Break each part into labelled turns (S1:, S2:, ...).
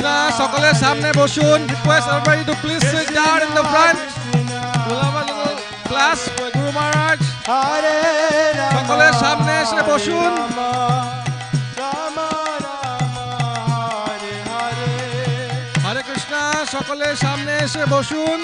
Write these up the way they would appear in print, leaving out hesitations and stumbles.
S1: Krishna, সকলে সামনে বসুন. Request everybody to please sit down in the front. We'll have a little class for Guru Maharaj. সকলে সামনে এসে বসুন. হরে কৃষ্ণ, সকলে সামনে এসে বসুন.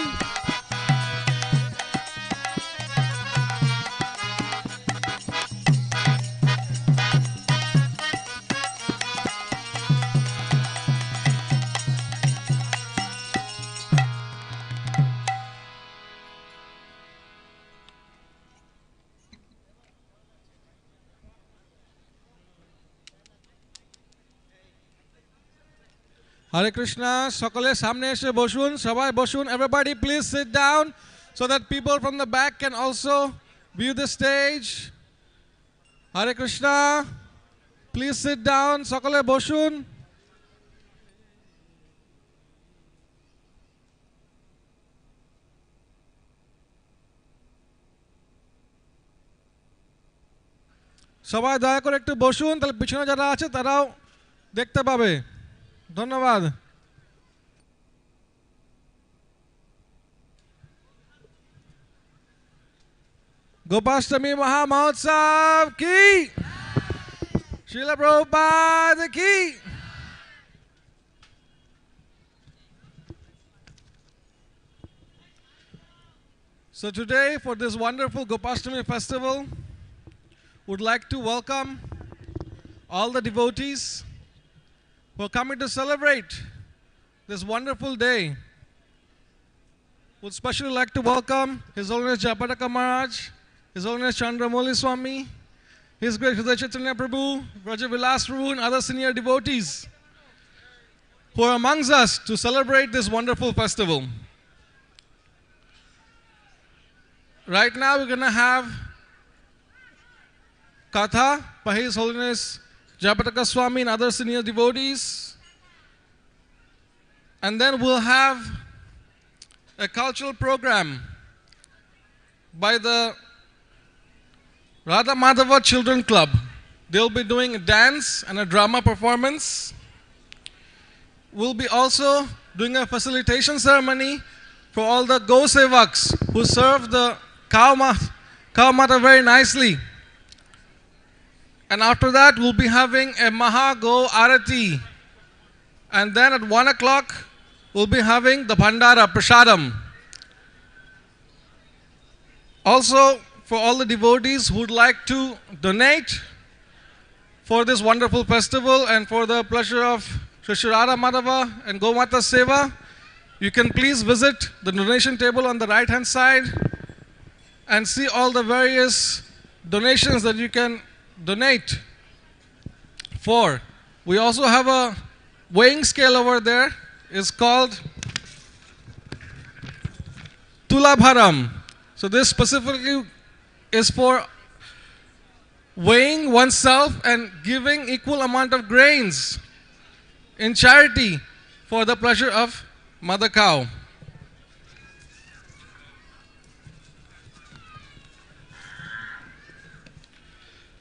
S1: Hare Krishna, সকলে সামনে এসে বসুন, সবাই বসুন. Everybody please sit down so that people from the back can also view the stage. Hare Krishna, please sit down, সকলে বসুন. সবাই দয়া করে একটু বসুন, তাহলে পিছনে যারা আছে তারাও দেখতে পাবে. ধন্যবাদ. গোপাষ্টমী মহা মহোৎসব কি, শিলা প্রভুপাদ কি. So today, for this wonderful Gopastami festival, would like to welcome all the devotees who are coming to celebrate this wonderful day. Would especially like to welcome His Holiness Japataka Maharaj, His Holiness Chandramouli Swami, His Great Hridaya Chaitanya Prabhu, Raja Vilas Prabhu, and other senior devotees who are amongst us to celebrate this wonderful festival. Right now we're going to have Katha by His Holiness Japataka Swami and other senior devotees. And then we'll have a cultural program by the Radha Madhava Children Club. They'll be doing a dance and a drama performance. We'll be also doing a facilitation ceremony for all the Go Sevaks who serve the cow mata very nicely. And after that, we'll be having a Maha Go Arati. And then at 1 o'clock, we'll be having the Bhandara Prasadam. Also, for all the devotees who would like to donate for this wonderful festival and for the pleasure of Shri Radha Madhava and Gomata Seva, you can please visit the donation table on the right hand side and see all the various donations that you can donate for. We also have a weighing scale over there. It's called Tulabharam. So this specifically is for weighing oneself and giving equal amount of grains in charity for the pleasure of Mother Cow.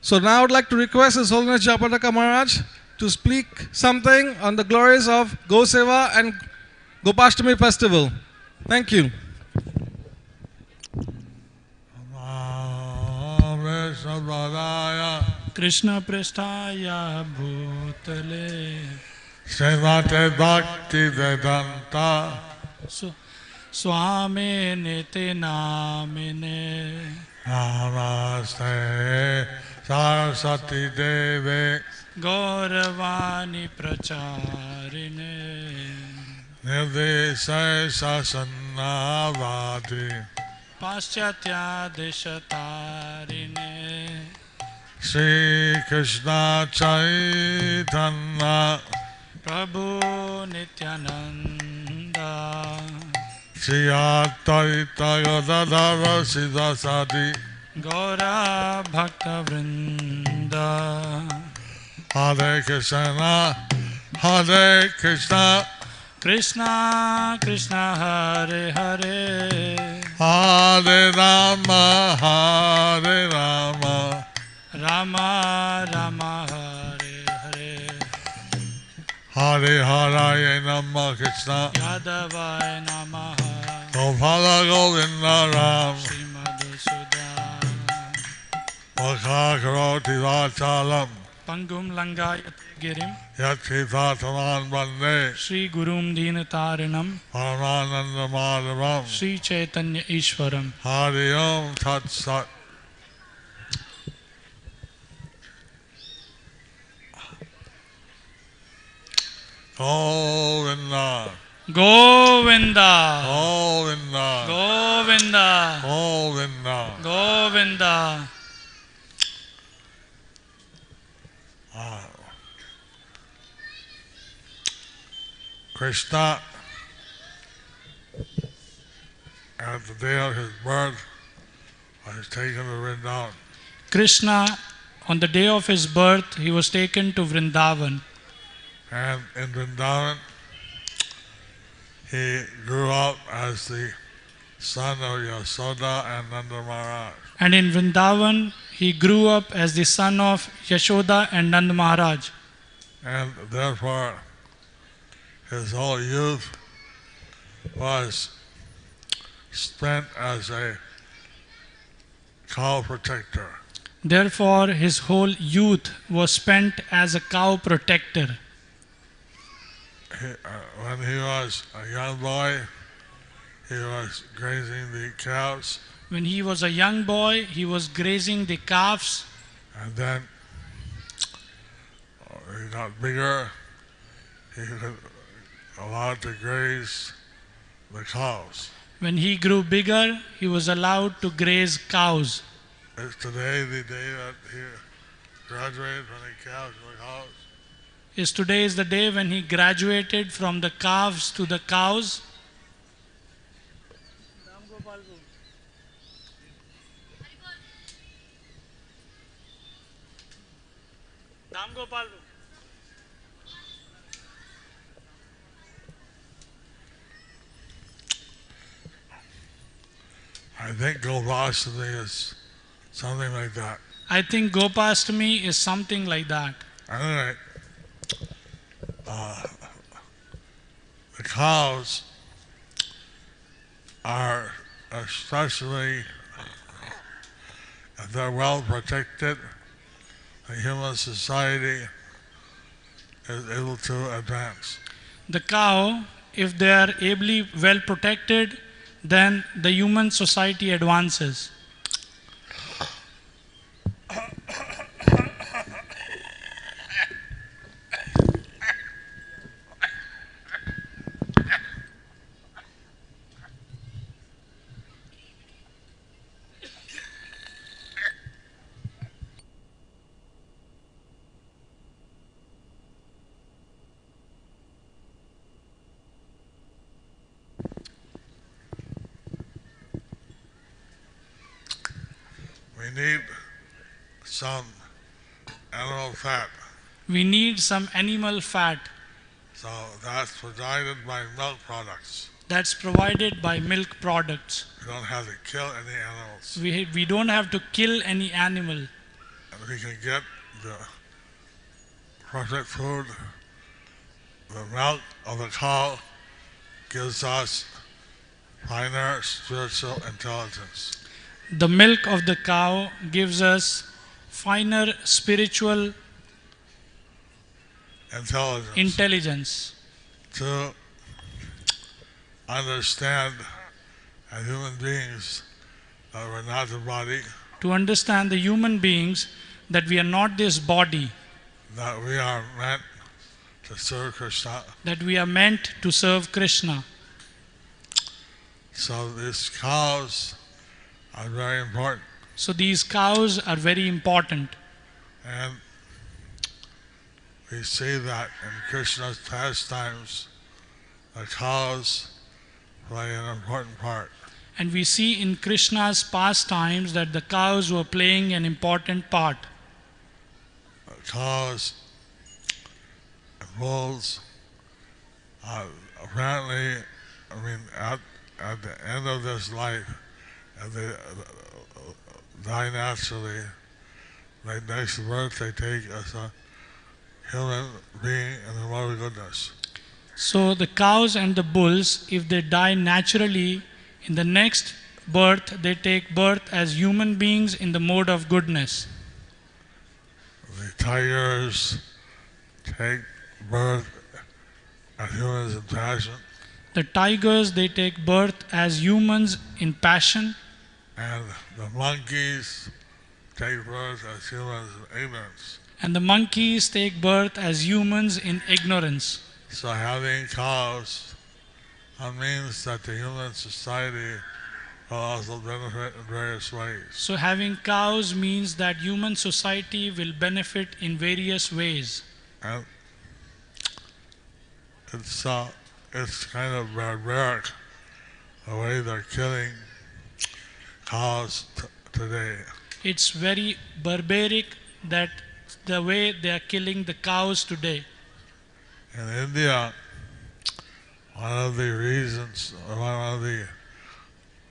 S1: So now I would like to request His Holiness Japataka Maharaj to speak something on the glories of Go Seva and Gopastami festival. Thank you.
S2: Krishna Prestaya Bhutale
S3: Srimate Bhakti Vedanta
S2: Swami Niti Namine
S3: Namaste Saraswati Deve
S2: Gauravani Pracharine
S3: Nirvesaya Sasannavadi
S2: Paschatya Deshatarine
S3: Shri Krishna Chaitanya
S2: Prabhu Nityananda
S3: Shri Advaita Gadadhara Siddhasadi
S2: Gaura Bhakta Vrinda
S3: Hare Krishna Hare Krishna
S2: Krishna Krishna Hare Hare
S3: Hare Rama Hare Rama
S2: Rama Rama Hare Hare
S3: Hare Hari Haraya Namah Krishna
S2: Yadavaya Namaha
S3: Gopala Govinda Ram
S2: Shri Madhusudan
S3: Vakha Karoti Vachalam
S2: Pangum Langayate Girim
S3: Yachitataman Bande
S2: Shri Gurum Dhinatarinam
S3: Paramananda Madhavam
S2: Shri Chaitanya Ishwaram.
S3: Hari Om Tat Sat. Govinda,
S2: Govinda,
S3: Govinda,
S2: Govinda,
S3: Govinda.
S2: Govinda.
S3: Krishna, at the day of his birth, was taken to Vrindavan.
S2: Krishna, on the day of his birth, he was taken to Vrindavan.
S3: And in Vrindavan, he grew up as the son of Yasoda and Nanda Maharaj.
S2: And in Vrindavan, he grew up as the son of Yashoda and Nand Maharaj.
S3: And therefore, his whole youth was spent as a cow protector.
S2: Therefore, his whole youth was spent as a cow protector.
S3: When he was a young boy, he was grazing the cows,
S2: When he was a young boy, he was grazing the calves.
S3: and then he got bigger. He was allowed to graze the cows.
S2: When he grew bigger, he was allowed to graze cows.
S3: Is today the day that he graduated from the cows to the cows?
S2: Today is the day when he graduated from the calves to the cows.
S3: I think Gopastami is something like that.
S2: I think Gopastami is something like that.
S3: Anyway, the cows are especially, if they're well protected, the human society is able to advance.
S2: The cow, if they are ably well protected, then the human society advances.
S3: We need some animal fat.
S2: We need some animal fat
S3: So that's provided by milk products.
S2: that's provided by milk products.
S3: We don't have to kill any animals.
S2: We don't have to kill any animal.
S3: And we can get the perfect food. The milk of the cow gives us finer spiritual intelligence.
S2: The milk of the cow gives us finer spiritual intelligence
S3: to understand as human beings that we're not the body,
S2: to understand the human beings that we are not this body,
S3: that we are meant to serve Krishna.
S2: that we are meant to serve Krishna.
S3: So these cows are very important.
S2: So these cows are very important.
S3: And we see that in Krishna's pastimes, the cows play an important part.
S2: And we see in Krishna's pastimes that the cows were playing an important part.
S3: The cows and bulls, apparently, at the end of this life, and they die naturally, like next birth they take a son. human being and the mother goodness.
S2: So the cows and the bulls, if they die naturally, in the next birth, they take birth as human beings in the mode of goodness.
S3: The tigers take birth as humans in passion,
S2: The tigers, they take birth as humans in passion,
S3: and the monkeys take birth as humans in ignorance.
S2: and the monkeys take birth as humans in ignorance.
S3: So having cows means that the human society will also benefit in various ways.
S2: So having cows means that human society will benefit in various ways.
S3: And it's kind of barbaric the way they're killing cows today.
S2: It's very barbaric that the way they are killing the cows today.
S3: In India, one of the reasons, one of the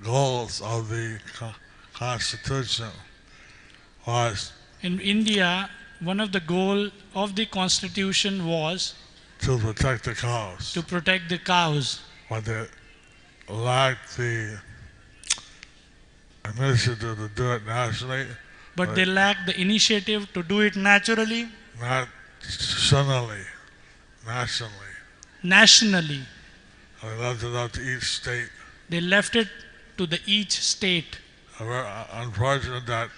S3: goals of the Constitution was
S2: In India, one of the goals of the constitution was
S3: to protect the cows.
S2: to protect the cows.
S3: But they lacked the initiative to do it nationally,
S2: But they lack the initiative to do it naturally,
S3: not nationally.
S2: nationally.
S3: They left it up to each state.
S2: They left it to the each state.
S3: We're unfortunate that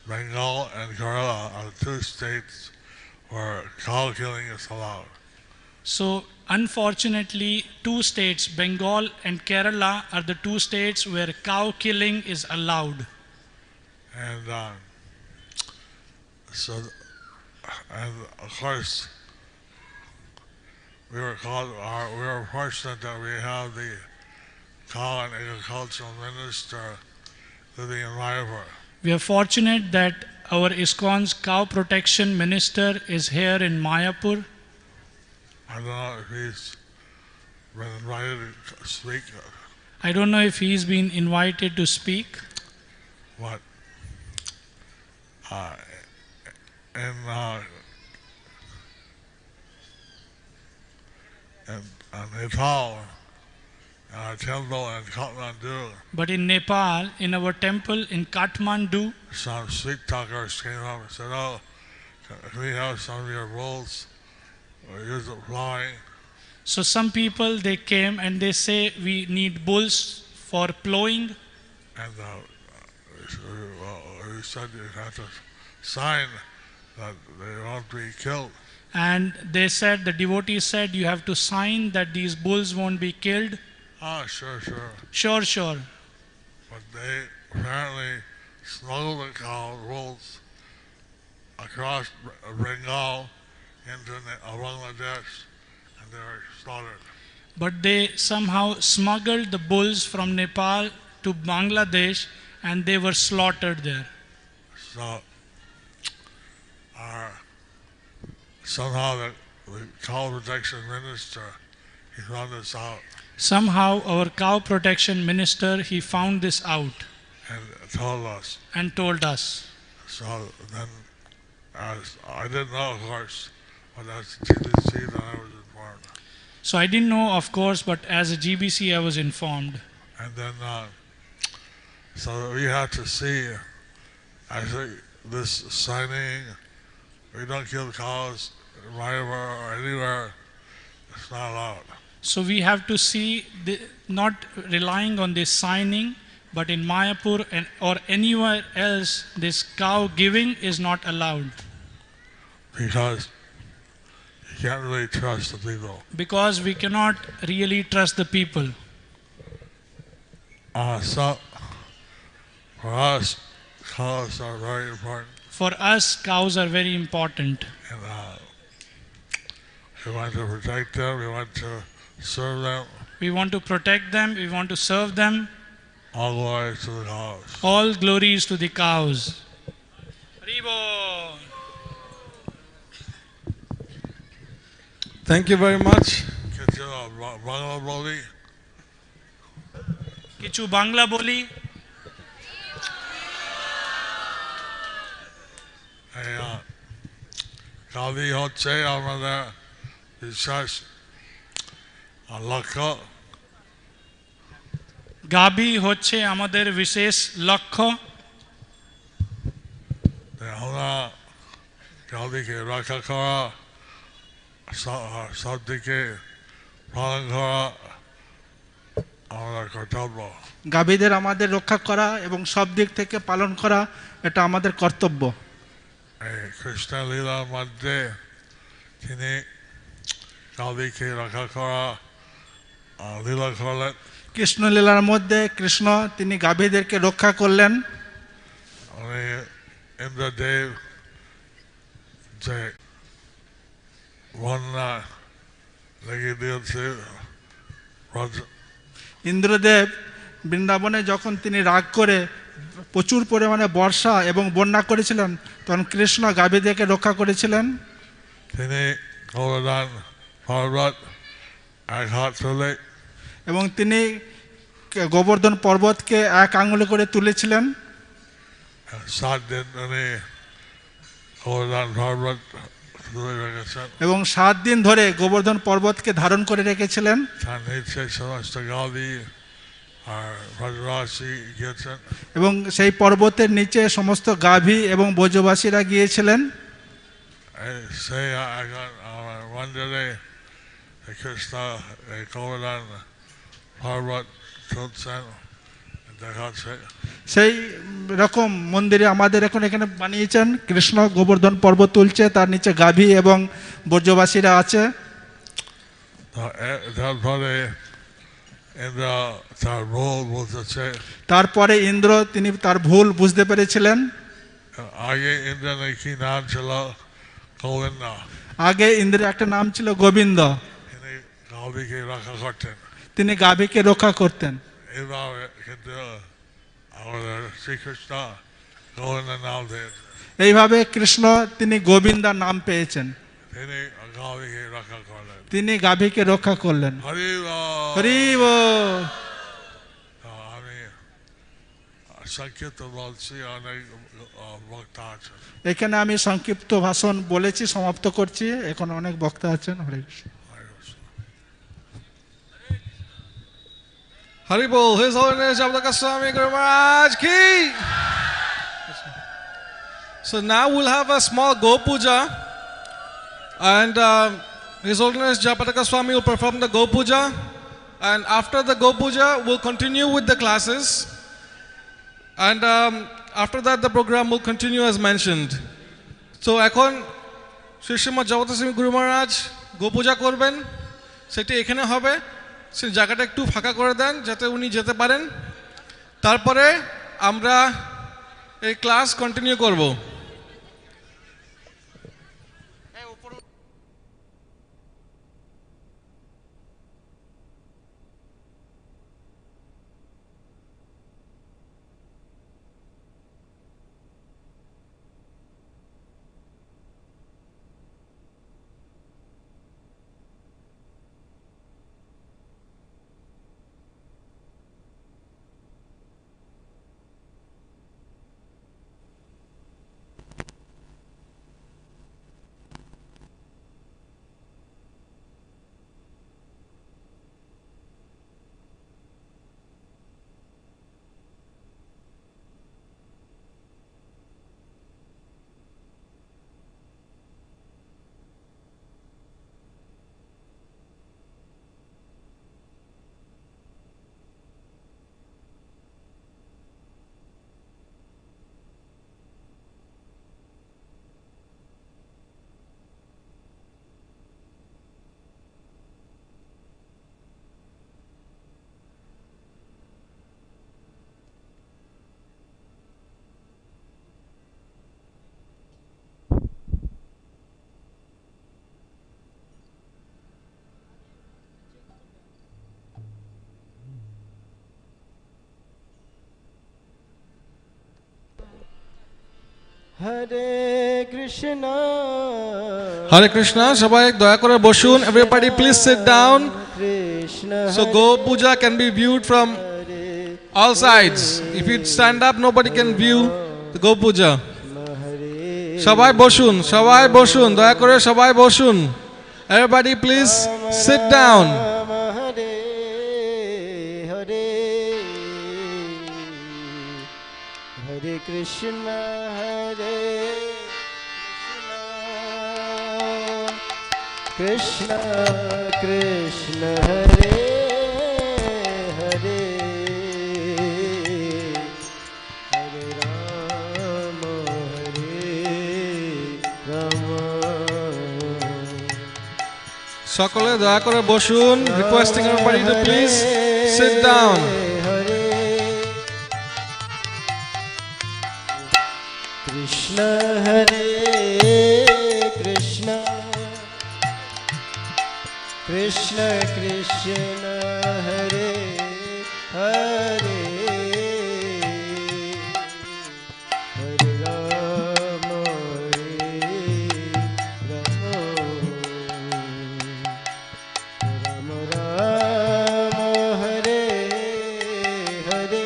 S3: Bengal and Kerala are the two states where cow killing is allowed.
S2: So unfortunately, two states, Bengal and Kerala, are the two states where cow killing is allowed.
S3: And and of course, we were fortunate that we have the cow and agricultural minister living in Mayapur.
S2: We are fortunate that our ISKCON's cow protection minister is here in Mayapur.
S3: I don't know if he's been invited to speak,
S2: I don't know if he's been invited to speak,
S3: but in Nepal, in our temple in Kathmandu,
S2: but in Nepal, in our temple in Kathmandu,
S3: some sweet talkers came up and said, "Oh, can we have some of your bulls or use it plowing?"
S2: so some people they came and they say we need bulls for plowing,
S3: And we said you have to sign that they won't be killed.
S2: and they said, the devotees said, you have to sign that these bulls won't be killed.
S3: Ah, sure.
S2: Sure.
S3: But they apparently smuggled the cow bulls across Bengal into Bangladesh, and they were slaughtered.
S2: But they somehow smuggled the bulls from Nepal to Bangladesh and they were slaughtered there.
S3: So, somehow the cow protection minister, he found this out
S2: Somehow our cow protection minister, he found this out
S3: and told us.
S2: and told us.
S3: So then, as I didn't know, of course, but as GBC, then I was informed.
S2: So I didn't know, of course, but as a GBC I was informed.
S3: And then, so we had to see, I think, this signing, we don't kill cows in Mayapur or anywhere, it's not allowed.
S2: So we have to see, not relying on this signing, but in Mayapur or anywhere else, this cow giving is not allowed.
S3: Because you can't really trust the people.
S2: Because we cannot really trust the people.
S3: So, for us, cows are very important.
S2: For us, cows are very important.
S3: And we want to protect them, we want to serve them.
S2: We want to protect them, we want to serve them.
S3: All glory to the cows.
S2: All glories to the cows. Haribo.
S1: Thank you very much.
S2: Kichu Bangla boli.
S3: গাভী হচ্ছে আমাদের বিশেষ লক্ষ্য।
S2: গাভী হচ্ছে আমাদের বিশেষ লক্ষ্য।
S3: আমরা গাভীকে রক্ষা করা, সব দিকে পালন করা আমাদের কর্তব্য।
S4: গাভীদের আমাদের রক্ষা করা এবং সব দিক থেকে পালন করা এটা আমাদের কর্তব্য।
S3: এই কৃষ্ণ লীলার মধ্যে তিনি গাভীকে রক্ষা করা লীলা করলেন।
S4: কৃষ্ণ লীলার মধ্যে কৃষ্ণ তিনি গাভীদেরকে রক্ষা করলেন।
S3: উনি ইন্দ্রদেব যে বন্যা লেগে দিয়েছে,
S4: ইন্দ্রদেব বৃন্দাবনে যখন তিনি রাগ করে প্রচুর পরিমাণে বর্ষা এবং বন্যা করেছিলেন, তখন কৃষ্ণ গাভীদেরকে রক্ষা করেছিলেন।
S3: তিনি গোবর্ধন পর্বত এক হাত তুলে
S4: এবং তিনি গোবর্ধন পর্বতকে এক আঙুলে করে তুলেছিলেন।
S3: 7 দিন উনি গোবর্ধন পর্বত তুলে রেখেছেন
S4: এবং 7 দিন ধরে গোবর্ধন পর্বতকে ধারণ করে রেখেছিলেন।
S3: তার নিচে সমস্ত গাভী আর ব্রজবাসী গিয়েছেন
S4: এবং সেই পর্বতের নিচে সমস্ত গাভী এবং ব্রজবাসীরা গিয়েছিলেন।
S3: সেই এখন আমার মন্দিরে কৃষ্ণ গোবর্ধন পর্বত তুলছেন দেখাচ্ছে।
S4: সেই রকম মন্দিরে আমাদের এখন এখানে বানিয়েছেন, কৃষ্ণ গোবর্ধন পর্বত তুলছে, তার নিচে গাভী এবং ব্রজবাসীরা আছে।
S3: তারপরে ইন্দ্র তার ভুল বুঝেছে।
S4: তারপরে ইন্দ্র তিনি তার ভুল বুঝতে পেরেছিলেন।
S3: আগে ইন্দ্রের কি নাম ছিল? গোবিন্দ।
S4: আগে ইন্দ্রের একটা নাম ছিল গোবিন্দ।
S3: তিনি গাভীকে রক্ষা করতেন।
S4: তিনি গাভীকে রক্ষা করতেন।
S3: এভাবে কিন্তু আমাদের শ্রীকৃষ্ণ গোবিন্দ নাম দিয়েছেন।
S4: এইভাবে কৃষ্ণ তিনি গোবিন্দার নাম পেয়েছেন।
S3: তিনি গাভীকে রক্ষা করলেন।
S4: তিনি গাভীকে রক্ষা করলেন।
S3: হরি বল।
S4: হরি বল।
S3: আমি সংক্ষিপ্ত বলছি, অনেক বক্তা আছেন।
S4: এখানে আমি সংক্ষিপ্ত ভাষণ বলেছি, সমাপ্ত করছি। এখন অনেক বক্তা আছেন। হরে Krishna.
S1: Hari Bol, His Holiness Gopastami Guru Maharaj ki. So now we'll have a small Go Puja, and His Holiness Japataka Swami will perform the Go Puja, and after the Go Puja we'll continue with the classes, and after that the program will continue as mentioned. So এখন শ্রী শ্রীমৎ জগতস্বামী গুরু মহারাজ গো পূজা করবেন, সেটি এখানে হবে। সেই জায়গাটা একটু ফাঁকা করে দেন যাতে উনি যেতে পারেন। তারপরে আমরা এই ক্লাস কন্টিনিউ করব।
S5: Hare Krishna.
S1: হরে কৃষ্ণ, সবাই দয়া করে বসুন। Everybody please sit down.
S5: Krishna.
S1: So Go Puja can be viewed from all sides. If you stand up, nobody can view the Go Puja.
S5: Hare
S1: সবাই বসুন, সবাই বসুন, দয়া করে সবাই বসুন। Everybody please sit down.
S5: Ram Hare Hare Hare Krishna Hare Krishna Krishna Hare Hare Hare Rama Hare Rama
S1: সকলে দয়া করে বসুন। Requesting everybody to please sit down.
S5: Krishna Hare Krishna Krishna Krishna Hare Hare Hare Rama Rama Rama Hare Hare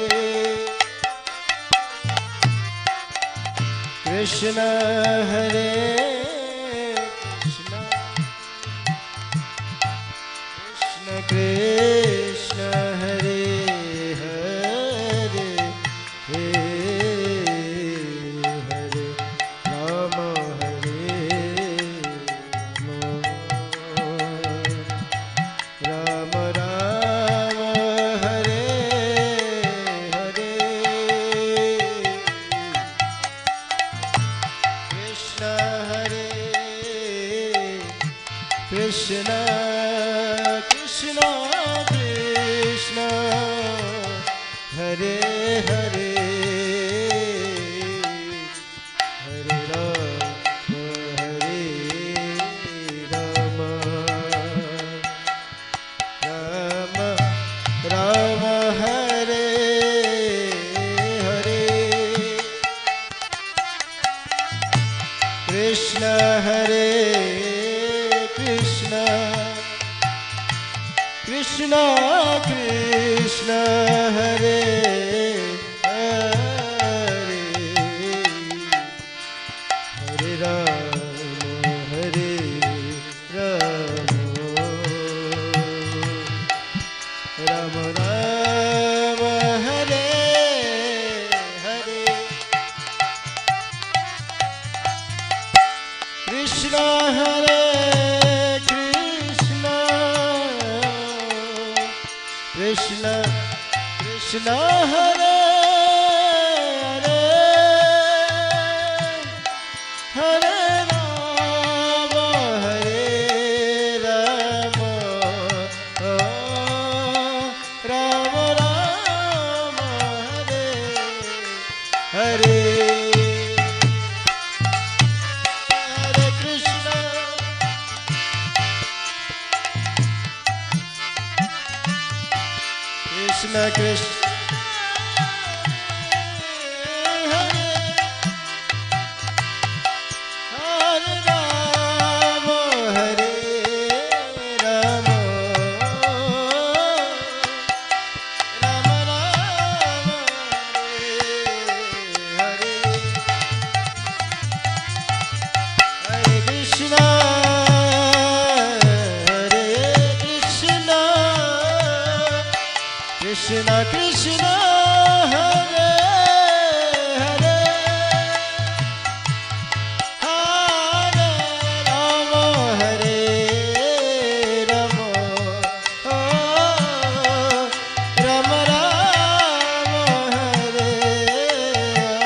S5: Krishna Hare Krishna Krishna Hare Hare Hare Rama Hare Rama Rama Hare Hare Krishna Hare Krishna Krishna Krishna Hare Hare Hare Rama Hare Rama Rama Rama Hare Hare Krishna Hare Krishna Krishna Krishna Hare Hare Hare Rama Hare Rama Rama Rama Hare Hare Krishna Hare Krishna Krishna Krishna Hare Hare Hare Rama Hare Rama Rama Rama Hare Hare Hare Krishna Krishna Krishna Hare Rama Hare Rama Rama Rama Hare Hare Krishna Hare Krishna Krishna Krishna Hare Hare Hare Rama Hare Rama Rama Rama Hare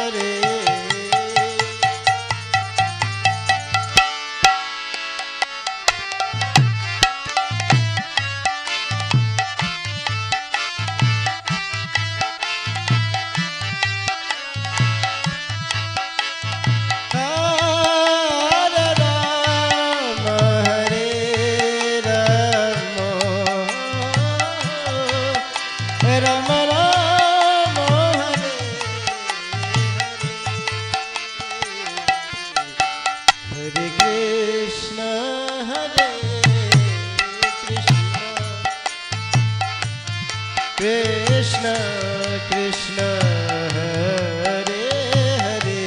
S5: Hare Hare Rama Hare Rama Rama Rama Hare Hare Krishna Hare Krishna Krishna Krishna Hare Hare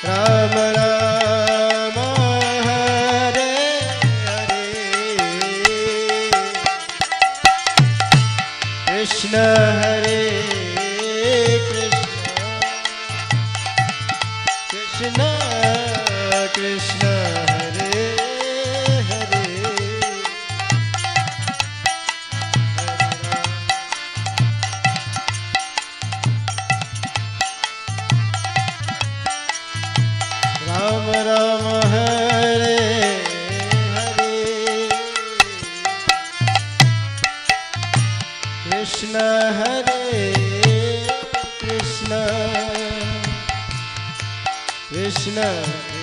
S5: Ram Ram Hare Hare Krishna Hare Krishna Krishna Hare Hare Ram Ram Hare Hare Krishna Hare Krishna Krishna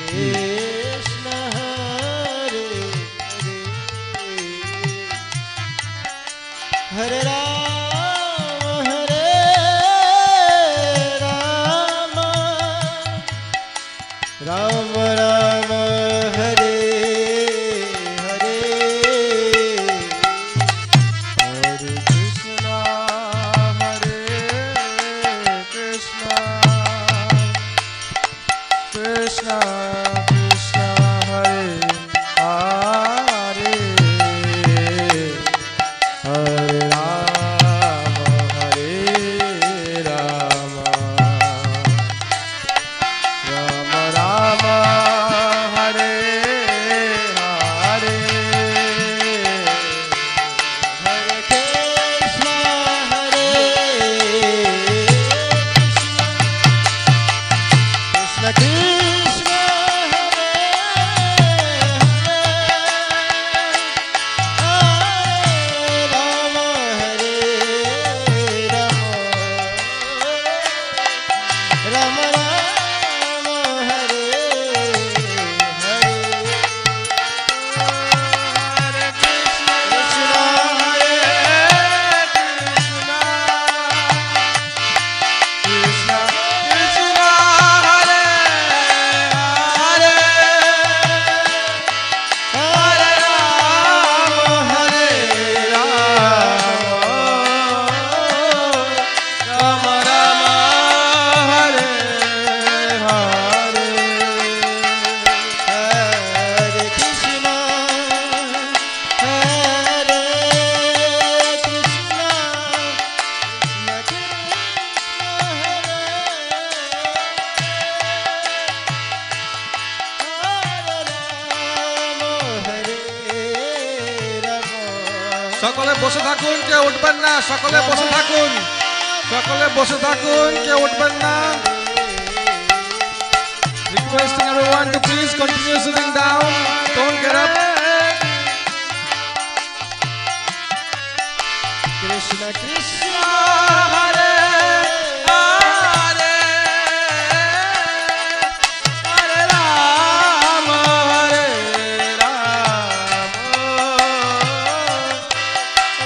S5: Krishna Hare Hare Hare Ram Hare Rama Ram Ram Hare Hare Hare Krishna Hare Krishna Krishna Krishna Hare Hare Hare Rama Hare Rama Rama Rama Hare Hare Hare Krishna Hare Krishna Krishna
S1: সকলে বসে থাকুন, কেউ উঠবেন না। সকলে বসে থাকুন, সকলে বসে থাকুন, কেউ উঠবেন না। Requesting everyone to please continue sitting down. Don't get up.
S5: Krishna Krishna Hare Hare Hare Rama Hare Rama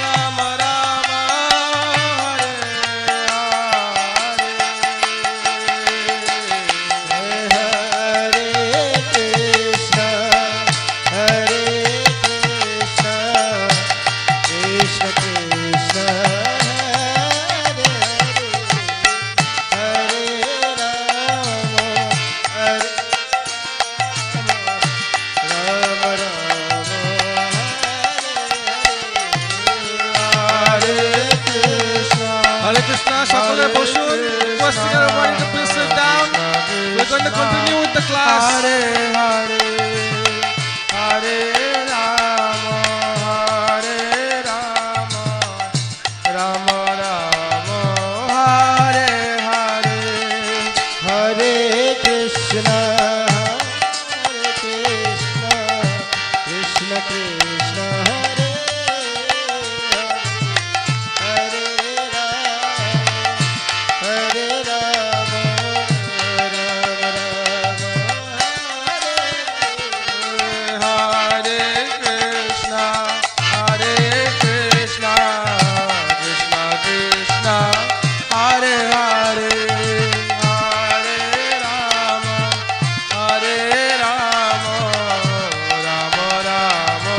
S5: Rama Rama Hare Hare Hare Krishna Hare Krishna Krishna Krishna Hare Hare Rama Hare Rama Rama Hare Krishna
S1: Hare Krishna, সকলে বসুন। Requesting everybody to please sit down. We're going to continue with the class.
S5: Hare Hare Hare Rama Hare Rama Rama Rama Hare Hare Hare Krishna Hare Krishna Krishna Krishna Hare Hare Hare Rama Rama Rama Hare Krishna Hare Krishna Krishna Krishna Hare Hare Hare Rama Rama Rama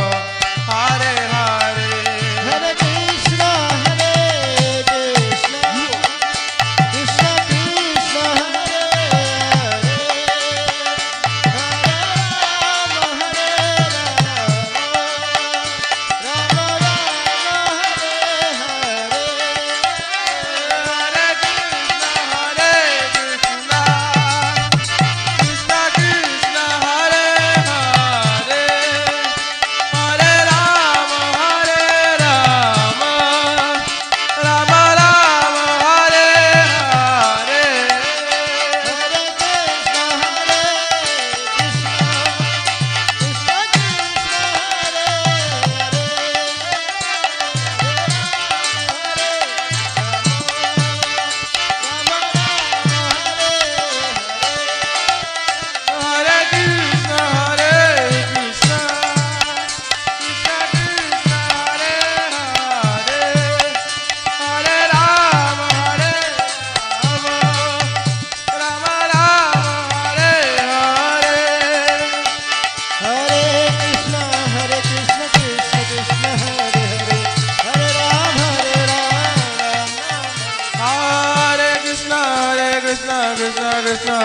S5: Krishna,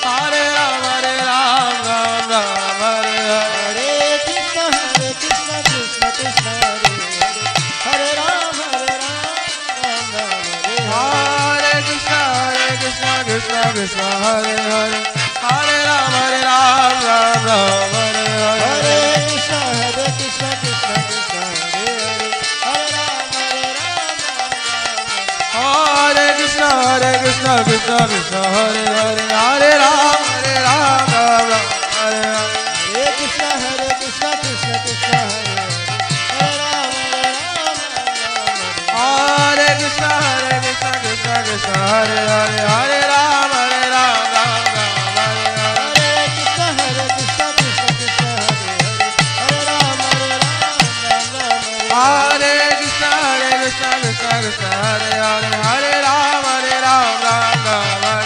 S5: Hare Ram, Ram Ram, Hare Hare.
S6: Hare Krishna, Krishna Krishna, Hare Ram, Ram Ram, Hare
S5: Hare Krishna, Krishna Krishna, Hare Hare. Hare Ram, Ram Ram, Hare Hare.
S6: Hare Krishna, Krishna Krishna, Hare Ram,
S5: Hare Krishna, Krishna Krishna, Hare Hare. Hare Ram, Ram Ram, Hare Hare.
S6: Hare Krishna, Krishna Krishna, Hare Ram,
S5: Hare Krishna, Krishna Krishna, Hare Hare. Hare Ram, Ram Ram, Hare Hare.
S6: Hare Krishna, Krishna Krishna, Hare Ram,
S5: Hare Krishna, Krishna Krishna, Hare Hare. Hare Ram, Ram Ram, Hare
S6: Hare
S5: Hare.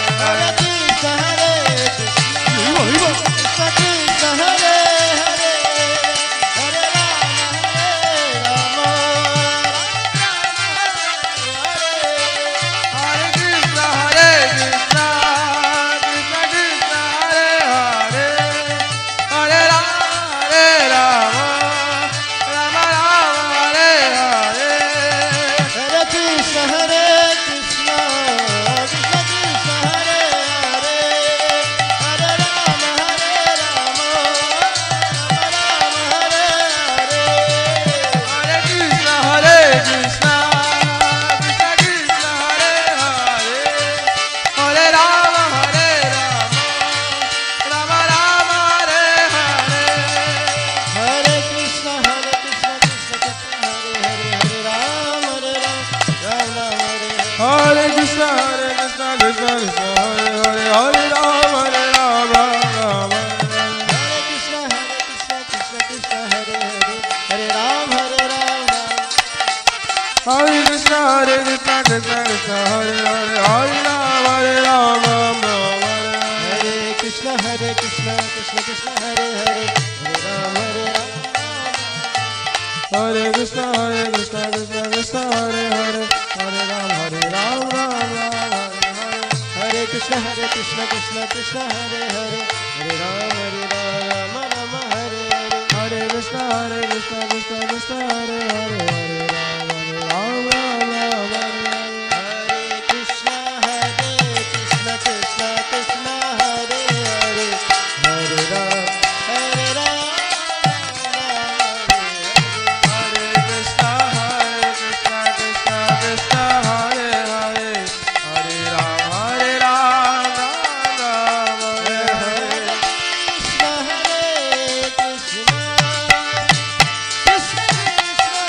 S6: Krishna, Krishna Krishna, Hare Hare, Hare Ram,
S5: Hare Krishna, Krishna Krishna, Hare Hare. Hare Ram, Ram Ram, Hare Hare.
S6: Hare Krishna, Krishna Krishna, Hare Hare, Hare Ram, Hare Hare.
S5: Hare Krishna, Krishna Krishna, Hare Hare. Hare Ram, Ram Ram, Hare Hare.
S6: Hare Krishna, Krishna Krishna, Hare Ram, Ram Ram, Hare
S5: Hare Krishna, Krishna Krishna, Hare Hare. Hare Ram, Ram Ram, Hare Hare.
S6: Hare Krishna, Krishna Krishna, Hare Hare Ram, Ram.
S5: Hare Krishna, Krishna Krishna, Hare Hare. Hare Ram, Ram Ram, Hare Hare.
S6: Hare Krishna, Krishna Krishna, Hare Hare Ram,
S5: Hare Krishna, Krishna Krishna, Hare Hare. Hare Ram, Ram Ram, Hare Hare.
S6: Hare Krishna, Krishna Hare Hare Ram, Ram Hare Hare.
S5: Hare Krishna, Krishna Krishna, Hare Hare. Hare Ram, Ram Ram, Hare Hare.
S6: Hare Krishna, Krishna Krishna, Hare Hare, Hare Ram,
S5: Hare Krishna, Krishna Krishna, Hare Hare. Hare Ram, Ram Ram, Hare Hare.
S6: Krishna, Krishna Krishna,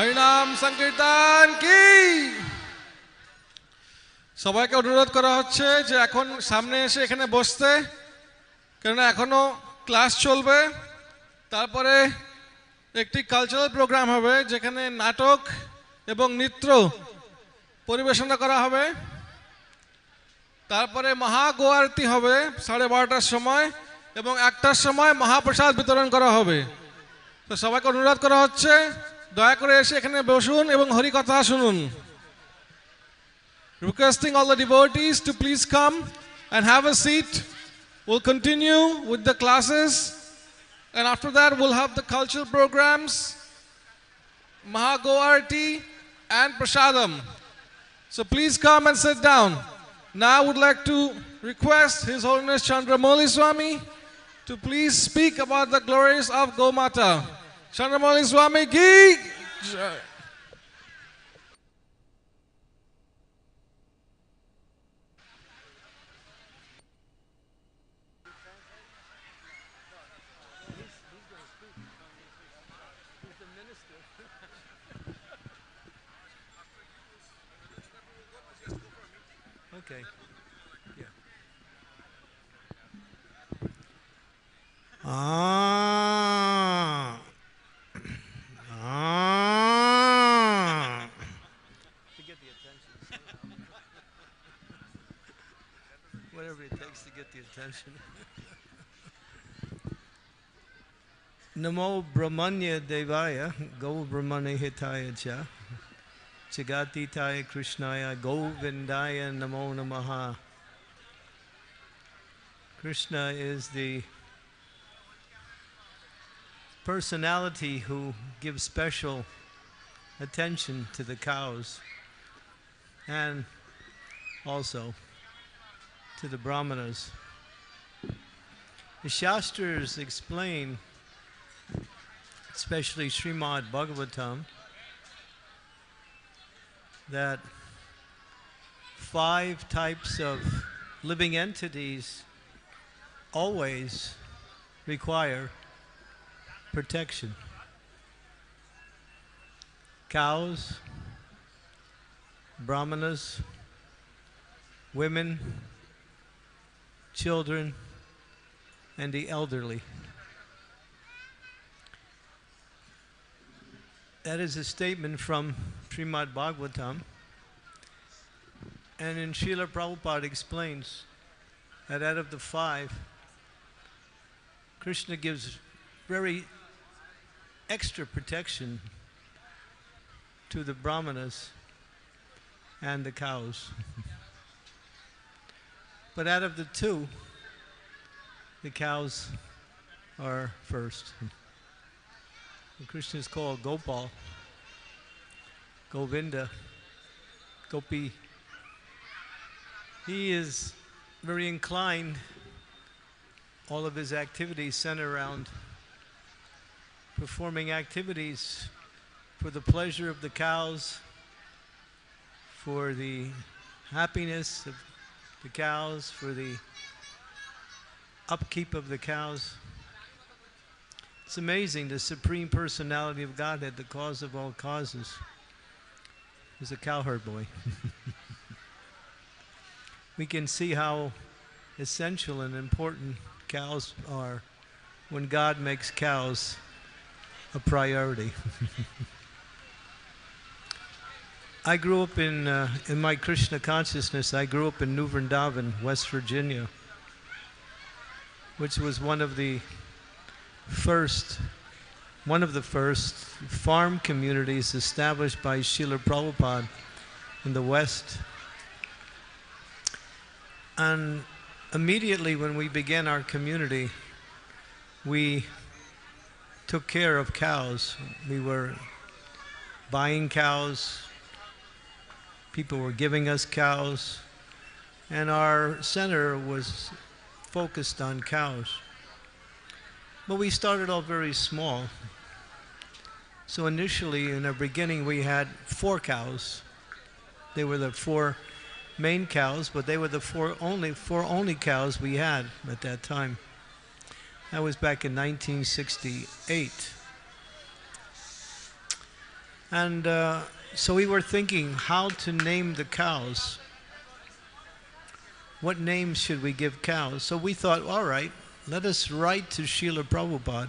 S1: হরিনাম সংকীর্তন কি সবাইকে অনুরোধ করা হচ্ছে যে এখন সামনে এসে এখানে বসতে, কেননা এখনো ক্লাস চলবে। তারপরে একটি কালচারাল প্রোগ্রাম হবে যেখানে নাটক এবং নৃত্য পরিবেশনা করা হবে। তারপরে মহাগো আরতি হবে 12:30টার সময় এবং 1টার সময় মহাপ্রসাদ বিতরণ করা হবে। তো সবাইকে অনুরোধ করা হচ্ছে দয়া করে এসে এখানে বসুন এবং হরি কথা শুনুন। Requesting all the devotees to please come and have a seat. We'll continue with the classes, and after that we'll have the cultural programs, Mahago Arti and Prasadam. So please come and sit down. Now I would like to request His Holiness Chandramouli Swami to please speak about the glories of Gomata. Chandramouli Swami ki jai.
S5: Okay. Yeah. Ah. Ah. To get the attention. Whatever it takes to get the attention. Namo Brahmanya Devaya Go Brahmane Hitaya Cha Jagatitaya Krishnaya Govindaya Namo Namaha. Krishna is the personality who gives special attention to the cows and also to the brahmanas. The Shastras explain, especially Srimad Bhagavatam, that 5 types of living entities always require protection. Cows, brahmanas, women, children, and the elderly. That is a statement from Srimad Bhagavatam, and in Srila Prabhupada explains that out of the 5, Krishna gives very extra protection to the brahmanas and the cows. But out of the 2, the cows are first. Krishna is called Gopal, Govinda, Gopi. He is very inclined, all of his activities center around performing activities for the pleasure of the cows, for the happiness of the cows, for the upkeep of the cows. It's amazing, the Supreme Personality of Godhead, the cause of all causes, is a cowherd boy. We can see how essential and important cows are when God makes cows a priority. I grew up in my Krishna consciousness, I grew up in New Vrindavan, West Virginia, which was one of the first farm communities established by Srila Prabhupada in the West. And immediately when we began our community, we took care of cows. We were buying cows, people were giving us cows, and our center was focused on cows. But we started off very small. So initially, in our beginning, we had 4 cows. They were the 4 main cows, but they were the 4 only cows we had at that time. That was back in 1968. And so we were thinking how to name the cows. What names should we give cows? So we thought, all right, let us write to Srila Prabhupada.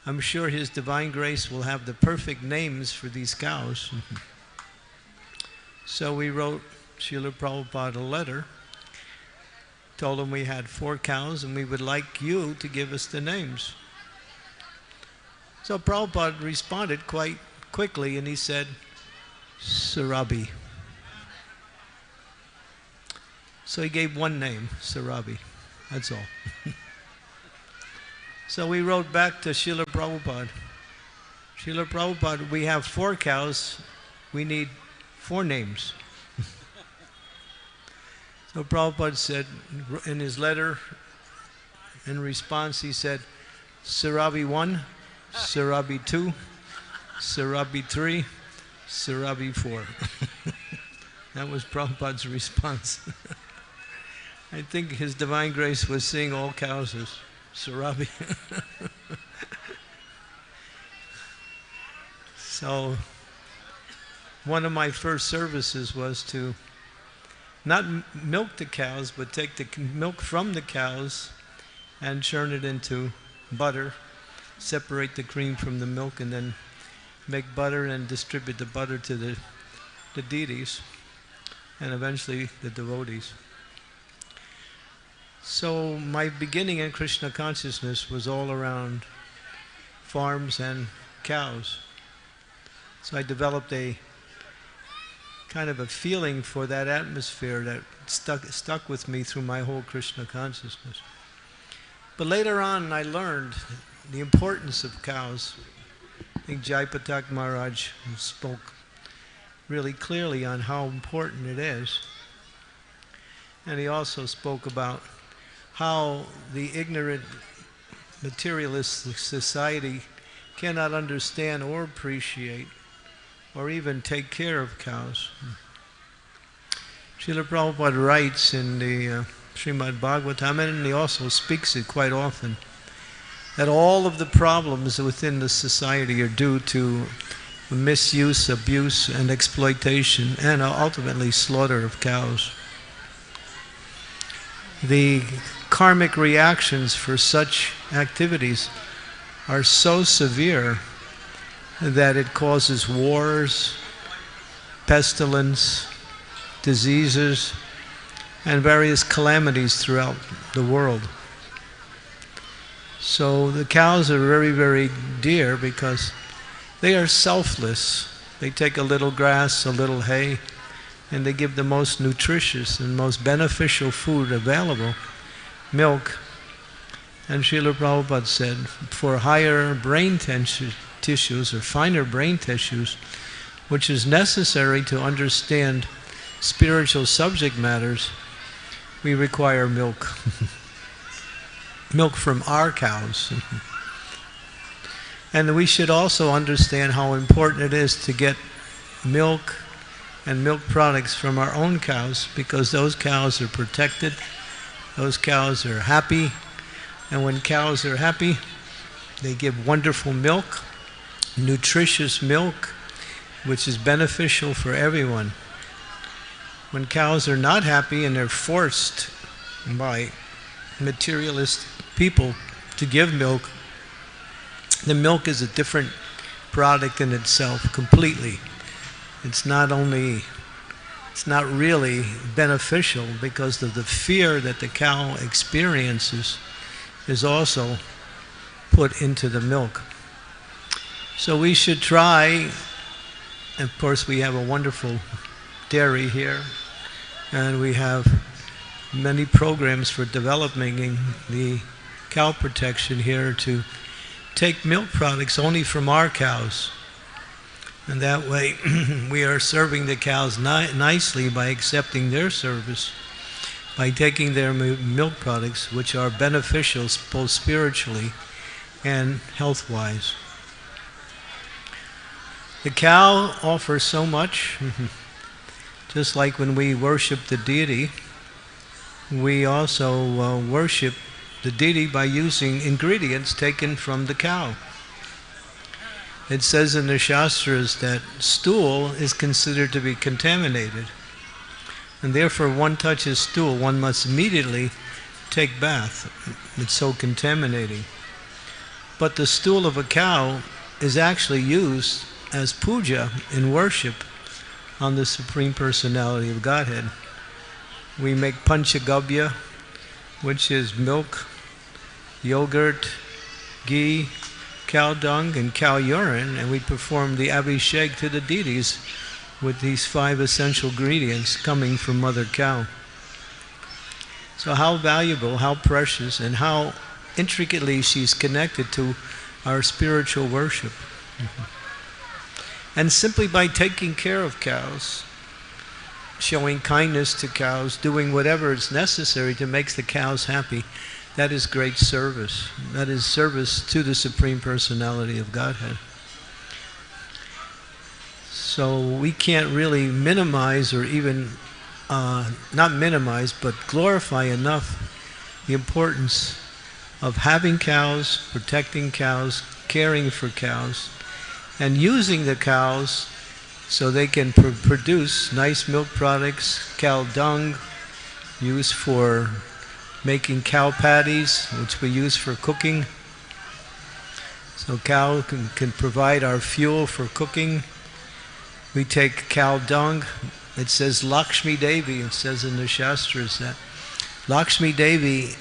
S5: I'm sure His Divine Grace will have the perfect names for these cows. So we wrote Srila Prabhupada a letter, told him we had 4 cows and we would like you to give us the names. So Prabhupada responded quite quickly and he said, Sarabi. So he gave one name, Sarabi. That's all. So we wrote back to Srila Prabhupada. Srila Prabhupada, we have 4 cows. We need 4 names. So Prabhupada said in his letter, in response, he said, Sarabi 1, Sarabi 2, Sarabi 3, Sarabi 4. That was Prabhupada's response. I think His Divine Grace was seeing all cows as Sarabi. So one of my first services was to not milk the cows, but take the milk from the cows and churn it into butter, separate the cream from the milk, and then make butter and distribute the butter to the deities and eventually the devotees. So my beginning in Krishna consciousness was all around farms and cows. So I developed a kind of a feeling for that atmosphere that stuck with me through my whole Krishna consciousness. But later on I learned the importance of cows. I think Jai Patak Maharaj spoke really clearly on how important it is. And he also spoke about how the ignorant materialist society cannot understand or appreciate or even take care of cows. Srila Prabhupada writes in the Srimad Bhagavatam, and he also speaks it quite often, that all of the problems within the society are due to misuse, abuse, and exploitation, and ultimately slaughter of cows. The karmic reactions for such activities are so severe that it causes wars, pestilence, diseases, and various calamities throughout the world. So the cows are very, very dear because they are selfless. They take a little grass, a little hay, and they give the most nutritious and most beneficial food available, milk. And Srila Prabhupada said, for higher brain tissues or finer brain tissues, which is necessary to understand spiritual subject matters, we require milk. Milk from our cows. And we should also understand how important it is to get milk and milk products from our own cows, because those cows are protected, those cows are happy, and when cows are happy, they give wonderful milk, nutritious milk, which is beneficial for everyone. When cows are not happy and they're forced by materialist people to give milk, the milk is a different product in itself completely. It's not really beneficial because of the fear that the cow experiences is also put into the milk. So we should try, of course we have a wonderful dairy here, and we have many programs for developing the cow protection here to take milk products only from our cows. And that way we are serving the cows nicely by accepting their service, by taking their milk products, which are beneficial both spiritually and health-wise. The cow offers so much. Just like when we worship the deity, we also worship the deity by using ingredients taken from the cow. It says in the Shastras that stool is considered to be contaminated. And therefore, one touches stool, one must immediately take bath. It's so contaminating. But the stool of a cow is actually used as puja in worship on the Supreme Personality of Godhead. We make panchagabya, which is milk, yogurt, ghee, cow dung, and cow urine, and we perform the abhishek to the deities with these 5 essential ingredients coming from Mother Cow. So how valuable, how precious, and how intricately she's connected to our spiritual worship. And simply by taking care of cows, showing kindness to cows, doing whatever is necessary to make the cows happy, that is great service. That is service to the Supreme Personality of Godhead. So we can't really minimize or even, not minimize, but glorify enough the importance of having cows, protecting cows, caring for cows, and using the cows so they can produce nice milk products, cow dung, used for making cow patties, which we use for cooking. So cow can provide our fuel for cooking. We take cow dung. It says Lakshmi Devi, it says in the Shastras that Lakshmi Devi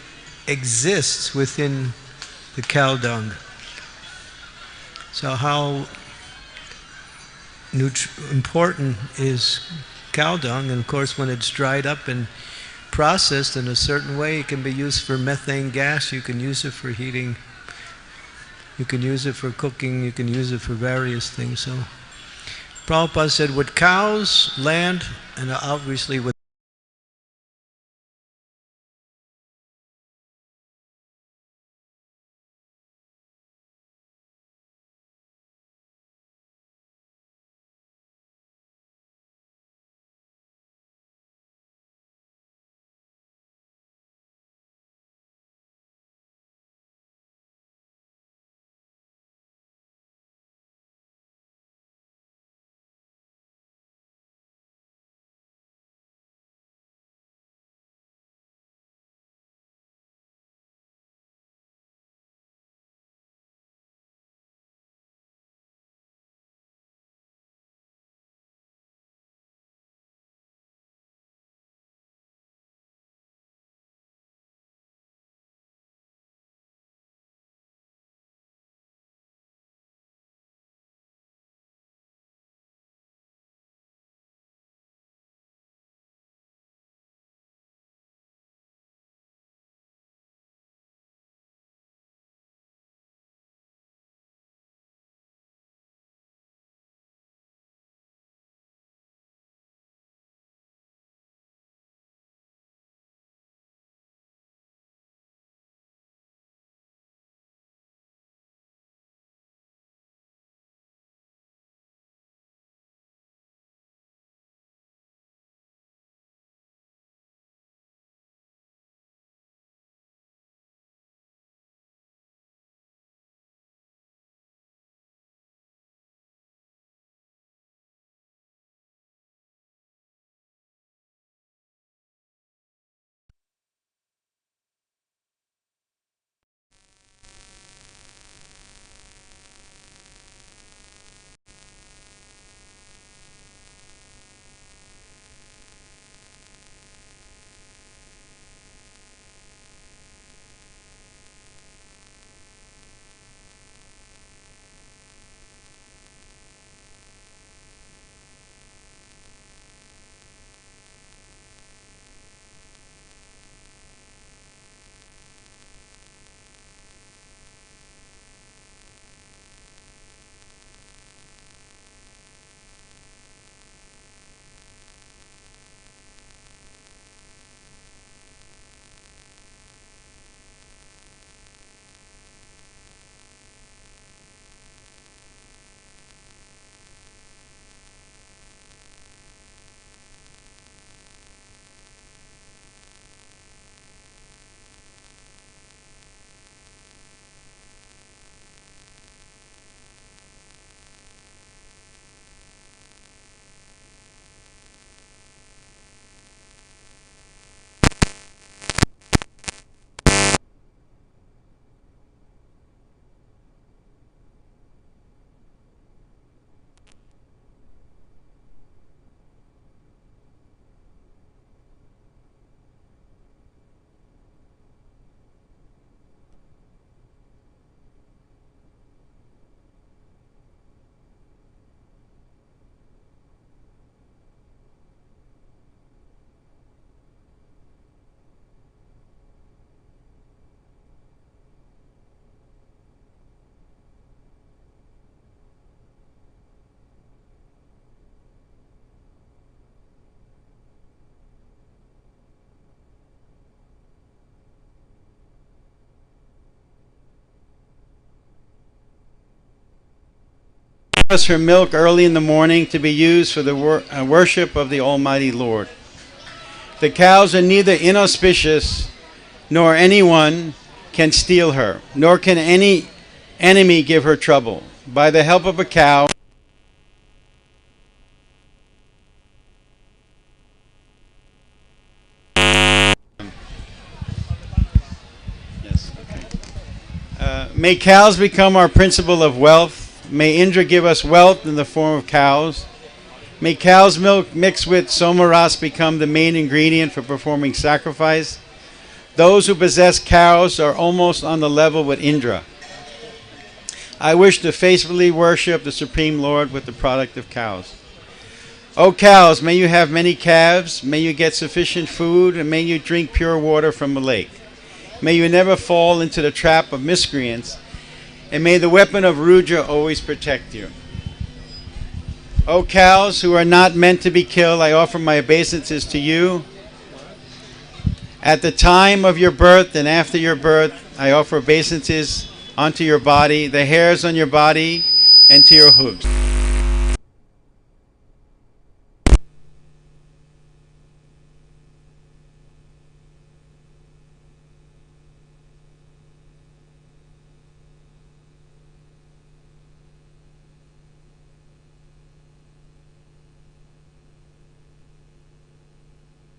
S5: exists within the cow dung. So how important is cow dung? And of course, when it's dried up and processed in a certain way, it can be used for methane gas, you can use it for heating, you can use it for cooking, you can use it for various things. So Prabhupada said, with cows, land, and obviously with
S7: us her milk early in the morning to be used for the worship of the Almighty Lord. The cows are neither inauspicious, nor anyone can steal her, nor can any enemy give her trouble. By the help of a cow, may cows become our principle of wealth. May Indra give us wealth in the form of cows. May cow's milk mixed with somaras become the main ingredient for performing sacrifice. Those who possess cows are almost on the level with Indra. I wish to faithfully worship the Supreme Lord with the product of cows. O cows, may you have many calves, may you get sufficient food, and may you drink pure water from a lake. May you never fall into the trap of miscreants, and may the weapon of Rudra always protect you. O cows who are not meant to be killed, I offer my obeisances to you. At the time of your birth and after your birth, I offer obeisances onto your body, the hairs on your body, and to your hooves.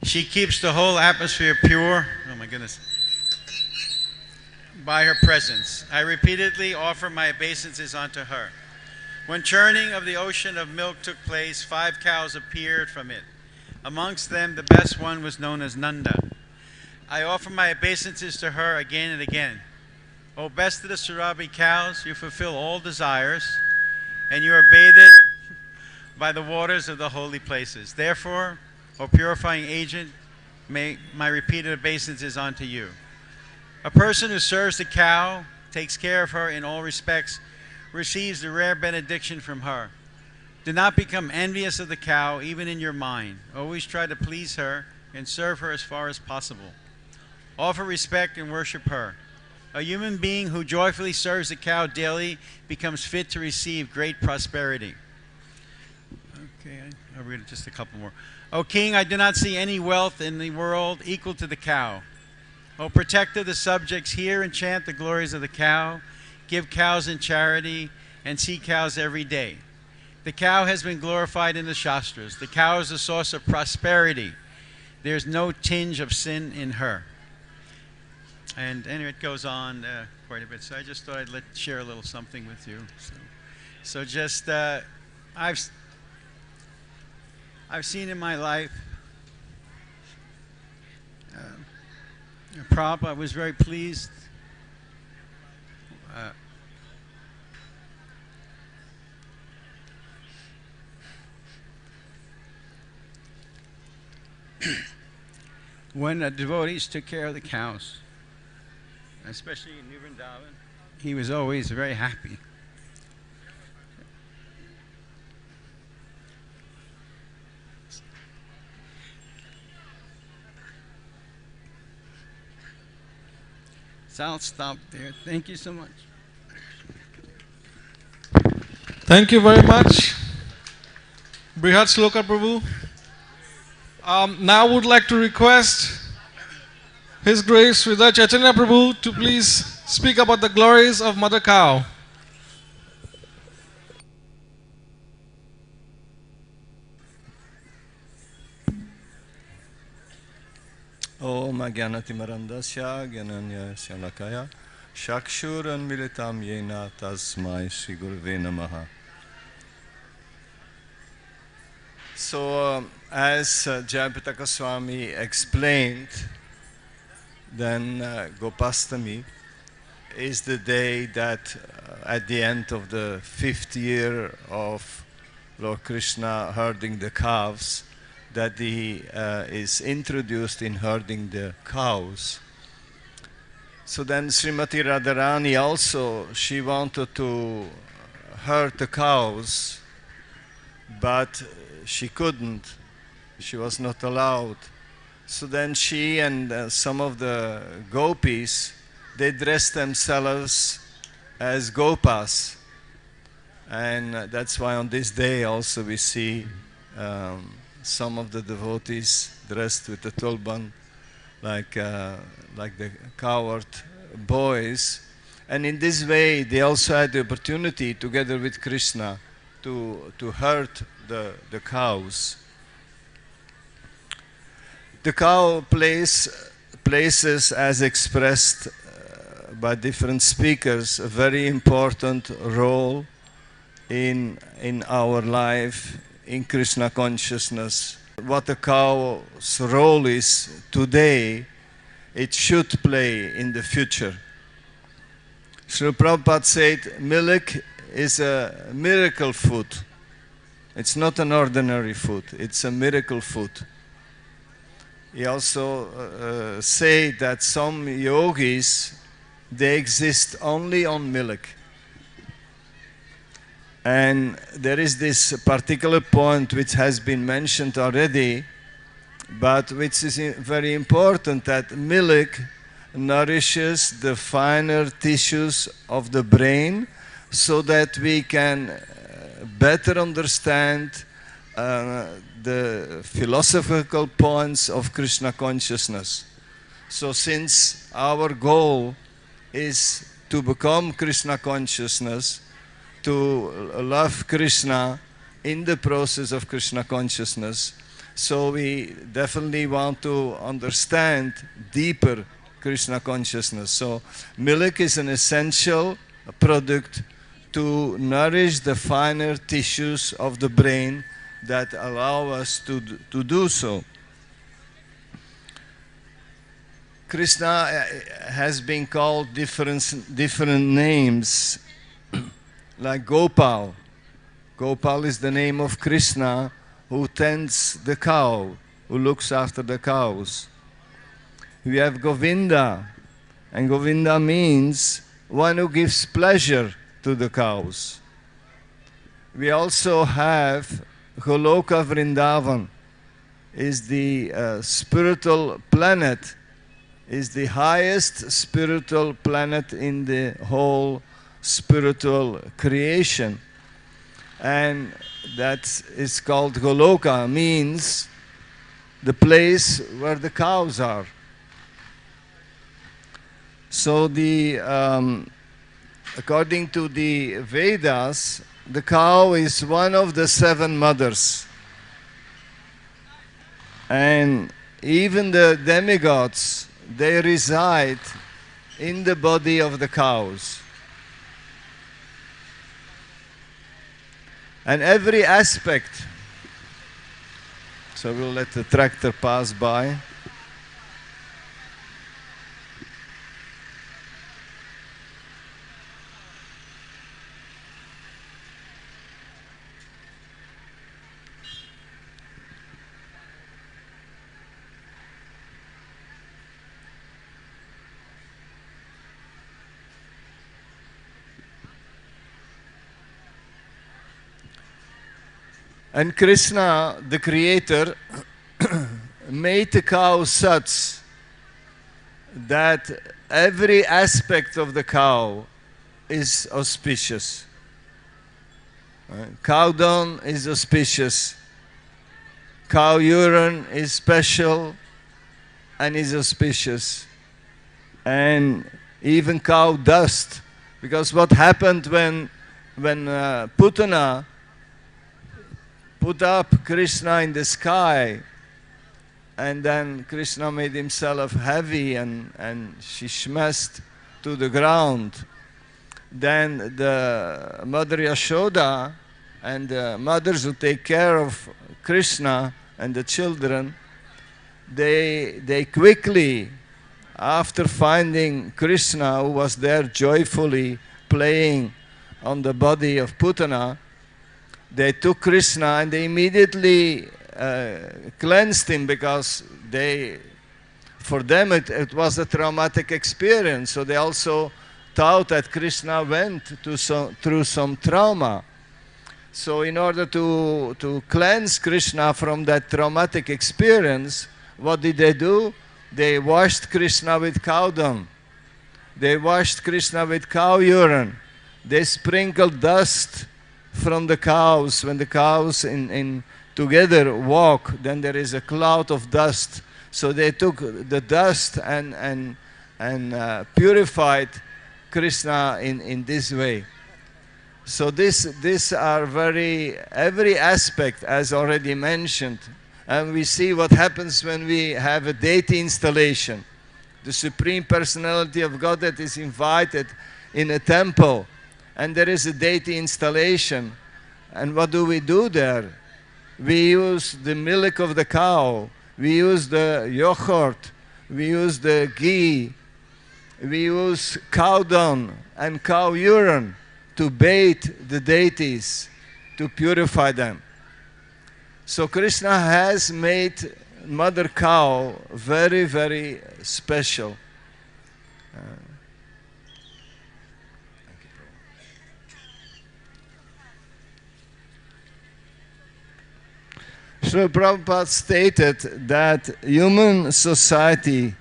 S7: She keeps the whole atmosphere pure. Oh my goodness. By her presence. I repeatedly offer my obeisances unto her. When churning of the ocean of milk took place, 5 cows appeared from it. Amongst them, the best one was known as Nanda. I offer my obeisances to her again and again. O best of the Surabhi cows, you fulfill all desires, and you are bathed by the waters of the holy places. Therefore, O purifying agent, may my repeated obeisances unto you. A person who serves the cow, takes care of her in all respects, receives the rare benediction from her. Do not become envious of the cow, even in your mind. Always try to please her and serve her as far as possible. Offer respect and worship her. A human being who joyfully serves the cow daily becomes fit to receive great prosperity. Okay, I'll read just a couple more. O king, I do not see any wealth in the world equal to the cow. O protector of the subjects, hear and chant the glories of the cow. Give cows in charity and see cows every day. The cow has been glorified in the Shastras. The cow is a source of prosperity. There's no tinge of sin in her. And anyway, it goes on quite a bit. So I just thought I'd share a little something with you. So just, I've seen in my life, Prabhupada, I was very pleased. When the devotees took care of the cows, especially in Vrindavan, he was always very happy. So I'll stop there. Thank you so much.
S1: Thank you very much, Brihat Sloka Prabhu. Now I would like to request His Grace Sridhar Chaitanya Prabhu to please speak about the glories of Mother Cow.
S8: Om Agyanatimarandasya Gyananya Syanakaya Shakshuran Militam Yena Tasmai Sri Gurve Namaha. So, as Jayapataka Goswami explained, then Gopastami is the day that at the end of the 5th year of Lord Krishna herding the calves, that he is introduced in herding the cows. So then Srimati Radharani also, she wanted to herd the cows, but she couldn't. She was not allowed. So then she and some of the gopis, they dressed themselves as gopas. And that's why on this day also we see some of the devotees dressed with the turban like the coward boys. And in this way they also had the opportunity together with Krishna to herd the cows. The cow places, as expressed by different speakers, a very important role in our life, in Krishna consciousness. What a cow's role is today, it should play in the future. Srila Prabhupada said, milk is a miracle food. It's not an ordinary food, it's a miracle food. He also said that some yogis, they exist only on milk. And there is this particular point which has been mentioned already, but which is very important, that milk nourishes the finer tissues of the brain so that we can better understand the philosophical points of Krishna consciousness. So since our goal is to become Krishna consciousness, to love Krishna in the process of Krishna consciousness, so we definitely want to understand deeper Krishna consciousness. So milk is an essential product to nourish the finer tissues of the brain that allow us to do so. Krishna has been called different names, like Gopal. Gopal is the name of Krishna who tends the cow, who looks after the cows. We have Govinda, and Govinda means one who gives pleasure to the cows. We also have Goloka Vrindavan, is the spiritual planet, is the highest spiritual planet in the whole spiritual creation. And that is called Goloka, means the place where the cows are. So according to the Vedas, the cow is one of the 7 mothers. And even the demigods, they reside in the body of the cows. And every aspect, so we'll let the tractor pass by. And Krishna, the creator, made the cow such that every aspect of the cow is auspicious. Cow dung is auspicious. Cow urine is special and is auspicious. And even cow dust. Because what happened when Putana put up Krishna in the sky, and then Krishna made himself heavy and she smashed to the ground. Then the mother Yashoda and the mothers who take care of Krishna and the children, they quickly, after finding Krishna who was there joyfully playing on the body of Putana, they took Krishna and they immediately cleansed him, because for them it was a traumatic experience. So they also thought that Krishna went through some trauma. So in order to cleanse Krishna from that traumatic experience, what did they do? They washed Krishna with cow dung. They washed Krishna with cow urine. They sprinkled dust from the cows. When the cows in together walk, then there is a cloud of dust. So they took the dust and purified Krishna in this way. So these are every aspect, as already mentioned. And we see what happens when we have a deity installation. The Supreme Personality of Godhead is invited in a temple, and there is a deity installation. And what do we do there? We use the milk of the cow, we use the yogurt, we use the ghee, we use cow dung and cow urine to bathe the deities, to purify them. So Krishna has made Mother Cow very, very special. Srila Prabhupada stated that human society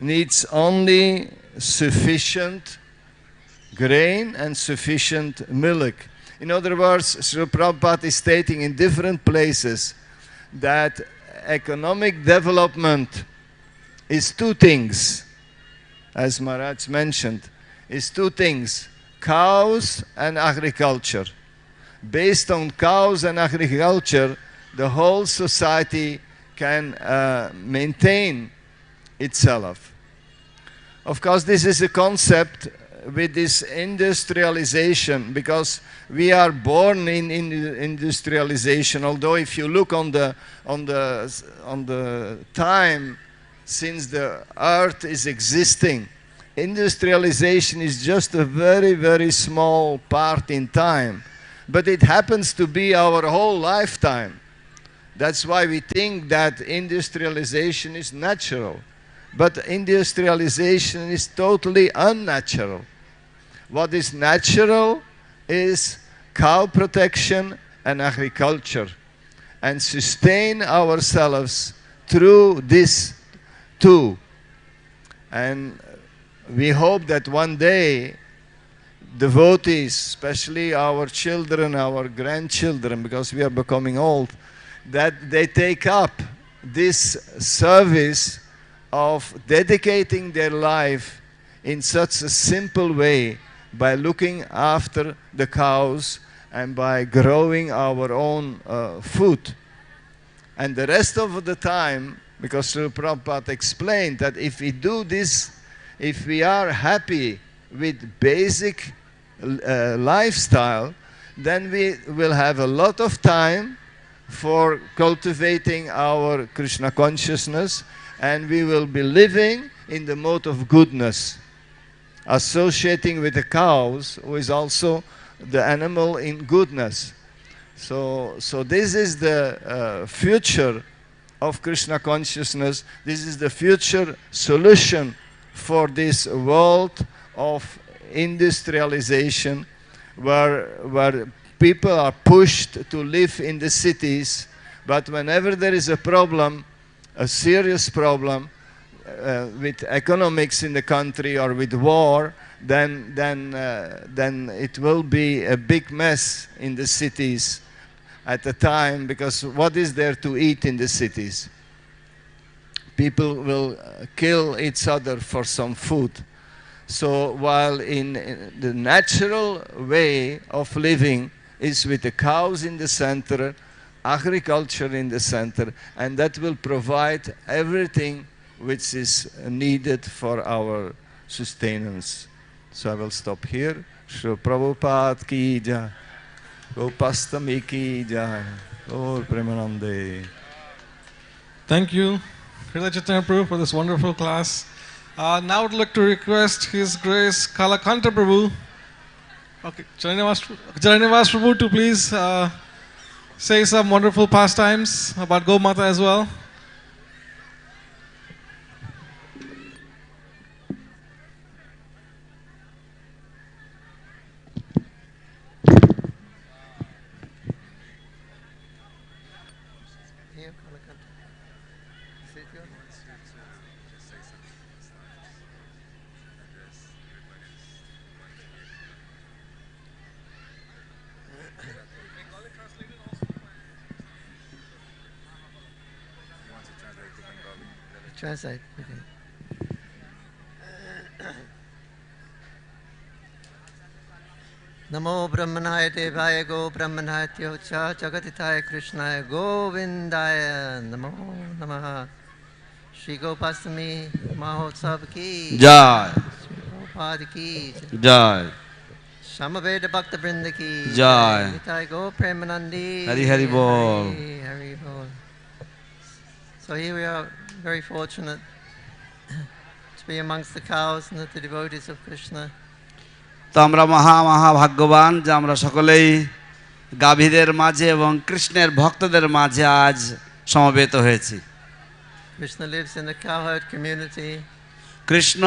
S8: needs only sufficient grain and sufficient milk. In other words, Srila Prabhupada is stating in different places that economic development is two things, as Maharaj mentioned, is two things, cows and agriculture. Based on cows and agriculture, the whole society can maintain itself. Of course, this is a concept with this industrialization, because we are born in industrialization. Although if you look on the time since the earth is existing, industrialization is just a very, very small part in time. But it happens to be our whole lifetime. That's why we think that industrialization is natural. But industrialization is totally unnatural. What is natural is cow protection and agriculture, and sustain ourselves through this too. And we hope that one day devotees, especially our children, our grandchildren, because we are becoming old, that they take up this service of dedicating their life in such a simple way, by looking after the cows and by growing our own food. And the rest of the time, because Srila Prabhupada explained that if we do this, if we are happy with basic lifestyle, then we will have a lot of time for cultivating our Krishna consciousness, and we will be living in the mode of goodness, associating with the cows, who is also the animal in goodness. So this is the future of Krishna consciousness. This is the future solution for this world of industrialization, where people are pushed to live in the cities, but whenever there is a problem, a serious problem, with economics in the country or with war, then it will be a big mess in the cities at the time, because what is there to eat in the cities? People will kill each other for some food. So while in the natural way of living is with the cows in the center, agriculture in the center, and that will provide everything which is needed for our sustenance. So I will stop here. Shri Prabhupada ki jai. Gopastami ki jai. Gaur Premanande.
S1: Thank you, Hridaya Chaitanya Prabhu, for this wonderful class. Now I would like to request His Grace Kalakanta Prabhu, okay, Jaranivas Prabhu, to please say some wonderful pastimes about Gomata as well.
S6: translate. Namo Brahmanaya Devaya Go Brahmanaya Tyocha Jagatitaya Krishnaya Govindaya Namo Namaha. Shri Gopastami Mahotsav ki
S9: Jai.
S6: Shri Prabhupada ki
S9: Jai.
S6: Samaveda Bhakta Vrinda ki
S9: Jai.
S6: Nitai Go Premanandi
S9: Hari Hari Bol.
S6: Hari Hari Bol. So here we are, very fortunate to be amongst the cows and the devotees of Krishna.
S9: তো আমরা মহা ভাগ্যবান যে আমরা সকলেই গাভীদের মাঝে এবং কৃষ্ণের ভক্তদের মাঝে আজ সমবেত হয়েছি।
S6: Krishna lives in the cowherd community.
S9: Krishna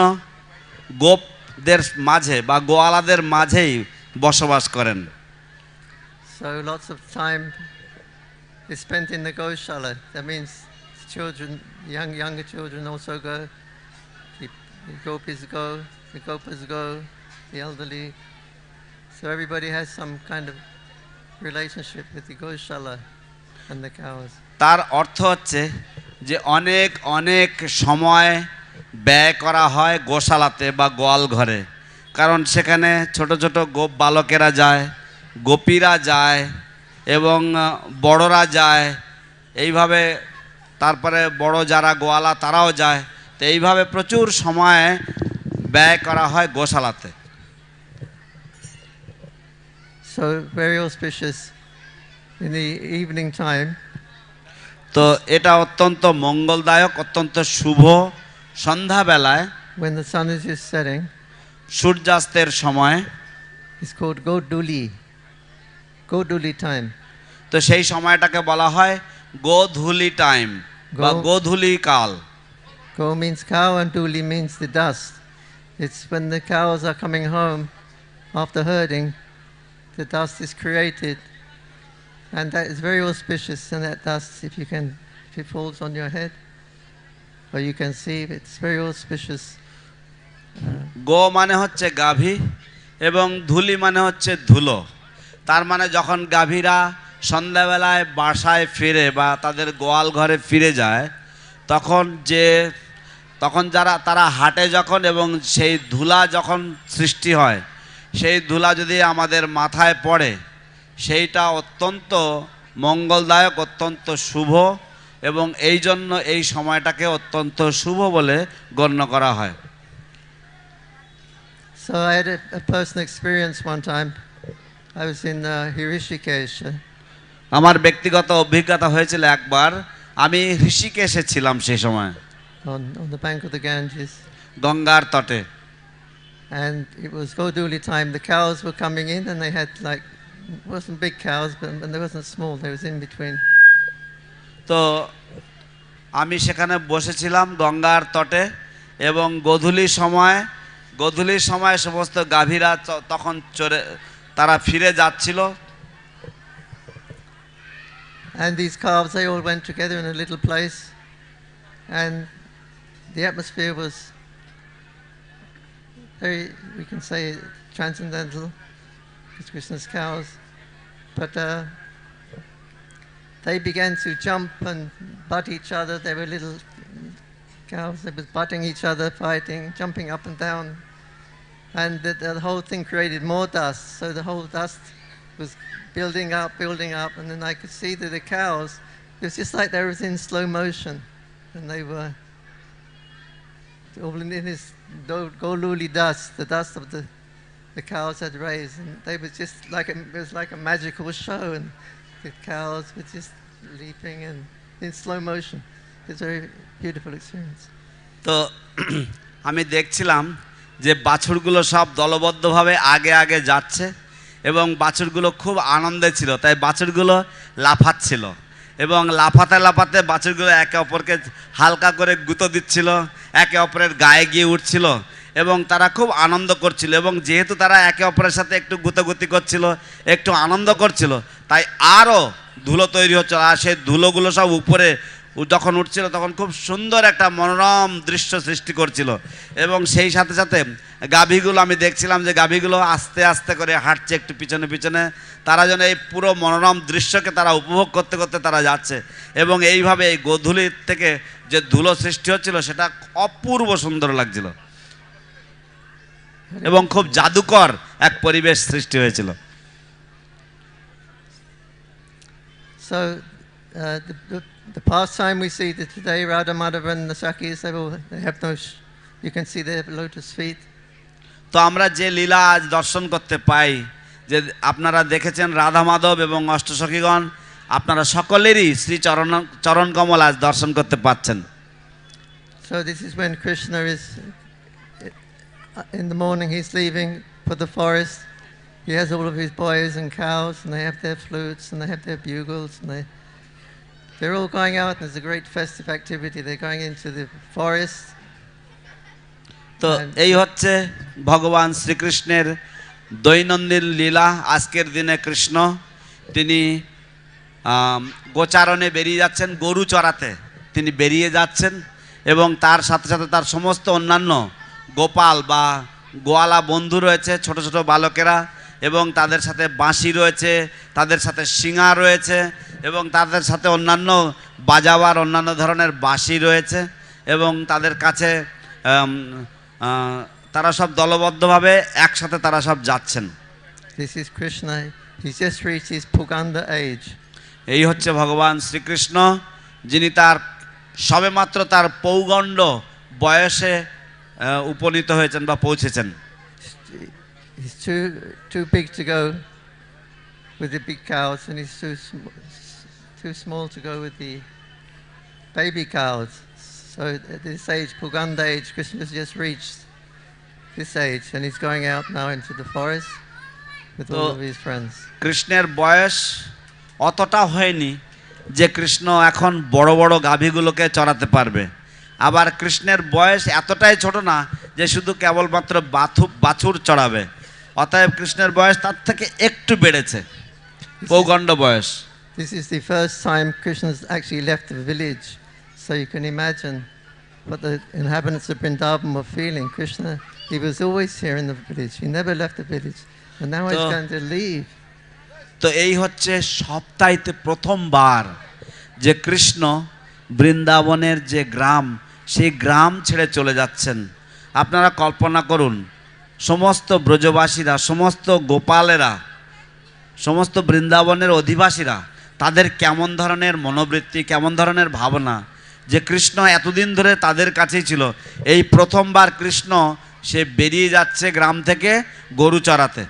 S9: গোপদের মাঝে বা গোয়ালাদের মাঝেই বসবাস করেন।
S6: So lots of time is spent in the Goshala. That means children, younger children also go. The gopis go, the gopas go, the elderly. So everybody has some kind of relationship with the Goshala and the cows.
S9: তার অর্থ হচ্ছে যে অনেক অনেক সময় ব্যয় করা হয় গোশালাতে বা গোয়াল ঘরে, কারণ সেখানে ছোট ছোট গোপ বালকেরা যায়, গোপীরা যায় এবং বড়রা যায়, এইভাবে তারপরে বড় যারা গোয়ালা তারাও যায়। তো এইভাবে প্রচুর সময় ব্যয় করা হয় গোশালাতে।
S6: So very auspicious in the evening time.
S9: তো এটা অত্যন্ত মঙ্গলদায়ক, অত্যন্ত শুভ সন্ধ্যাবেলায়
S6: When the sun is just setting,
S9: সূর্যাস্তের সময়,
S6: it's called Goduli time.
S9: তো সেই সময়টাকে বলা হয় গোধূলি টাইম বা গোধূলি কাল।
S6: Go means cow and duli means the dust. It's when the cows are coming home after herding, the dust is created, and that is very auspicious. And that dust, if it falls on your head, or you can see, it's very auspicious.
S9: গো মানে হচ্ছে গাভী এবং ধুলি মানে হচ্ছে ধুলো। তার মানে যখন গাভীরা সন্ধ্যাবেলায় বাসায় ফিরে বা তাদের গোয়াল ঘরে ফিরে যায়, তখন তারা হাঁটে যখন এবং সেই ধুলা যখন সৃষ্টি হয়, সেই ধুলা যদি আমাদের মাথায় পড়ে, সেইটা অত্যন্ত মঙ্গলদায়ক, অত্যন্ত শুভ, এবং এই জন্য এই সময়টাকে অত্যন্ত শুভ বলে গণ্য করা হয়।
S6: So I had a personal experience one time. I was in Hrishikesh.
S9: আমার ব্যক্তিগত অভিজ্ঞতা হয়েছিল একবার, আমি ঋষিকেশে ছিলাম সেই সময়,
S6: On the bank of the Ganges.
S9: গঙ্গার তটে।
S6: And it was Goduli time. The cows were coming in, and they had like, it wasn't big cows, but they wasn't small. They was in between.
S9: তো আমি সেখানে বসেছিলাম গঙ্গার তটে, এবং গোধূলির সময় সমস্ত গাভীরা তখন তারা ফিরে যাচ্ছিল।
S6: And these calves, they all went together in a little place, and the atmosphere was very, we can say, transcendental, because Krishna's cows. But they began to jump and butt each other. They were little cows. They were butting each other, fighting, jumping up and down. And the whole thing created more dust. So the whole dust was building up, and then I could see that the cows, it was just like they were in slow motion. And they were all in this goluli dust, the dust of the cows had raised. And they were just like, it was like a magical show. And the cows were just leaping and in slow motion. It's a very beautiful experience.
S9: তো আমি দেখছিলাম যে বাছুরগুলো সব দলবদ্ধভাবে আগে আগে যাচ্ছে, এবং বাছুরগুলো খুব আনন্দে ছিল, তাই বাছুরগুলো লাফাচ্ছিল, এবং লাফাতে বাছুরগুলো একে অপরকে হালকা করে গুঁতো দিচ্ছিল, একে অপরের গায়ে গিয়ে উঠছিল, এবং তারা খুব আনন্দ করছিল। এবং যেহেতু তারা একে অপরের সাথে একটু গুঁতোগুতি করছিল, একটু আনন্দ করছিল, তাই আরও ধুলো তৈরি হচ্ছিল, আর সেই ধুলোগুলো সব যখন উঠছিল তখন খুব সুন্দর একটা মনোরম দৃশ্য সৃষ্টি করছিল এবং সেই সাথে সাথে গাভীগুলো আমি দেখছিলাম যে গাভীগুলো আস্তে আস্তে করে হাঁটছে একটু পিছনে পিছনে, তারা যেন এই পুরো মনোরম দৃশ্যকে তারা উপভোগ করতে করতে তারা যাচ্ছে এবং এইভাবে এই গোধূলির থেকে যে ধুলো সৃষ্টি হচ্ছিল সেটা অপূর্ব সুন্দর লাগছিল এবং খুব জাদুকর এক পরিবেশ সৃষ্টি হয়েছিল।
S6: So the pastime we see that today, Radha Madhava and the Sakhis, they have no, you can see their lotus feet.
S9: তো আমরা যে লীলা আজ দর্শন করতে পাই, যে আপনারা দেখেছেন রাধা মাধব এবং অষ্টসখীগণ, আপনারা সকলেরই শ্রী চরণ কমল আজ দর্শন করতে পাচ্ছেন।
S6: So this is when Krishna is, in the morning he's leaving for the forest. He has all of his boys and cows, and they have their flutes and they have their bugles, and they're all going out, and there's a great festive activity. They're going into the forest.
S9: তো এই হচ্ছে ভগবান শ্রীকৃষ্ণের দৈনন্দিন লীলা। আজকের দিনে কৃষ্ণ তিনি গোচারণে বেরিয়ে যাচ্ছেন, গরু চড়াতে তিনি বেরিয়ে যাচ্ছেন এবং তার সাথে সাথে তার সমস্ত অন্যান্য গোপাল বা গোয়ালা বন্ধু রয়েছে, ছোট ছোট বালকেরা, এবং তাদের সাথে বাঁশি রয়েছে, তাদের সাথে শিঙা রয়েছে এবং তাদের সাথে অন্যান্য বাজাবার অন্যান্য ধরনের বাঁশি রয়েছে এবং তাদের কাছে তারা সব দলবদ্ধভাবে একসাথে তারা সব যাচ্ছেন।
S6: This is Krishna. He's just reached his Puganda age.
S9: এই হচ্ছে ভগবান শ্রীকৃষ্ণ, যিনি তার সবেমাত্র তার পৌগণ্ড বয়সে উপনীত হয়েছেন বা পৌঁছেছেন।
S6: He's too big to go with the big cows, and he's too small to go with the baby cows. So at this age, Puganda age, Krishna's just reached this age, and he's going out now into the forest with all of his friends.
S9: কৃষ্ণের বয়স অতটা হয়নি যে কৃষ্ণ এখন বড় বড় গাভীগুলোকে চড়াতে পারবে, আবার কৃষ্ণের বয়স এতটাই ছোট না যে শুধু কেবলমাত্র বাছুর চড়াবে, অতএব কৃষ্ণের বয়স তার থেকে একটু বেড়েছে, পৌগণ্ড বয়স।
S6: This is the first time Krishna's actually left the village, so you can imagine what the inhabitants of Vrindavan were feeling. Krishna, he was always here in the village, he never left the village, and now he's going to leave.
S9: তো এই হচ্ছে সপ্তাহেতে প্রথমবার যে কৃষ্ণ বৃন্দাবনের যে গ্রাম, সেই গ্রাম ছেড়ে চলে যাচ্ছেন। আপনারা কল্পনা করুন, সমস্ত ব্রজবাসীরা, সমস্ত গোপালেরা, সমস্ত বৃন্দাবনের অধিবাসীরা, তাদের কেমন ধরনের মনোবৃত্তি, কেমন ধরনের ভাবনা, যে কৃষ্ণ এতদিন ধরে তাদের কাছেই ছিল, এই প্রথমবার কৃষ্ণ সে বেরিয়ে যাচ্ছে গ্রাম থেকে গরু চড়াতে।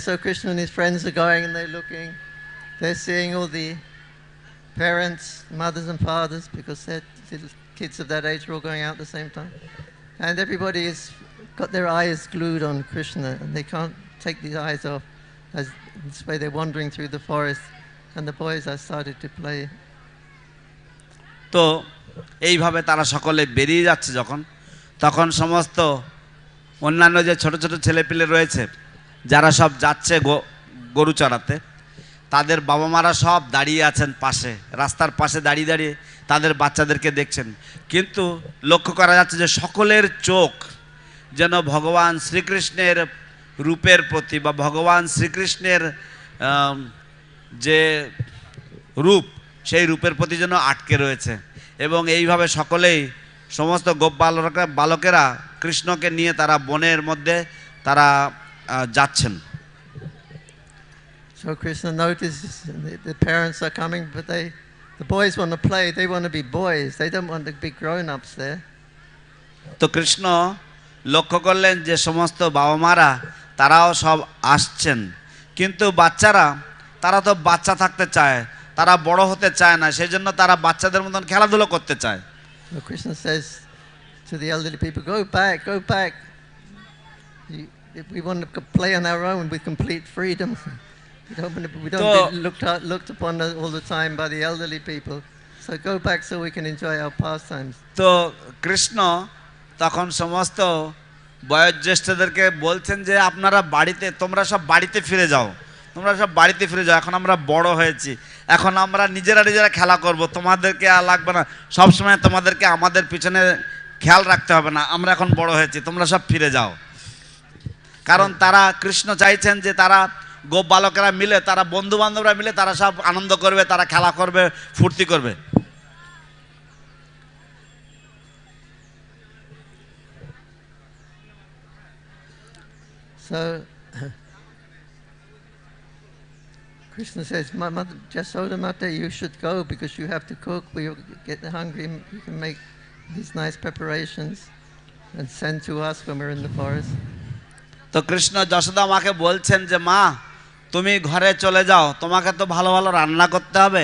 S6: So Krishna and his friends are going, and they're looking, they're seeing all the parents, mothers and fathers, because their little kids of that age are all going out at the same time, and everybody has got their eyes glued on Krishna, and they can't take the eyes off. As this way they're wandering through the forest, and the boys are started to play.
S9: তো এইভাবে তারা সকলে বেরিয়ে যাচ্ছে যখন, তখন সমস্ত অন্যান্য যে ছোট ছোট ছেলেপিলে রয়েছে যারা সব যাচ্ছে গরু চড়াতে, তাদের বাবা মারা সব দাঁড়িয়ে আছেন পাশে, রাস্তার পাশে দাঁড়িয়ে দাঁড়িয়ে তাদের বাচ্চাদেরকে দেখছেন, কিন্তু লক্ষ্য করা যাচ্ছে যে সকলের চোখ যেন ভগবান শ্রীকৃষ্ণের রূপের প্রতি বা ভগবান শ্রীকৃষ্ণের যে রূপ, সেই রূপের প্রতি যেন আটকে রয়েছে এবং এইভাবে সকলেই সমস্ত গোপ বালকেরা কৃষ্ণকে নিয়ে তারা বনের মধ্যে তারা যাচ্ছেন।
S6: So Krishna notices the parents are coming, but the boys want to play, they want to be boys, they don't want to be grown-ups there.
S9: তো কৃষ্ণ লক্ষ্য করলেন যে সমস্ত বাবা মারা তারাও সব আসছেন, কিন্তু বাচ্চারা, তারা তো বাচ্চা থাকতে চায়, তারা বড় হতে চায় না, সেই জন্য তারা বাচ্চাদের মতন খেলাধুলো করতে চায়।
S6: So Krishna says to the elderly people, go back, go back. We want to play on our own with complete freedom. We don't be looked upon all the time by the elderly people. So go back so we can enjoy our pastimes.
S9: তো কৃষ্ণ তখন সমস্ত বয়োজ্যেষ্ঠদেরকে বলছেন যে আপনারা বাড়িতে, তোমরা সব বাড়িতে ফিরে যাও, তোমরা সব বাড়িতে ফিরে যাও, এখন আমরা বড় হয়েছি, এখন আমরা নিজেরা নিজেরা খেলা করব, তোমাদেরকে আর লাগবে না, সবসময় তোমাদেরকে আমাদের পিছনে খেয়াল রাখতে হবে না, আমরা এখন বড় হয়েছি, তোমরা সব ফিরে যাও। কারণ তারা, কৃষ্ণ চাইছেন যে তারা গোপ বালকেরা মিলে, তারা বন্ধু বান্ধবরা মিলে তারা সব আনন্দ করবে, তারা খেলা করবে, ফুর্তি করবে।
S6: So Krishna says, Mother, Jasoda Mata, you should go because you have to cook. We get hungry. You can make these nice preparations and send to us when we're in the forest.
S9: তো কৃষ্ণ যশোদা মাকে বলছেন যে মা, তুমি ঘরে চলে যাও, তোমাকে তো ভালো ভালো রান্না করতে হবে,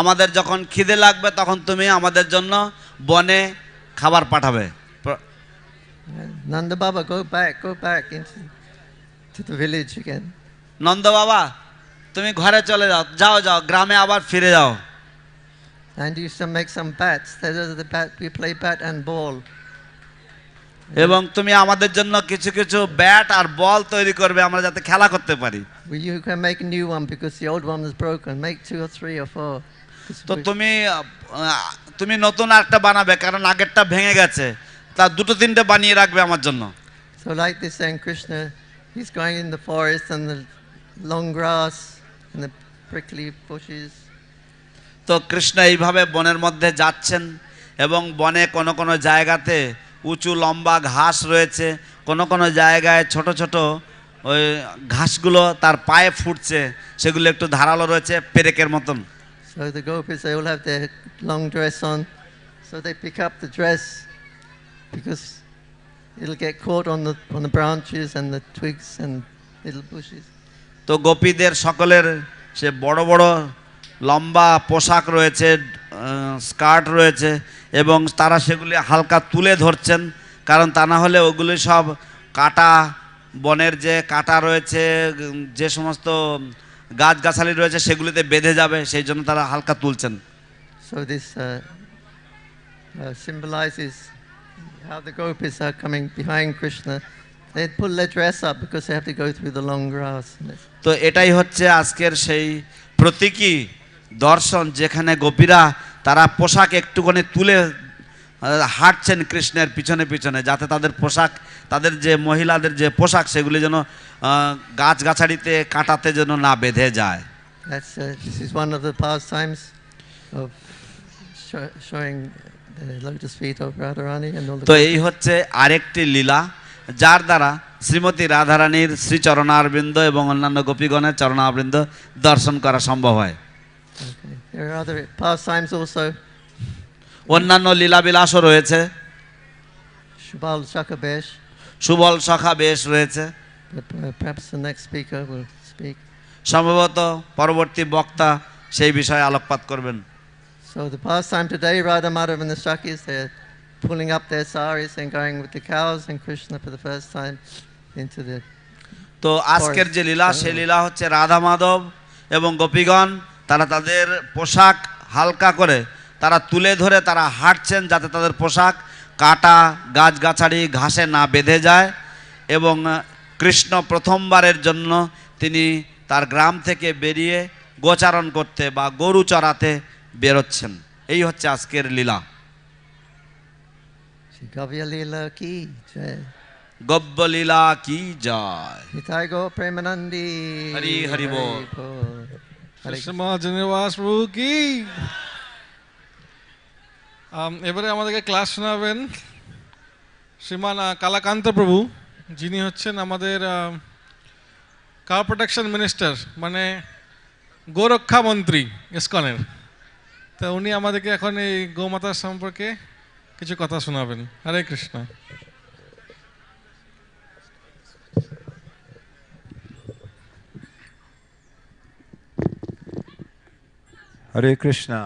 S9: আমাদের যখন খিদে লাগবে তখন তুমি আমাদের জন্য বনে খাবার পাঠাবে।
S6: Nanda Baba, go back into the village again.
S9: Nanda বাবা, তুমি ঘরে চলে যাও, যাও যাও, গ্রামে আবার ফিরে যাও।
S6: And you should make some bats. We play bat and ball.
S9: এবং তুমি আমাদের জন্য কিছু কিছু ব্যাট আর বল তৈরি করবে, আমরা যাতে খেলা করতে পারি।
S6: You can make a new one because the old one is broken. Make 2 or 3 or 4.
S9: তো তুমি নতুন একটা বানাবে, কারণ আগেরটা ভেঙে গেছে, তা 2-3টে বানিয়ে রাখবে আমার জন্য।
S6: So like this, saying Krishna, he's going in the forest and the long grass and the prickly bushes.
S9: তো কৃষ্ণ এইভাবে বনের মধ্যে যাচ্ছেন এবং বনে কোনো কোনো জায়গাতে উঁচু লম্বা ঘাস রয়েছে, কোনো কোনো জায়গায় ছোট ছোট ওই ঘাসগুলো তার পায়ে ফুটছে, সেগুলো একটু ধারালো রয়েছে পেরেকের মতন।
S6: So the gopis, they all have their long dress on, so they pick up the dress because it'll get caught on the branches and the twigs and little bushes.
S9: তো গোপীদের সকলের সে বড় বড় লম্বা পোশাক রয়েছে, স্কার্ট রয়েছে, এবং তারা সেগুলি হালকা তুলে ধরছেন, কারণ তা না হলে ওগুলি সব কাটা, বনের যে কাটা রয়েছে, যে সমস্ত গাছগাছালি রয়েছে সেগুলিতে বেঁধে যাবে, সেই জন্য তারা হালকা তুলছেন।
S6: So this symbolizes how the gopis are coming behind Krishna. They pull their dress up because they have to go through the long grass.
S9: তো এটাই হচ্ছে আজকের সেই প্রতীকী দর্শন, যেখানে গোপীরা তারা পোশাক একটুখানি তুলে হাঁটছেন কৃষ্ণের পিছনে পিছনে, যাতে তাদের পোশাক, তাদের যে মহিলাদের যে পোশাক, সেগুলি যেন গাছগাছালিতে কাঁটাতে যেন না বেঁধে যায়।
S6: This is one of the pastimes of showing the lotus feet of Radharani and all the.
S9: তো এই হচ্ছে আরেকটি লীলা, যার দ্বারা শ্রীমতী রাধারানীর শ্রীচরণারবিন্দ এবং অন্যান্য গোপীগণের চরণারবিন্দ দর্শন করা সম্ভব হয়।
S6: There are other pastimes also.
S9: অন্যান্য লীলাবিলাসও রয়েছে।
S6: Shubal Shaka Besh.
S9: সুবল সখা বেশ রয়েছে।
S6: Perhaps the next speaker will speak.
S9: সম্ভবত পরবর্তী বক্তা সেই বিষয়ে আলোকপাত করবেন।
S6: So the pastime today, Radha Madhav and the Shakis, they're pulling up their saris and going with the cows and Krishna for the first time into the.
S9: তো আজকের যে লীলা, সেই লীলা হচ্ছে রাধা মাধব এবং গোপীগণ তারা তাদের পোশাক হালকা করে তারা তুলে ধরে তারা হাঁটছেন, যাতে তাদের পোশাক কাটা, গাছগাছালি, ঘাসে না বেঁধে যায়। এবং কৃষ্ণ প্রথমবারের জন্য তিনি তার গ্রাম থেকে বেরিয়ে গোচারণ করতে বা গরু চড়াতে বেরোচ্ছেন। এই হচ্ছে আজকের লীলা।
S6: Gavya Leela ki jai.
S9: গব্য লীলা কি জয়।
S6: Nitai Go Premanandi.
S9: Hari Hari বল।
S1: কৃষ্ণ জননিবাস প্রভু কি। এবারে আমাদেরকে ক্লাস শোনাবেন শ্রীমান কালাকান্ত প্রভু, যিনি হচ্ছেন আমাদের কাউ প্রোটেকশন মিনিস্টার, মানে গোরক্ষা মন্ত্রী ইসকনের। তা উনি আমাদেরকে এখন এই গোমাতার সম্পর্কে কিছু কথা শোনাবেন। হরে Krishna.
S10: Hare Krishna.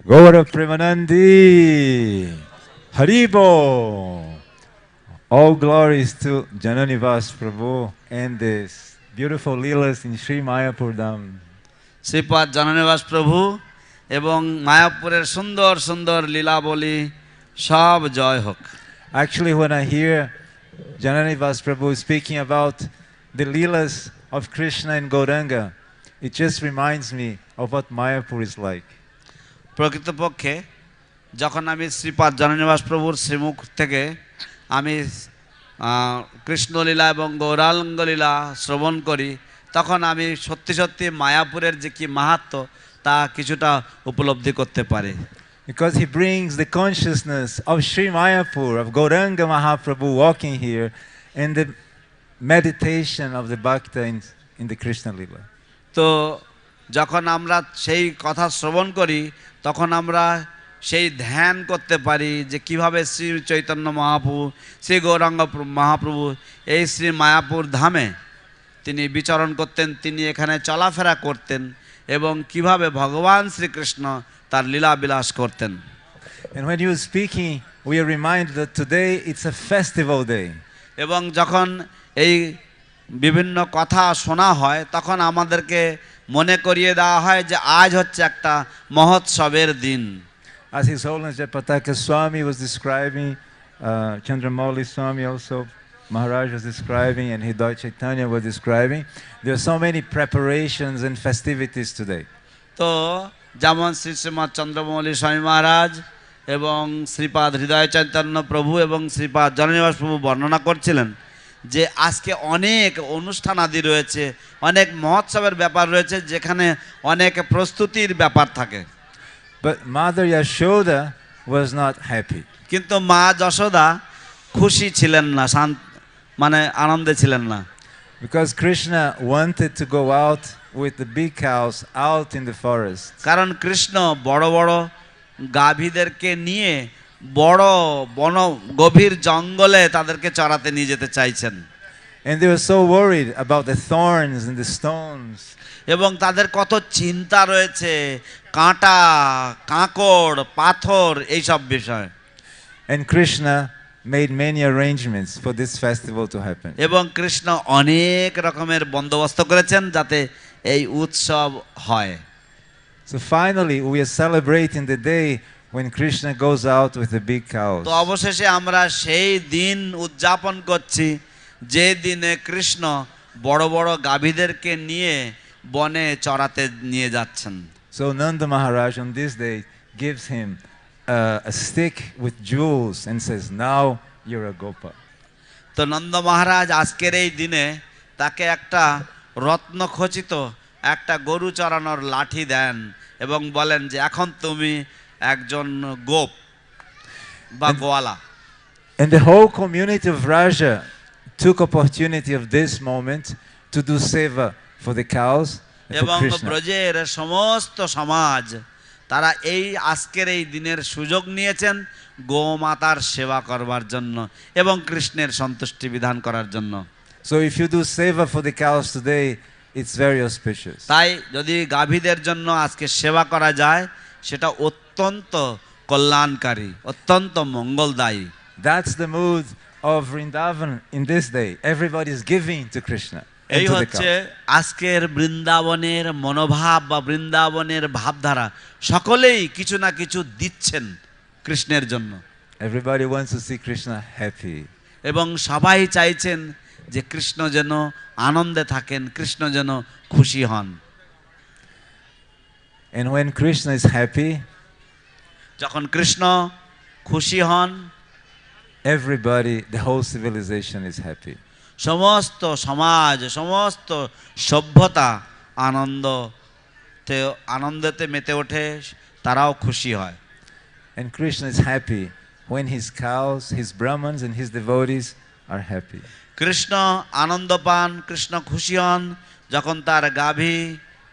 S10: Gaura Premanandi. Haribo. All glories to Jananivas Prabhu and this beautiful leelas in Sri Mayapur Dham.
S9: শ্রীপাদ জননিবাস প্রভু এবং মায়াপুরের সুন্দর সুন্দর লীলাবলী সব জয় হোক।
S10: Actually, when I hear Jananivas Prabhu speaking about the Leelas of Krishna and Gauranga, it just reminds me of what Mayapur is like.
S9: প্রকৃতপক্ষে যখন আমি শ্রীপাদ জননিবাস প্রভুর শ্রীমুখ থেকে আমি কৃষ্ণলীলা এবং গৌরাঙ্গ লীলা শ্রবণ করি, তখন আমি সত্যি সত্যি মায়াপুরের যে কি মাহাত্ম্য তা কিছুটা উপলব্ধি করতে পারি।
S10: Because he brings the consciousness of Sri Mayapur, of Gauranga Mahaprabhu walking here, and the meditation of the Bhakta in the Krishna Lila.
S9: তো যখন আমরা সেই কথা শ্রবণ করি তখন আমরা সেই ধ্যান করতে পারি যে কিভাবে শ্রী চৈতন্য মহাপ্রভু, শ্রী গৌরাঙ্গ মহাপ্রভু এই শ্রী মায়াপুর ধামে তিনি বিচরণ করতেন, তিনি এখানে চলাফেরা করতেন এবং কিভাবে ভগবান শ্রীকৃষ্ণ তার লীলা বিলাস করতেন।
S10: And when you are speaking, we are reminded that today it's a festival day.
S9: এবং যখন এই বিভিন্ন কথা শোনা হয় তখন আমাদেরকে মনে করিয়ে দেওয়া হয় যে আজ হচ্ছে একটা মহোৎসবের দিন।
S10: As His Holiness Japataka Swami was describing, Chandramauli Swami also, Maharaj was describing, and Hidai Chaitanya was describing, there are so many preparations and festivities today.
S9: তো যেমন শ্রী শ্রীমৎ চন্দ্রমৌলি স্বামী মহারাজ এবং শ্রীপাদ হৃদয় চৈতন্য প্রভু এবং শ্রীপাদ জননিবাস প্রভু বর্ণনা করছিলেন যে আজকে অনেক অনুষ্ঠান আদি রয়েছে, অনেক মহোৎসবের ব্যাপার রয়েছে যেখানে অনেক প্রস্তুতির ব্যাপার থাকে।
S10: But Mother Yashoda was not happy.
S9: কিন্তু মা যশোদা খুশি ছিলেন না, মানে আনন্দে ছিলেন না।
S10: Because Krishna wanted to go out with the big cows out in the forest.
S9: কারণ কৃষ্ণ বড় বড় গাভীদেরকে নিয়ে বড় বন গভীর জঙ্গলে তাদেরকে চড়াতে নিয়ে যেতে চাইছেন।
S10: And they were so worried about the thorns and the stones.
S9: এবং তাদের কত চিন্তা রয়েছে কাঁটা, কাঁকড়, পাথর এই সব বিষয়।
S10: And Krishna made many arrangements for this festival to happen.
S9: এবং কৃষ্ণ অনেক রকমের বন্দোবস্ত করেছেন যাতে এই উৎসব হয়।
S10: So finally we are celebrating the day when Krishna goes out with the big cows.
S9: তো অবশেষে আমরা সেই দিন উদযাপন করছি যে দিনে কৃষ্ণ বড় বড় গাভীদেরকে নিয়ে বনে চড়াতে নিয়ে যাচ্ছেন।
S10: So Nanda Maharaj on this day gives him a stick with jewels and says, now you're a Gopa.
S9: তো নন্দ মহারাজ আজকের এই দিনে তাকে একটা রত্নখচিত একটা গরু চড়ানোর লাঠি দেন এবং বলেন যে এখন তুমি একজন গোপ বা গোয়ালা।
S10: And the whole community of Raja took opportunity of this moment to do seva for the cows and
S9: এবং
S10: for Krishna.
S9: ব্রজের সমস্ত সমাজ তারা এই আজকের এই দিনের সুযোগ নিয়েছেন গোমাতার সেবা করবার জন্য এবং কৃষ্ণের সন্তুষ্টি বিধান করার জন্য।
S10: So if you do seva for the cows today, it's very auspicious.
S9: তাই যদি গাভীদের জন্য আজকে সেবা করা যায় সেটা অত্যন্ত কল্যাণকারী, অত্যন্ত মঙ্গলদায়ী।
S10: That's the mood of Vrindavan in this day. Everybody is giving to Krishna.
S9: এই হচ্ছে আজকের বৃন্দাবনের মনোভাব বা বৃন্দাবনের ভাবধারা, সকলেই কিছু না কিছু দিচ্ছেন কৃষ্ণের জন্য।
S10: Everybody wants to see Krishna happy.
S9: এবং সবাই চাইছেন যে কৃষ্ণ যেন আনন্দে থাকেন, কৃষ্ণ যেন খুশি হন।
S10: And when Krishna is happy,
S9: যখন কৃষ্ণ খুশি হন,
S10: everybody, the whole civilization is happy.
S9: সমস্ত সমাজ, সমস্ত সভ্যতা আনন্দেতে মেতে ওঠে, তারাও খুশি হয়।
S10: And Krishna is happy when his cows, his brahmans and his devotees are happy.
S9: Krishna আনন্দ পান, কৃষ্ণ খুশি হন যখন তার গাভী,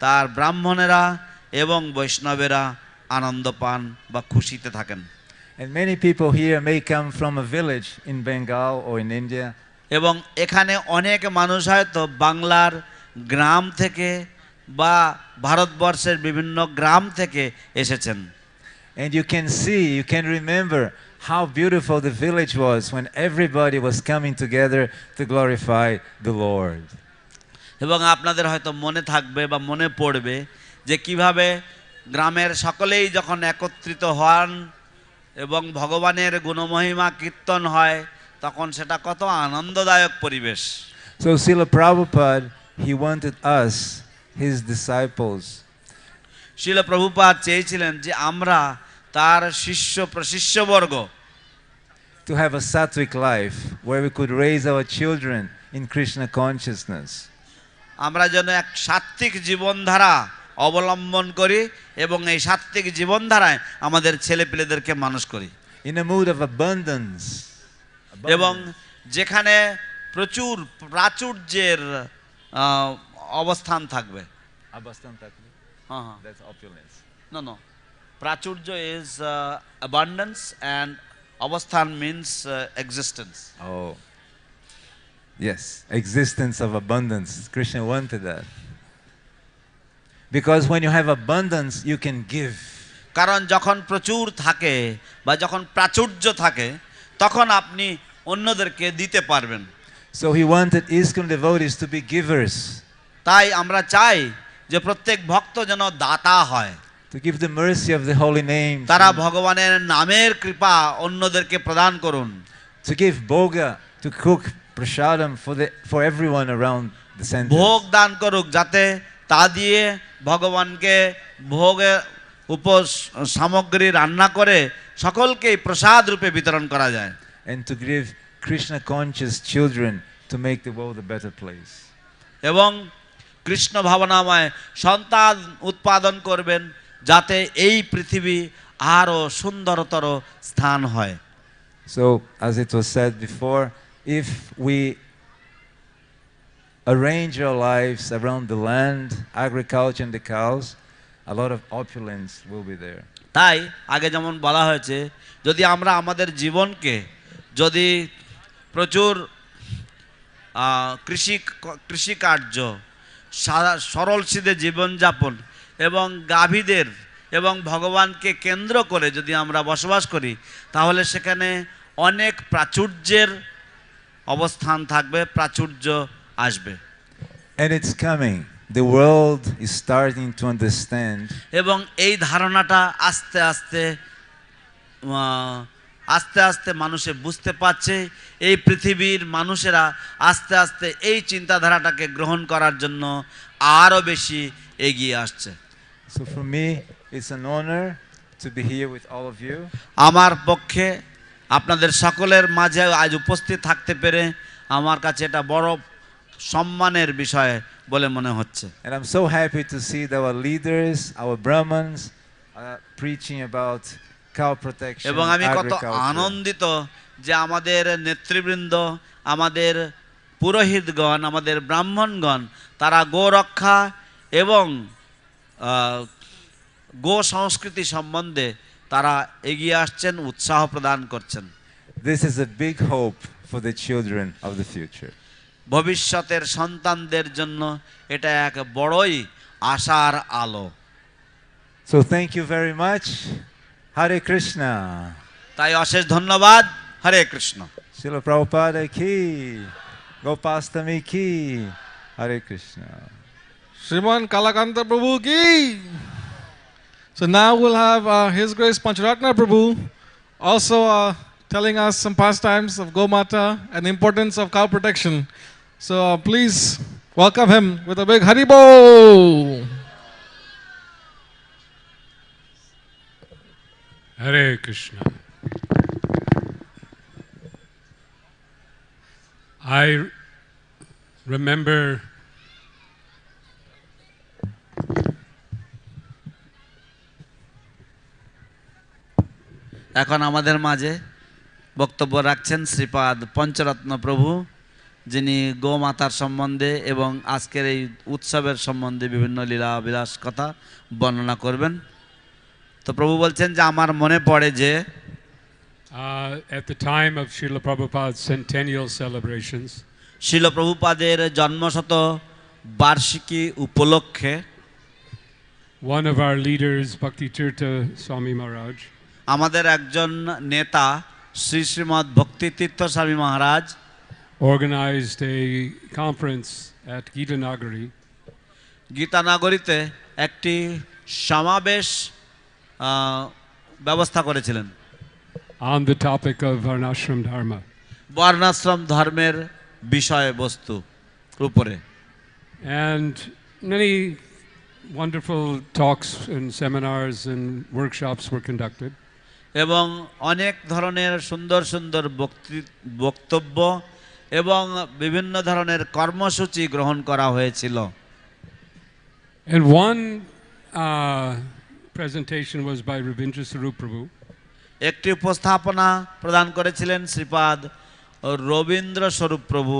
S9: তার ব্রাহ্মণেরা এবং বৈষ্ণবেরা আনন্দ পান বা খুশিতে থাকেন।
S10: And many people here may come from a village in Bengal or in India.
S9: এবং এখানে অনেক মানুষ হয়তো বাংলার গ্রাম থেকে বা ভারতবর্ষের বিভিন্ন গ্রাম থেকে এসেছেন।
S10: And you can see, you can remember how beautiful the village was when everybody was coming together to glorify the Lord.
S9: এবং আপনাদের হয়তো মনে থাকবে বা মনে পড়বে যে কিভাবে গ্রামের সকলেই যখন একত্রিত হন এবং ভগবানের গুণমহিমা কীর্তন হয় তখন সেটা কত আনন্দদায়ক পরিবেশ।
S10: So Srila Prabhupada, he wanted us, his disciples,
S9: শিল প্রভুপাদ চেয়েছিলেন যে আমরা তার শিষ্য প্রশিষ্যবর্গ
S10: to have a sattvic life where we could raise our children in Krishna consciousness.
S9: আমরা যেন এক সাত্ত্বিক জীবনধারা অবলম্বন করি এবং এই সাত্ত্বিক জীবনধারায় আমাদের ছেলেপিলেদেরকে মানুষ করি
S10: In a mood of abundance.
S9: এবং যেখানে প্রচুর প্রাচুর্যের অবস্থান থাকবে। হ্যাঁ হ্যাঁ,
S10: That's opulence.
S9: no no, প্রাচুর্য is abundance and অবস্থান means existence.
S10: Oh. Yes, existence of abundance. Krishna wanted that. Because when you have abundance, you can give.
S9: কারণ যখন প্রচুর থাকে বা যখন প্রাচুর্য থাকে তখন আপনি অন্যদেরকে দিতে পারবেন।
S10: So he wanted ISKCON devotees to be givers.
S9: তাই আমরা চাই যে প্রত্যেক ভক্ত যেন দাতা হয়,
S10: to give the mercy of the holy name.
S9: তারা ভগবানের নামের কৃপা অন্যদেরকে প্রদান করুন।
S10: To give boga, to cook prasadam for everyone around the center.
S9: ভোগ দান করুক যাতে তা দিয়ে ভগবানকে ভোগে সামগ্রী রান্না করে সকলকে প্রসাদ রূপে বিতরণ করা যায়।
S10: And to give Krishna conscious children to make the world a better place.
S9: এবং কৃষ্ণ ভাবনাময় সন্তান উৎপাদন করবেন যাতে এই পৃথিবী আরো সুন্দরতর স্থান হয়।
S10: So as it was said before, if we arrange our lives around the land, agriculture and the cows, a lot of opulence will be there.
S9: তাই আগে যেমন বলা হয়েছে যদি আমরা আমাদের জীবনকে যদি প্রচুর কৃষিকার্য সরল সিধে জীবনযাপন এবং গাভীদের এবং ভগবানকে কেন্দ্র করে যদি আমরা বসবাস করি তাহলে সেখানে অনেক প্রাচুর্যের অবস্থান থাকবে, প্রাচুর্য আসবে।
S10: And it's coming. The world is starting to understand.
S9: এবং এই ধারণাটা আস্তে আস্তে আস্তে আস্তে মানুষে বুঝতে পারছে, এই পৃথিবীর মানুষেরা আস্তে আস্তে এই চিন্তাধারাটাকে গ্রহণ করার জন্য আরো বেশি এগিয়ে আসছে।
S10: So for me it's an honor to be here with all of you.
S9: আমার পক্ষে আপনাদের সকলের মাঝে আজ উপস্থিত থাকতে পেরে আমার কাছে এটা বড় সম্মানের বিষয় বলে মনে হচ্ছে।
S10: And I'm so happy to see that our leaders, our Brahmins preaching about cow protection,
S9: এবং আমি কত
S10: agriculture.
S9: আনন্দিত যে আমাদের নেতৃবৃন্দ, আমাদের পুরোহিতগণ, আমাদের ব্রাহ্মণগণ তারা গো রক্ষা এবং গো সংস্কৃতি সম্বন্ধে তারা এগিয়ে আসছেন, উৎসাহ প্রদান করছেন।
S10: This is a big hope for the children of the future.
S9: ভবিষ্যতের সন্তানদের জন্য এটা এক বড়ই আশার আলো।
S10: So thank you very much. Hare Krishna.
S9: তাই অশেষ ধন্যবাদ। হরে Krishna.
S10: Srila Prabhupada ki, Gopastami ki, Hare Krishna.
S1: Shriman Kalakanta Prabhu ki. So now we'll have His Grace Pancharatna Prabhu also telling us some pastimes of Gomata and the importance of cow protection. So please welcome him with a big Haribo.
S11: Hare Krishna. I remember
S9: এখন আমাদের মাঝে বক্তব্য রাখছেন শ্রীপাদ পঞ্চরত্ন প্রভু, যিনি গোমাতার সম্বন্ধে এবং আজকের এই উৎসবের সম্বন্ধে বিভিন্ন লীলা বিলাস কথা বর্ণনা করবেন। তো প্রভু বলছেন যে আমার মনে পড়ে যে
S11: at the time of Srila Prabhupada's centennial celebrations,
S9: শিল প্রভুপাদের জন্মশত বার্ষিকী উপলক্ষে
S11: one of our leaders, Bhakti Tirtha Swami Maharaj,
S9: আমাদের একজন নেতা শ্রী শ্রীমৎ ভক্তি তীর্থ স্বামী মহারাজ
S11: organized a conference at Gita Nagari,
S9: গীতানগরীতে একটি সমাবেশ ব্যবস্থা করেছিলেন
S11: on the topic of Varnashram Dharma.
S9: বর্ণাশ্রম ধর্মের বিষয়বস্তু উপরে
S11: And many wonderful talks and seminars and workshops were conducted.
S9: এবং অনেক ধরনের সুন্দর সুন্দর বক্তব্য এবং বিভিন্ন ধরনের কর্মসূচি গ্রহণ করা হয়েছিল
S11: And one presentation was by Ravindra Sarup Prabhu.
S9: একটি উপস্থাপনা প্রদান করেছিলেন শ্রীপাদ রবীন্দ্র স্বরূপ প্রভু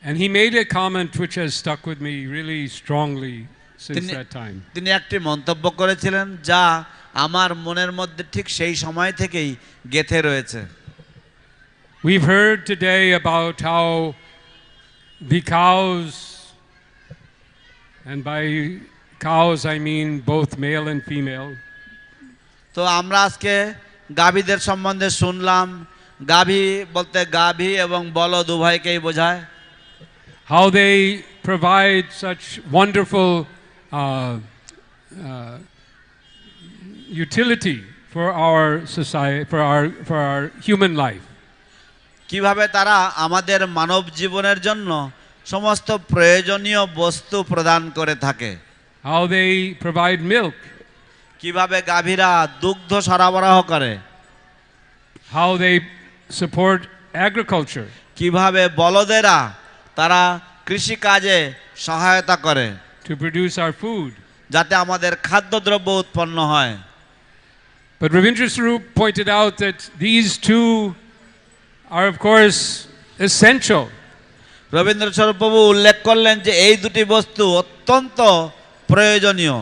S11: And he made a comment which has stuck with me really strongly since that time.
S9: তিনি একটি মন্তব্য করেছিলেন যা আমার মনের মধ্যে ঠিক সেই সময় থেকেই গেঁথে রয়েছে
S11: We've heard today about how the cows, and by cows I mean both male and female,
S9: তো আমরা আজকে গাভীদের সম্বন্ধে শুনলাম গাভী বলতে গাভী এবং বলদ উভয়কেই বোঝায়
S11: how they provide such wonderful utility for our society, for our human life.
S9: কিভাবে তারা আমাদের মানব জীবনের জন্য সমস্ত প্রয়োজনীয় বস্তু প্রদান করে থাকে
S11: How they provide milk.
S9: কিভাবে গাভীরা দুগ্ধ সরবরাহ করে
S11: How they support agriculture.
S9: কিভাবে বলদেরা তারা কৃষি কাজে সহায়তা করে
S11: To produce our food.
S9: যাতে আমাদের খাদ্যদ্রব্য উৎপন্ন হয়
S11: But Ravindra Sarup pointed out that these two are of course essential.
S9: Rabindra স্বরূপ প্রভু উল্লেখ করলেন যে এই দুটি বস্তু অত্যন্ত প্রয়োজনীয়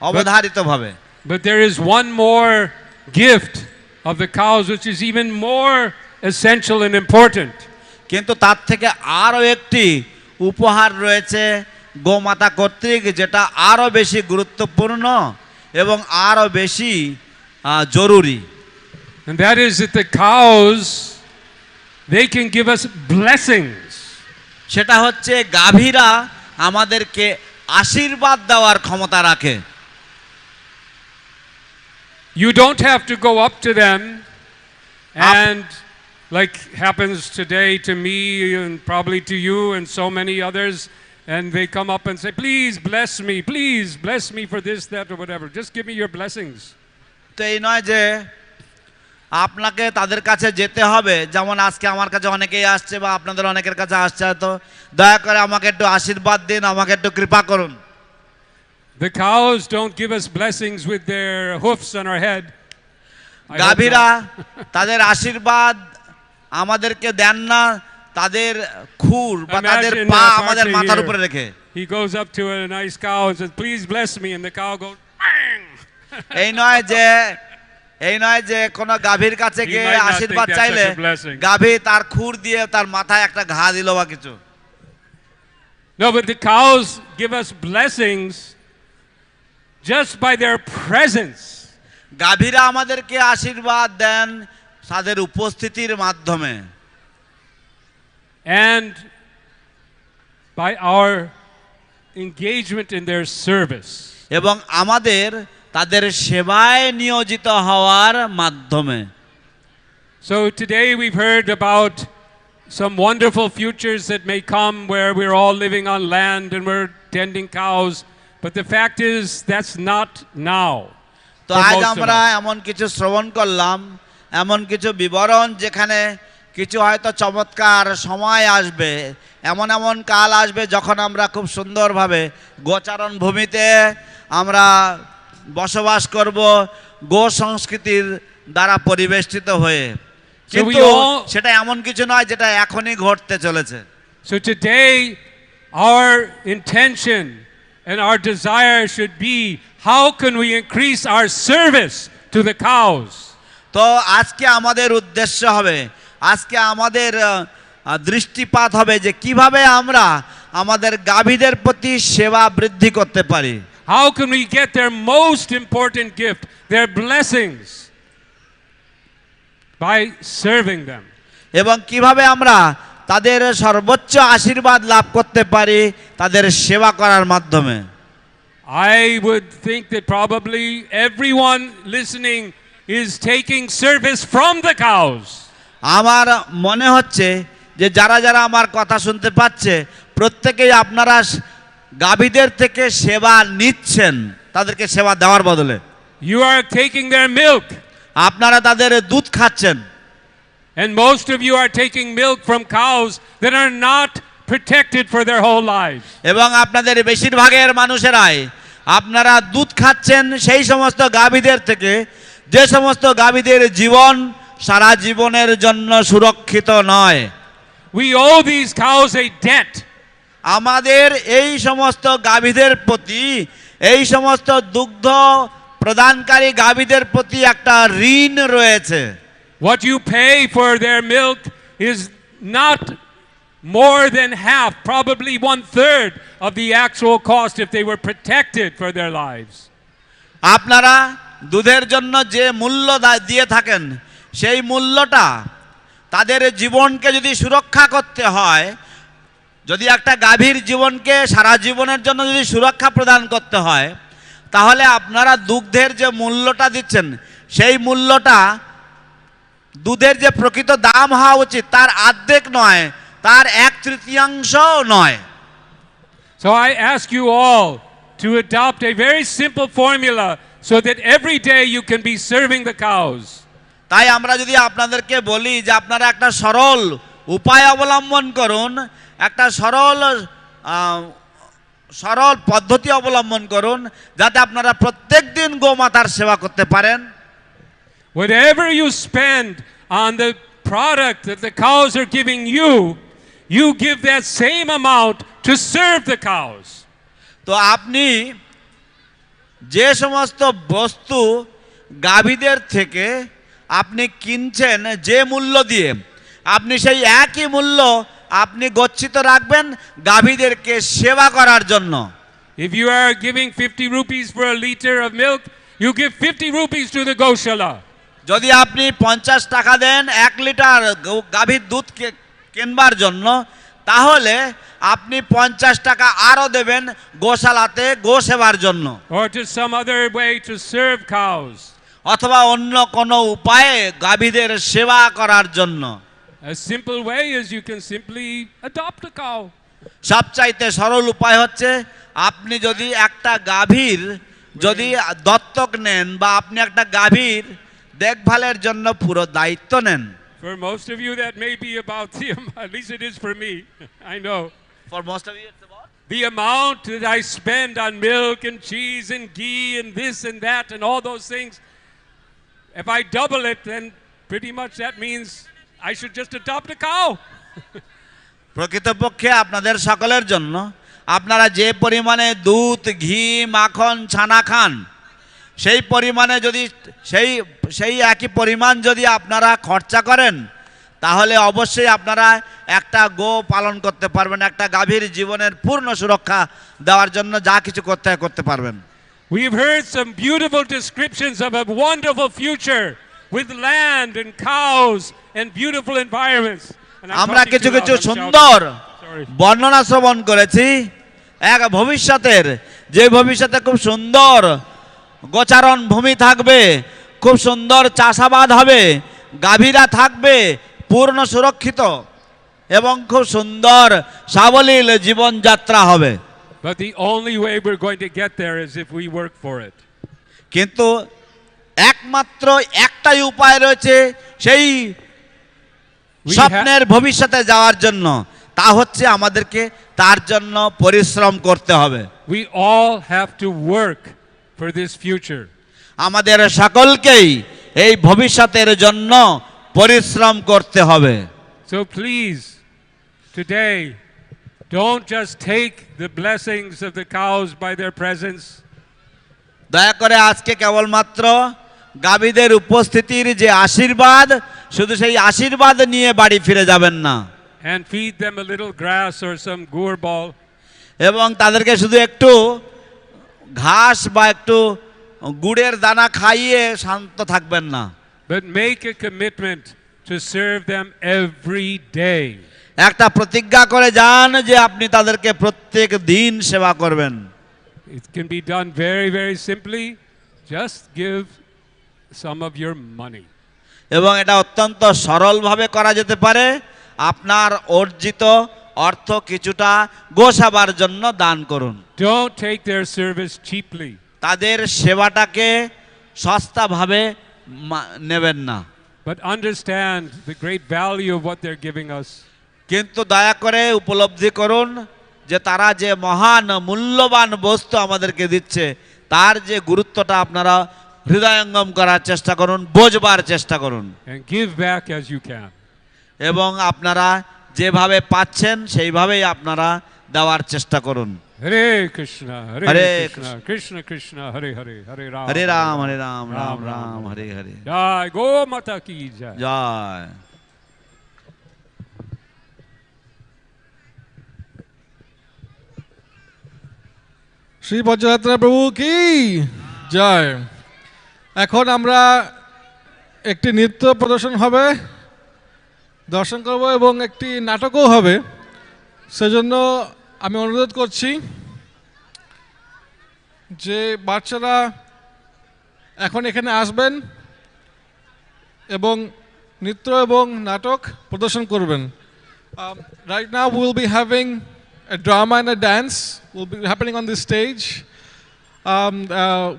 S9: অবধারিতভাবে
S11: But there is one more gift of the cows which is even more essential and important.
S9: কিন্তু তার থেকে আরো একটি উপহার রয়েছে গোমাতা কর্তৃক যেটা আরো বেশি গুরুত্বপূর্ণ এবং আরো বেশি জরুরি
S11: And that is that the cows, they can give us blessings.
S9: সেটা হচ্ছে গাভীরা আমাদেরকে আশীর্বাদ দেওয়ার ক্ষমতা রাখে
S11: You don't have to go up to them and like happens today to me and probably to you and so many others, and they come up and say, please bless me for this, that or whatever, just give me your blessings.
S9: তো এই নয় যে আপনাকে তাদের কাছে যেতে হবে যেমন আজকে আমার কাছে অনেকেই আসছে বা আপনাদের অনেকের কাছে আসছে তো দয়া করে আমাকে একটু আশীর্বাদ দিন আমাকে একটু কৃপা করুন
S11: The cows don't give us blessings with their hoofs on our head.
S9: গাভীরা তাদের আশীর্বাদ আমাদেরকে দেন না তাদের খুর বা তাদের পা আমাদের মাথার উপরে রেখে
S11: He goes up to a nice cow and says, please bless me, and the cow goes bang.
S9: এই নয় যে কোন গাভীর কাছে গিয়ে আশীর্বাদ চাইলে গাভী তার খুর দিয়ে তার মাথায় একটা ঘা দিল বা কিছু
S11: No, but the cows give us blessings just by their presence.
S9: গাভীরা আমাদেরকে আশীর্বাদ দেন তাদের উপস্থিতির মাধ্যমে
S11: and by our engagement in their service.
S9: এবং আমাদের তাদের সেবায় নিয়োজিত হওয়ার মাধ্যমে
S11: So today we've heard about some wonderful futures that may come where we're all living on land and we're tending cows, but the fact is that's not now.
S9: তো আজ আমরা এমন কিছু শ্রবণ করলাম এমন কিছু বিবরণ যেখানে কিছু হয়তো চমৎকার সময় আসবে এমন এমন কাল আসবে যখন আমরা খুব সুন্দরভাবে গোচারণ ভূমিতে আমরা বসবাস করব গো সংস্কৃতির দ্বারা পরিবেষ্টিত হয়ে কিন্তু সেটা এমন কিছু নয় যেটা এখনই ঘটতে চলেছে
S11: So today our intention and our desire should be how can we increase our service to the cows.
S9: তো আজকে আমাদের উদ্দেশ্য হবে আজকে আমাদের দৃষ্টিপাত হবে যে কিভাবে আমরা আমাদের গাভীদের প্রতি সেবা বৃদ্ধি করতে পারি
S11: How can we get their most important gift, their blessings, by serving them?
S9: এবং কিভাবে আমরা তাদের সর্বোচ্চ আশীর্বাদ লাভ করতে পারি তাদের সেবা করার মাধ্যমে
S11: I would think that probably everyone listening is taking service from the cows.
S9: আমার মনে হচ্ছে যে যারা যারা আমার কথা শুনতে পাচ্ছে প্রত্যেকেই আপনারা গাভীদের থেকে সেবা নিচ্ছেন, তাদেরকে সেবা দেওয়ার বদলে।
S11: You are taking their milk.
S9: আপনারা তাদের দুধ খাচ্ছেন।
S11: And most of you are taking milk from cows that are not protected for their whole lives.
S9: এবং আপনাদের বেশিরভাগের মানুষেরাই আপনারা দুধ খাচ্ছেন সেই সমস্ত গাভীদের থেকে যে সমস্ত গাভীদের জীবন সারা জীবনের জন্য সুরক্ষিত নয়।
S11: We owe these cows a debt.
S9: আমাদের এই সমস্ত গাভীদের প্রতি, এই সমস্ত দুগ্ধ প্রদানকারী গাভীদের প্রতি একটা ঋণ রয়েছে।
S11: What you pay for their milk is not more than half, probably 1/3 of the actual cost if they were protected for their lives.
S9: আপনারা দুধের জন্য যে মূল্য দিয়ে থাকেন সেই মূল্যটা তাদের জীবনকে যদি সুরক্ষা করতে হয়, যদি একটা গাভীর জীবনকে সারা জীবনের জন্য যদি সুরক্ষা প্রদান করতে হয়, তাহলে আপনারা দুগ্ধের যে মূল্যটা দিচ্ছেন সেই মূল্যটা দুধের যে প্রকৃত দাম হওয়া উচিত তার অর্ধেক নয়, তার 1/3 নয়।
S11: So I ask you all to adopt a very simple formula so that every day you can be serving the cows.
S9: তাই আমরা যদি আপনাদেরকে বলি যে আপনারা একটা সরল উপায় অবলম্বন করুন, একটা সরল পদ্ধতি অবলম্বন করুন যাতে আপনারা প্রত্যেকদিন গোমাতার সেবা করতে পারেন।
S11: Whatever you spend on the product that the cows are giving you, you give that same amount to serve the cows.
S9: তো আপনি যে সমস্ত বস্তু গাভীদের থেকে আপনি কিনছেন যে মূল্য দিয়ে, আপনি সেই একই মূল্য আপনি গচ্ছিত রাখবেন গাভীদেরকে সেবা করার জন্য।
S11: If you are giving 50 rupees for a liter of milk, you give 50 rupees to the Goshala.
S9: যদি আপনি 50 টাকা দেন 1 লিটার গাভীর দুধ কেনবার জন্য, তাহলে আপনি 50 টাকা আরো দেবেন গোশালাতে গো সেবার জন্য।
S11: Or to some other way to serve cows.
S9: অথবা অন্য কোনো উপায়ে গাভীদের সেবা করার জন্য।
S11: A simple way is you can simply adopt a cow.
S9: সবচাইতে সরল উপায় হচ্ছে আপনি যদি একটা গাভীর যদি দত্তক নেন বা আপনি একটা গাভীর দেখভালের জন্য পুরো দায়িত্ব নেন।
S11: For most of you that may be about the at least it is for me. I know.
S9: For most of you it's about
S11: the amount that I spend on milk and cheese and ghee and this and that and all those things. If I double it, then pretty much that means I should just adopt a cow.
S9: প্রকৃতপক্ষে আপনাদের সকলের জন্য আপনারা যে পরিমাণে দুধ, ঘি, মাখন, ছানা খান সেই পরিমাণে যদি সেই একই পরিমাণ যদি আপনারা খরচা করেন, তাহলে অবশ্যই আপনারা একটা গো পালন করতে পারবেন, একটা গাভীর জীবনের পূর্ণ সুরক্ষা দেওয়ার জন্য যা কিছু করতে পারবেন।
S11: We've heard some beautiful descriptions of a wonderful future with land and cows and beautiful environments.
S9: আমরা কিছু কিছু সুন্দর বর্ণনা শ্রবণ করেছি এক ভবিষ্যতের, যে ভবিষ্যতে খুব সুন্দর গোচারণ ভূমি থাকবে, খুব সুন্দর চাষাবাদ হবে, গাভীরা থাকবে পূর্ণ সুরক্ষিত এবং খুব সুন্দর সাবলীল জীবনযাত্রা হবে।
S11: But the only way we're going to get there is if we work for it.
S9: কিন্তু একমাত্র একটাই উপায় রয়েছে সেই স্বপ্নের ভবিষ্যতে যাওয়ার জন্য, তা হচ্ছে আমাদেরকে তার জন্য পরিশ্রম করতে হবে।
S11: We all have to work for this future.
S9: আমাদের সকলকেই এই ভবিষ্যতের জন্য পরিশ্রম করতে হবে।
S11: So please today don't just take the blessings of the cows by their presence.
S9: দয়া করে আজকে কেবলমাত্র গাভীদের উপস্থিতির যে আশীর্বাদ, শুধু সেই আশীর্বাদ নিয়ে বাড়ি ফিরে যাবেন না।
S11: And feed them a little grass or some gur ball.
S9: এবং তাদেরকে শুধু একটু ঘাস বা একটু গুড়ের দানা খাইয়ে শান্ত থাকবেন না।
S11: But make a commitment to serve them every day.
S9: একটা প্রতিজ্ঞা করে যান যে আপনি তাদেরকে প্রত্যেক দিন সেবা করবেন।
S11: It can be done very, very simply. Just give some of your money.
S9: এবং এটা অত্যন্ত সরলভাবে করা যেতে পারে। আপনার অর্জিত অর্থ কিছুটা গোসেবার জন্য দান করুন।
S11: Don't take their service cheaply.
S9: তাদের সেবাটাকে সস্তাভাবে নেবেন না।
S11: But understand the great value of what they're giving us.
S9: কিন্তু দয়া করে উপলব্ধি করুন যে তারা যে মহান মূল্যবান বস্তু আমাদেরকে দিচ্ছে তার যে গুরুত্বটা আপনারা হৃদয়ঙ্গম করার চেষ্টা করুন, বোঝবার চেষ্টা করুন।
S11: And give back as you can.
S9: এবং আপনারা যেভাবে পাচ্ছেন সেইভাবেই আপনারা দেওয়ার চেষ্টা করুন।
S11: Hare Krishna, Hare
S9: Hare
S11: Krishna, Krishna Krishna, Hare Hare, Hare Ram,
S9: হরে রাম হরে Ram Ram Ram Hare Hare.
S11: Jai Go Mata ki jai.
S9: জয়।
S1: শ্রী পঞ্চরাত্রা প্রভু কি জয়। এখন আমরা একটি নৃত্য প্রদর্শন হবে, দর্শন করব এবং একটি নাটকও হবে। সেজন্য আমি অনুরোধ করছি যে বাচ্চারা এখন এখানে আসবেন এবং নৃত্য এবং নাটক প্রদর্শন করবেন। Right now we will be having a drama and a dance will be happening on this stage.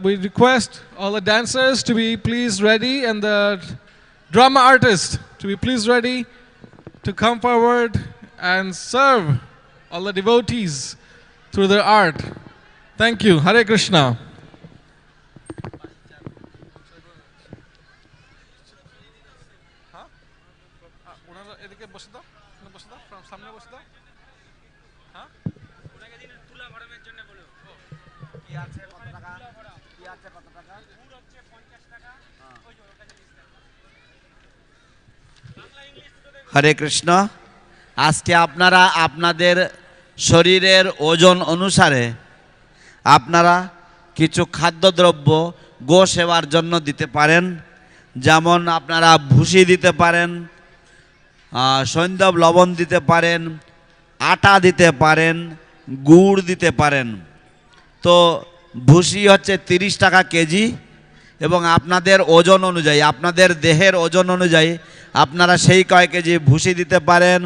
S1: We request all the dancers to be please ready and the drama artist to be please ready to come forward and serve all the devotees through their art. Thank you. Hare Krishna.
S9: হরে কৃষ্ণ। আজকে আপনারা আপনাদের শরীরের ওজন অনুসারে আপনারা কিছু খাদ্যদ্রব্য গো সেবার জন্য দিতে পারেন। যেমন আপনারা ভুসি দিতে পারেন, সৈন্দব লবণ দিতে পারেন, আটা দিতে পারেন, গুড় দিতে পারেন। তো ভুসি হচ্ছে 30 টাকা কেজি এবং আপনাদের ওজন অনুযায়ী, আপনাদের দেহের ওজন অনুযায়ী আপনারা সেই কয় কেজি ভুসি দিতে পারেন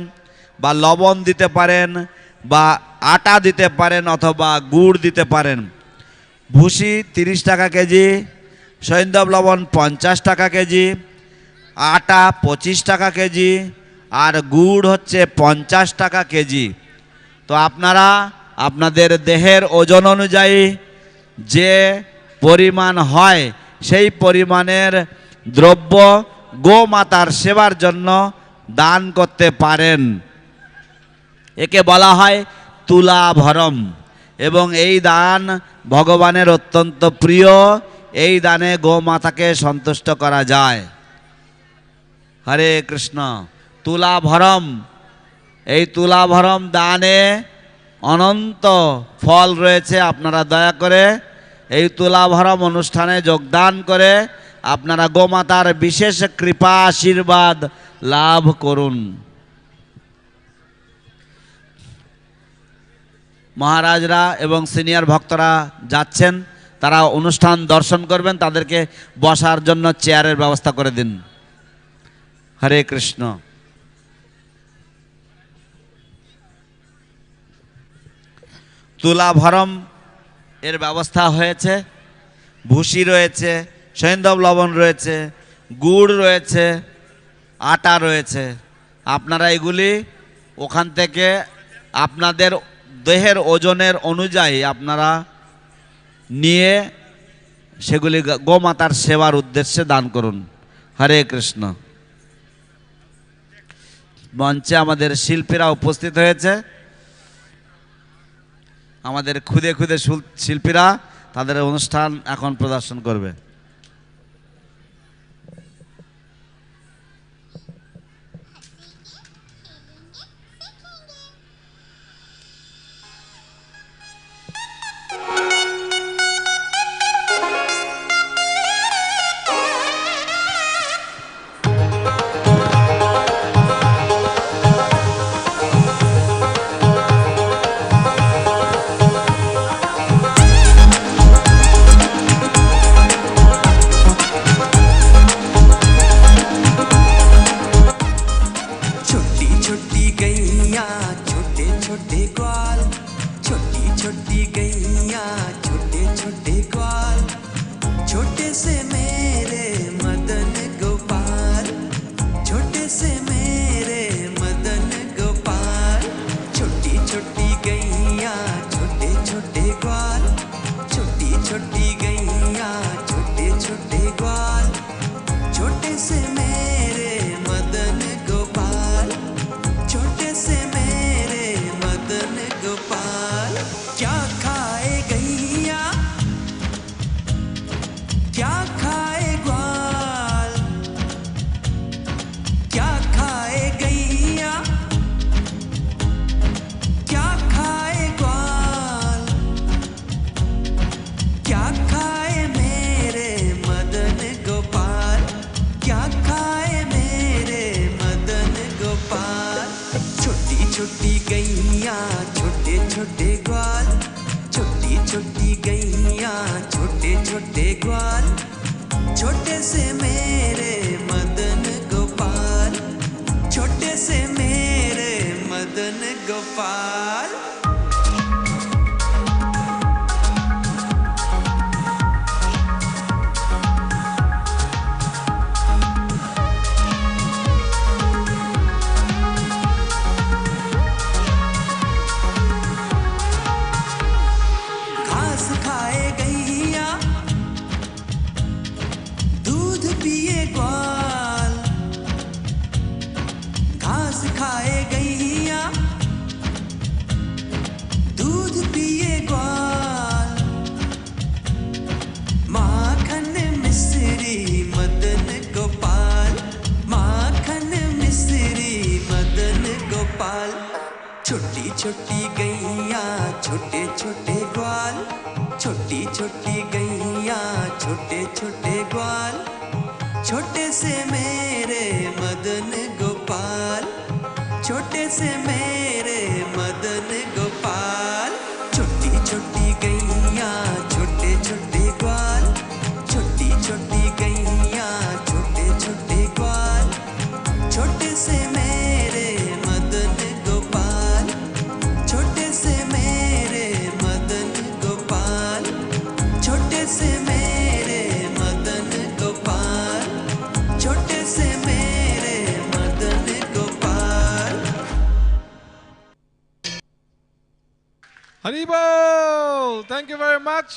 S9: বা লবণ দিতে পারেন বা আটা দিতে পারেন অথবা গুড় দিতে পারেন। ভুসি 30 টাকা কেজি, সৈন্দব লবণ 50 টাকা কেজি, আটা 25 টাকা কেজি আর গুড় হচ্ছে 50 টাকা কেজি। তো আপনারা আপনাদের দেহের ওজন অনুযায়ী যে পরিমাণ হয় সেই পরিমাণের দ্রব্য গোমাতার সেবার জন্য দান করতে পারেন। একে বলা হয় তুলাভরম এবং এই দান ভগবানের অত্যন্ত প্রিয়। এই দানে গোমাতাকে সন্তুষ্ট করা যায়। হরে কৃষ্ণ। তুলাভরম, এই তুলাভরম দানে অনন্ত ফল রয়েছে। আপনারা দয়া করে এই তুলাভরম অনুষ্ঠানে যোগদান করে আপনারা গোমাতার বিশেষ কৃপা আশীর্বাদ লাভ করুন। মহারাজরা এবং সিনিয়র ভক্তরা যাচ্ছেন, তারা অনুষ্ঠান দর্শন করবেন, তাদেরকে বসার জন্য চেয়ারের ব্যবস্থা করে দিন। হরে কৃষ্ণ। তুলাভরম এর ব্যবস্থা হয়েছে, ভুসি রয়েছে, সৈন্দব লবণ রয়েছে, গুড় রয়েছে, আটা রয়েছে। আপনারা এগুলি ওখান থেকে আপনাদের দেহের ওজনের অনুযায়ী আপনারা নিয়ে সেগুলি গোমাতার সেবার উদ্দেশ্যে দান করুন। হরে কৃষ্ণ। মঞ্চে আমাদের শিল্পীরা উপস্থিত হয়েছে, আমাদের খুদে খুদে শিল্পীরা তাদের অনুষ্ঠান এখন প্রদর্শন করবে।
S12: ग्वाल छोटे से मेरे मदन गोपाल छोटे से मेरे मदन गोपाल छोटी छोटी गैया छोटे छोटे ग्वाल छोटी छोटी गैया छोटे छोटे ग्वाल छोटे से मेरे मदन गोपाल छोटे से मेरे मदन गोपाल क्या खाए गैया क्या खाए ग्वाल क्या खाए गैया क्या खाए ग्वाल क्या खाए मेरे मदन गोपाल क्या खाए मेरे मदन गोपाल छोटी छोटी गैया छोटे छोटे ग्वाल छोटी छोटी गैया छोटे छोटे ग्वाल छोटे से मेरे मदन गोपाल छोटे से मेरे मदन गोपाल घास खाए गैया दूध पिए ग्वाल घास खाए गैया दूध पिए ग्वाल माखन मिश्री मदन गोपाल माखन मिश्री मदन गोपाल छोटी छोटी गैया छोटे छोटे ग्वाल छोटी छोटी गैया छोटे छोटे ग्वाल छोटे से मेरे मदन गोपाल छोटे से मेरे मदन गोपाल छोटी छोटी गैया छोटे छोटे ग्वाल छोटी छोटी गैया छोटे छोटे ग्वाल छोटे से मेरे मदन गोपाल छोटे से मेरे मदन गोपाल छोटे से मेरे मदन गोपाल छोटे से मेरे मदन गोपाल
S1: হরি বল থ্যাংক ইউ ভেরি মাচ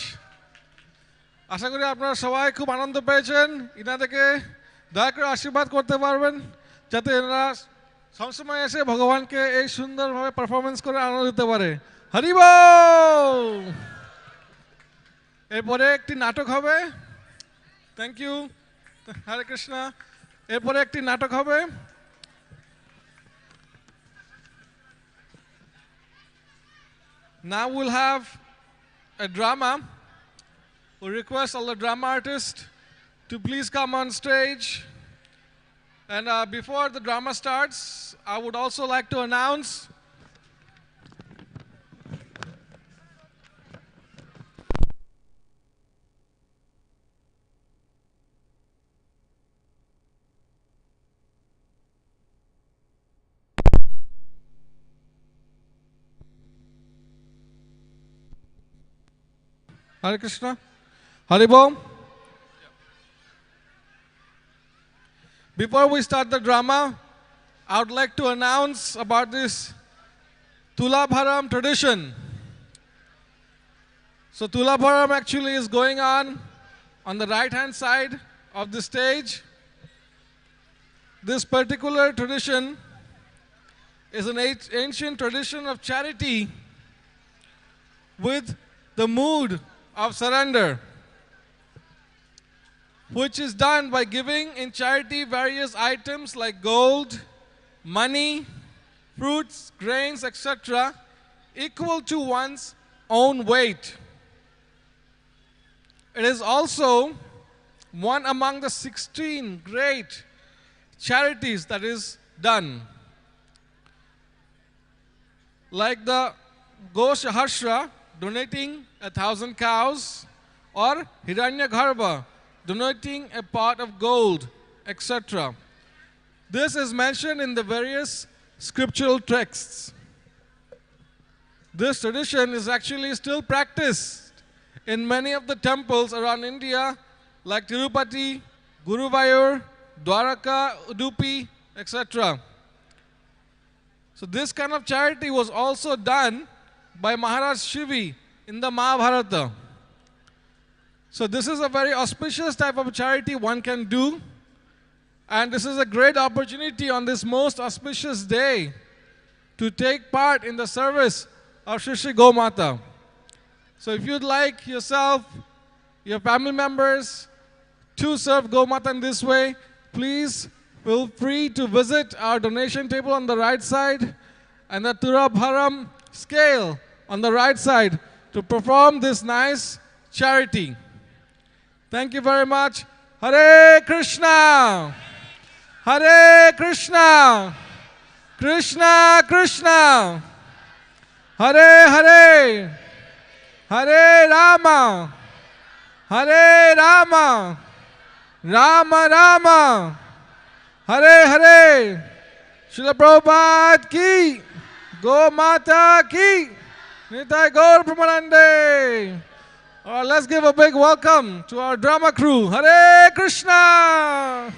S1: আশা করি আপনারা সবাই খুব আনন্দ পেয়েছেন ইনাদেরকে দয়া করে আশীর্বাদ করতে পারবেন যাতে এনারা সবসময় এসে ভগবানকে এই সুন্দরভাবে পারফরমেন্স করে আনন্দ দিতে পারে হরি বল এরপরে একটি নাটক হবে থ্যাংক ইউ হরে কৃষ্ণ এরপরে একটি নাটক হবে Now we'll have a drama. We request all the drama artists to please come on stage. And before the drama starts, I would also like to announce Hare Krishna. Hari Bol. Before we start the drama, I would like to announce about this Tulabharam tradition. So Tulabharam actually is going on the right hand side of the stage. This particular tradition is an ancient tradition of charity with the mood of surrender, which is done by giving in charity various items like gold, money, fruits, grains, etc., equal to one's own weight. It is also one among the 16 great charities that is done. Like the Goshala donating 1,000 cows, or Hiranyagarbha donating a pot of gold, etc. This is mentioned in the various scriptural texts. This tradition is actually still practiced in many of the temples around India, like Tirupati, Guruvayur, Dwaraka, Udupi, etc. So this kind of charity was also done by Maharaj Shivi in the Mahabharata. So this is a very auspicious type of charity one can do, and this is a great opportunity on this most auspicious day to take part in the service of Shri Shri Gomata. So if you'd like yourself, your family members to serve Gomata in this way, please feel free to visit our donation table on the right side and the Turabharam scale on the right side to perform this nice charity. Thank you very much. Hare Krishna! Hare Krishna! Krishna Krishna! Hare Hare! Hare Rama! Hare Rama! Rama Rama! Hare Hare! Srila Prabhupada ki! Go Mata ki! Nitai Gaur Pramanande! Let's give a big welcome to our drama crew. Hare Krishna!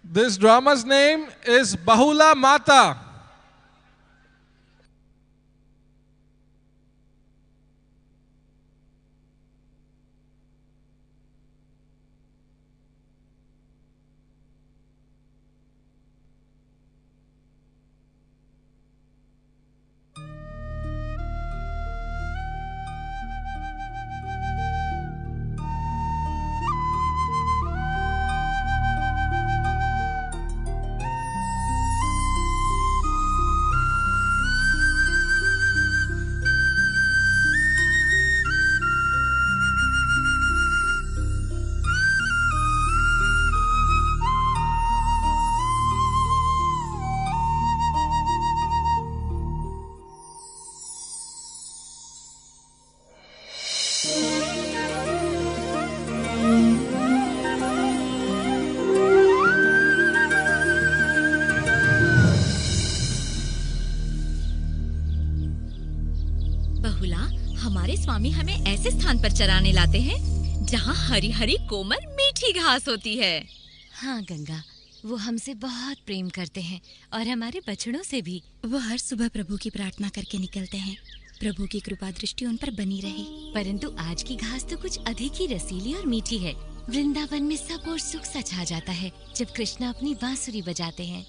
S1: This drama's name is Bahula Mata.
S13: स्वामी हमें ऐसे स्थान पर चराने लाते हैं जहाँ हरी हरी कोमल मीठी घास होती है।
S14: हाँ गंगा, वो हमसे बहुत प्रेम करते हैं और हमारे बछड़ों से भी। वो हर सुबह प्रभु की प्रार्थना करके निकलते हैं, प्रभु की कृपा दृष्टि उन पर बनी रहे। परंतु आज की घास तो कुछ अधिक ही रसीली और मीठी है। वृंदावन में सब और सुख सा छा जाता है जब कृष्णा अपनी बांसुरी बजाते हैं।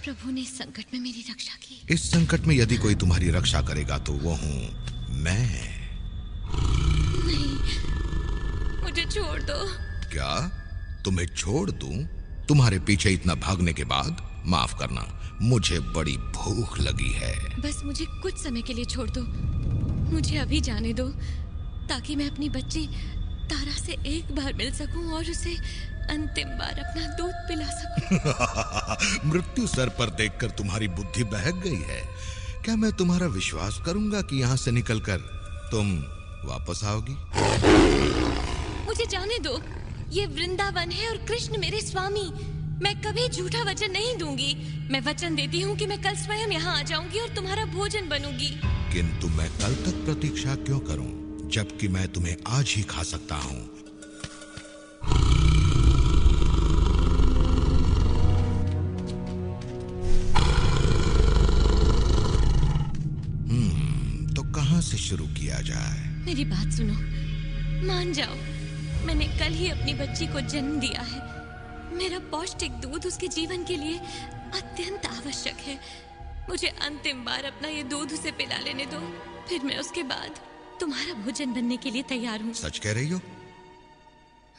S14: प्रभु ने इस संकट में मेरी रक्षा की।
S15: इस संकट में यदि कोई तुम्हारी रक्षा करेगा तो वो हूँ मैं।
S14: नहीं, मुझे छोड़ दो।
S15: क्या तुम्हें छोड़ दूं? तुम्हारे पीछे इतना भागने के बाद माफ करना, मुझे बड़ी भूख लगी है।
S14: बस मुझे कुछ समय के लिए छोड़ दो, मुझे अभी जाने दो ताकि मैं अपनी बच्ची तारा से एक बार मिल सकूं और उसे अंतिम बार अपना दूध पिला सकूं।
S15: मृत्यु सर पर देखकर तुम्हारी बुद्धि बहक गई है। क्या मैं तुम्हारा विश्वास करूंगा कि यहाँ से निकलकर तुम वापस आओगी?
S14: मुझे जाने दो, ये वृंदावन है और कृष्ण मेरे स्वामी। मैं कभी झूठा वचन नहीं दूंगी। मैं वचन देती हूँ कि मैं कल स्वयं यहाँ आ जाऊंगी और तुम्हारा भोजन बनूंगी।
S15: किंतु मैं कल तक प्रतीक्षा क्यों करूं, जबकि मैं तुम्हें आज ही खा सकता हूँ। तो कहाँ से शुरू किया जाए?
S14: मेरी बात सुनो, मान जाओ, मैंने कल ही अपनी बच्ची को जन्म दिया है। मेरा पौष्टिक दूध उसके जीवन के लिए अत्यंत आवश्यक है। मुझे अंतिम बार अपना ये दूध उसे पिला लेने दो, फिर मैं उसके बाद तुम्हारा भोजन बनने के लिए तैयार हूँ।
S15: सच कह रही हो?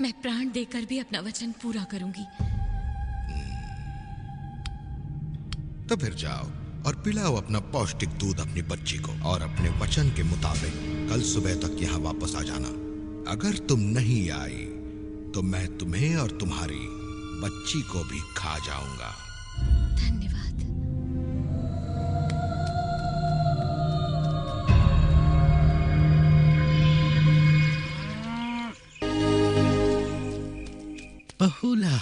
S14: मैं प्राण देकर भी अपना वचन पूरा करूंगी।
S15: तो फिर जाओ और पिलाओ अपना पौष्टिक दूध अपनी बच्ची को, और अपने वचन के मुताबिक कल सुबह तक यहाँ वापस आ जाना। अगर तुम नहीं आई तो मैं तुम्हें और तुम्हारी बच्ची को भी खा जाऊंगा।
S14: धन्यवाद।
S16: बहुला,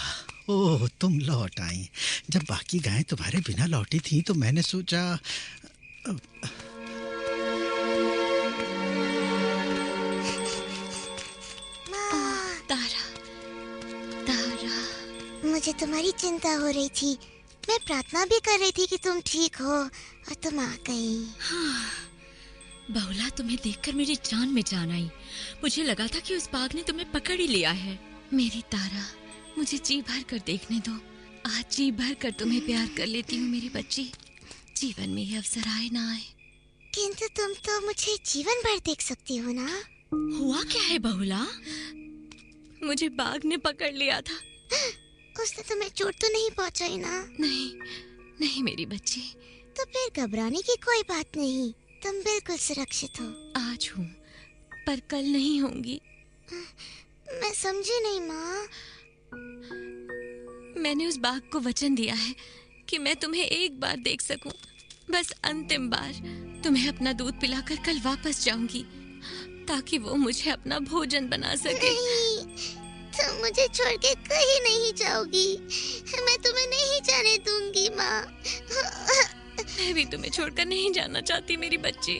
S16: ओह तुम लौट आई। जब बाकी गायें तुम्हारे बिना लौटी थी तो मैंने सोचा
S14: तारा, तारा,
S17: मुझे तुम्हारी चिंता हो रही थी। मैं प्रार्थना भी कर रही थी कि तुम ठीक हो और तुम आ गई।
S13: हाँ, बहुला तुम्हें देखकर मेरी जान में जान आई। मुझे लगा था कि उस बाघ ने तुम्हें पकड़ ही लिया है।
S14: मेरी तारा, मुझे जी भर कर देखने दो। आज जी भर कर तुम्हें प्यार कर लेती हूँ मेरी बच्ची। जीवन में ये अवसर आए ना आए।
S17: किंतु तुम तो मुझे जीवन भर देख सकती हो ना।
S13: हुआ क्या है बहुला?
S14: मुझे बाघ ने पकड़ लिया था।
S17: उसने तुम्हें चोट तो नहीं पहुंचाई ना?
S14: नहीं, नहीं मेरी बच्ची।
S17: तो फिर घबराने की कोई बात नहीं, तुम बिल्कुल सुरक्षित हो।
S14: आज हूँ पर कल नहीं होंगी।
S17: मैं समझी नहीं माँ।
S14: मैंने उस बाघ को वचन दिया है कि मैं तुम्हें एक बार देख सकूं, बस अंतिम बार। तुम्हें अपना दूध पिलाकर कल वापस जाऊंगी ताकि वो मुझे अपना भोजन बना सके।
S17: नहीं, तुम मुझे छोड़ के कहीं नहीं जाओगी। मैं तुम्हें नहीं जाने दूंगी माँ।
S14: मैं भी तुम्हें छोड़कर नहीं जाना चाहती मेरी बच्ची।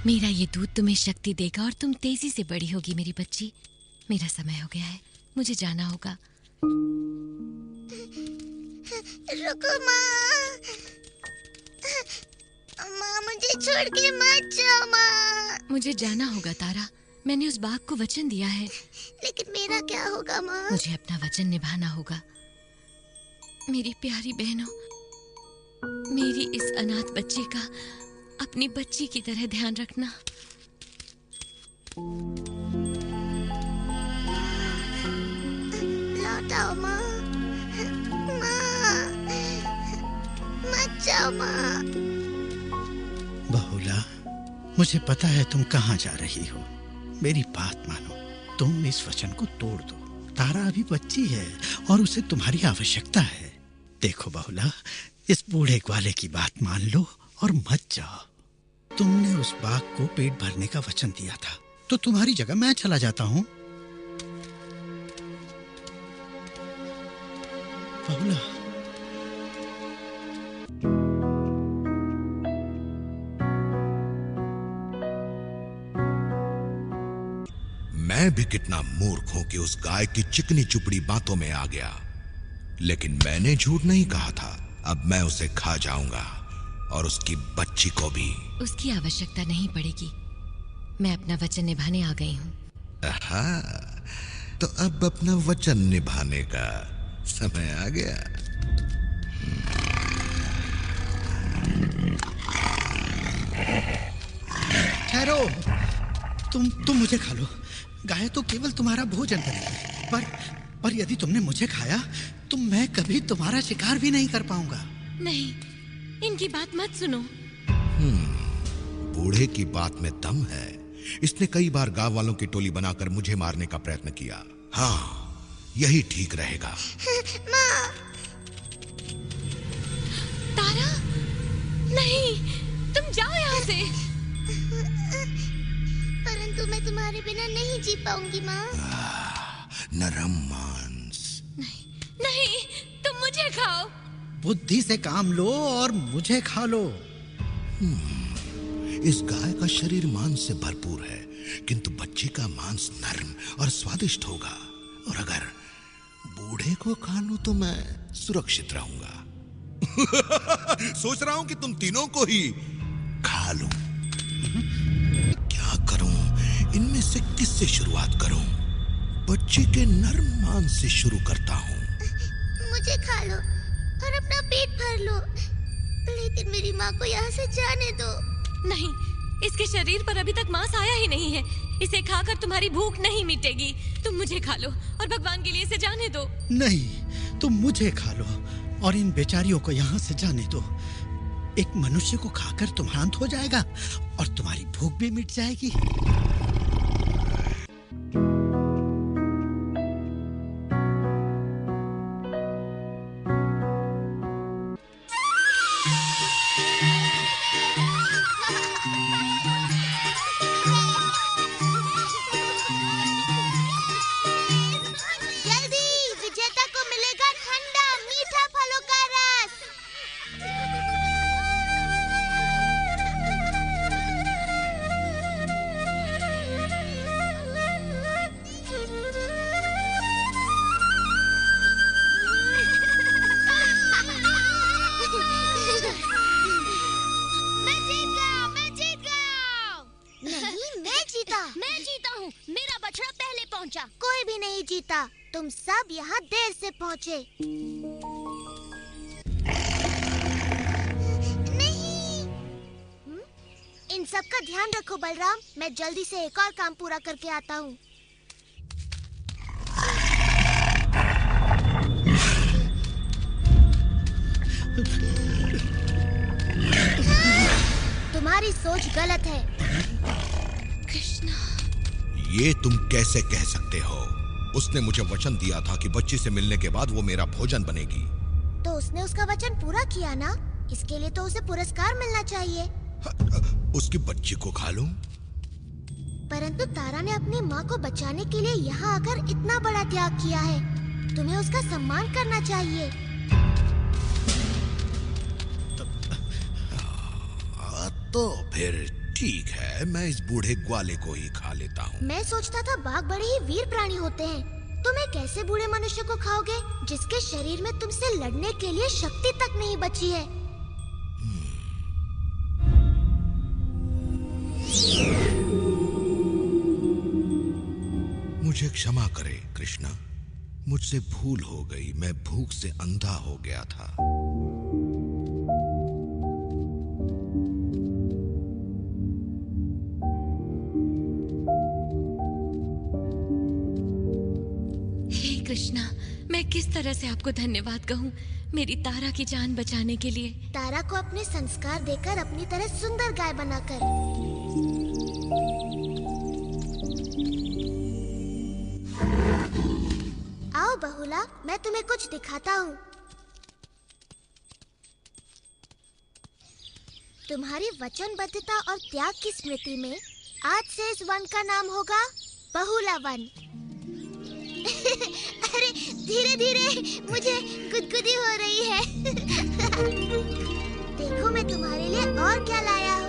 S14: मेरा ये दूध तुम्हें शक्ति देगा और तुम तेजी से बड़ी होगी मेरी बच्ची। मेरा समय हो गया है, मुझे जाना होगा।
S17: रुको माँ। माँ मुझे छोड़ के मत जाओ माँ।
S14: मुझे जाना होगा तारा, मैंने उस बाघ को वचन दिया है।
S17: लेकिन मेरा क्या होगा माँ?
S14: मुझे अपना वचन निभाना होगा। मेरी प्यारी बहनों, मेरी इस अनाथ बच्ची का अपनी बच्ची की तरह ध्यान रखना।
S17: लौट आओ माँ। माँ, मत जाओ माँ।
S16: बहुला, मुझे पता है तुम कहाँ जा रही हो। मेरी बात मानो, तुम इस वचन को तोड़ दो। तारा अभी बच्ची है और उसे तुम्हारी आवश्यकता है। देखो बहुला, इस बूढ़े ग्वाले की बात मान लो और मत जाओ। तुमने उस बाघ को पेट भरने का वचन दिया था, तो तुम्हारी जगह मैं चला जाता हूँ। बहुला,
S15: मैं भी कितना मूर्ख हूं कि उस गाय की चिकनी चुपड़ी बातों में आ गया। लेकिन मैंने झूठ नहीं कहा था। अब मैं उसे खा जाऊंगा और उसकी बच्ची को भी।
S14: उसकी आवश्यकता नहीं पड़ेगी। मैं अपना वचन निभाने आ गई हूँ।
S15: तो अब अपना वचन निभाने का समय आ गया।
S16: ठहरो, तुम मुझे खा लो। गाय तो केवल तुम्हारा भोजन करेगी, पर यदि तुमने मुझे खाया तो मैं कभी तुम्हारा शिकार भी नहीं कर पाऊंगा।
S14: नहीं, इनकी बात मत सुनो।
S15: बूढ़े की बात में दम है। इसने कई बार गांव वालों की टोली बनाकर मुझे मारने का प्रयत्न किया। हाँ, यही ठीक रहेगा।
S17: माँ।
S14: तारा, नहीं, तुम जाओ यहाँ से।
S17: परंतु मैं तुम्हारे बिना नहीं जी पाऊंगी माँ।
S15: नरम मांस।
S14: नहीं, तुम मुझे खाओ।
S16: बुद्धि से काम लो और मुझे खा लो।
S15: इस गाय का शरीर मांस से भरपूर है, किंतु बच्चे का मांस नरम और स्वादिष्ट होगा। और अगर बूढ़े को खा लूं तो मैं सुरक्षित रहूंगा। सोच रहा हूं कि तुम तीनों को ही खा लूं। क्या करूं? से किससे शुरुआत करूं? बच्ची के नर्म मांस से शुरू करता हूं।
S17: मुझे खा लो और अपना पेट भर लो, लेकिन मेरी माँ को यहाँ से जाने दो।
S13: नहीं, इसके शरीर पर अभी तक मांस आया ही नहीं है। इसे खाकर तुम्हारी भूख नहीं मिटेगी। तुम मुझे खा लो और भगवान के लिए इसे जाने दो।
S16: नहीं, तुम मुझे खा लो और इन बेचारियों को यहाँ से जाने दो। एक मनुष्य को खाकर तुम शांत हो जाएगा और तुम्हारी भूख भी मिट जाएगी।
S17: जल्दी, विजेता को मिलेगा ठंडा मीठा फलों का रस। मैं जीत गया। नहीं, मैं जीता।
S18: मैं जीता हूँ, मेरा बछड़ा पहले पहुँचा।
S17: कोई भी नहीं जीता, तुम सब यहाँ देर से पहुँचे। नहीं। इन सब का ध्यान रखो बलराम, मैं जल्दी से एक और काम पूरा करके आता हूँ। तुम्हारी सोच गलत है।
S13: कृष्णा,
S15: ये तुम कैसे कह सकते हो? उसने मुझे वचन दिया था कि बच्ची से मिलने के बाद वो मेरा भोजन बनेगी।
S17: तो उसने उसका वचन पूरा किया ना, इसके लिए तो उसे पुरस्कार मिलना चाहिए।
S15: उसकी बच्ची को खा लूं?
S17: परंतु तारा ने अपनी माँ को बचाने के लिए यहाँ आकर इतना बड़ा त्याग किया है, तुम्हें उसका सम्मान करना चाहिए।
S15: तो फिर ठीक है, मैं इस बूढ़े ग्वाले को ही खा लेता हूँ।
S17: मैं सोचता था बाघ बड़े ही वीर प्राणी होते हैं। तुम एक ऐसे बूढ़े मनुष्य को खाओगे जिसके शरीर में तुमसे लड़ने के लिए शक्ति तक नहीं बची है।
S15: मुझे क्षमा करे कृष्णा, मुझसे भूल हो गई। मैं भूख से अंधा हो गया था।
S13: कृष्णा, मैं किस तरह से आपको धन्यवाद कहूँ मेरी तारा की जान बचाने के लिए।
S17: तारा को अपने संस्कार देकर अपनी तरह सुंदर गाय बनाकर। आओ बहुला, मैं तुम्हें कुछ दिखाता हूँ। तुम्हारी वचनबद्धता और त्याग की स्मृति में आज से इस वन का नाम होगा बहुला वन। अरे धीरे धीरे, मुझे गुदगुदी हो रही है। देखो मैं तुम्हारे लिए और क्या लाया हूँ।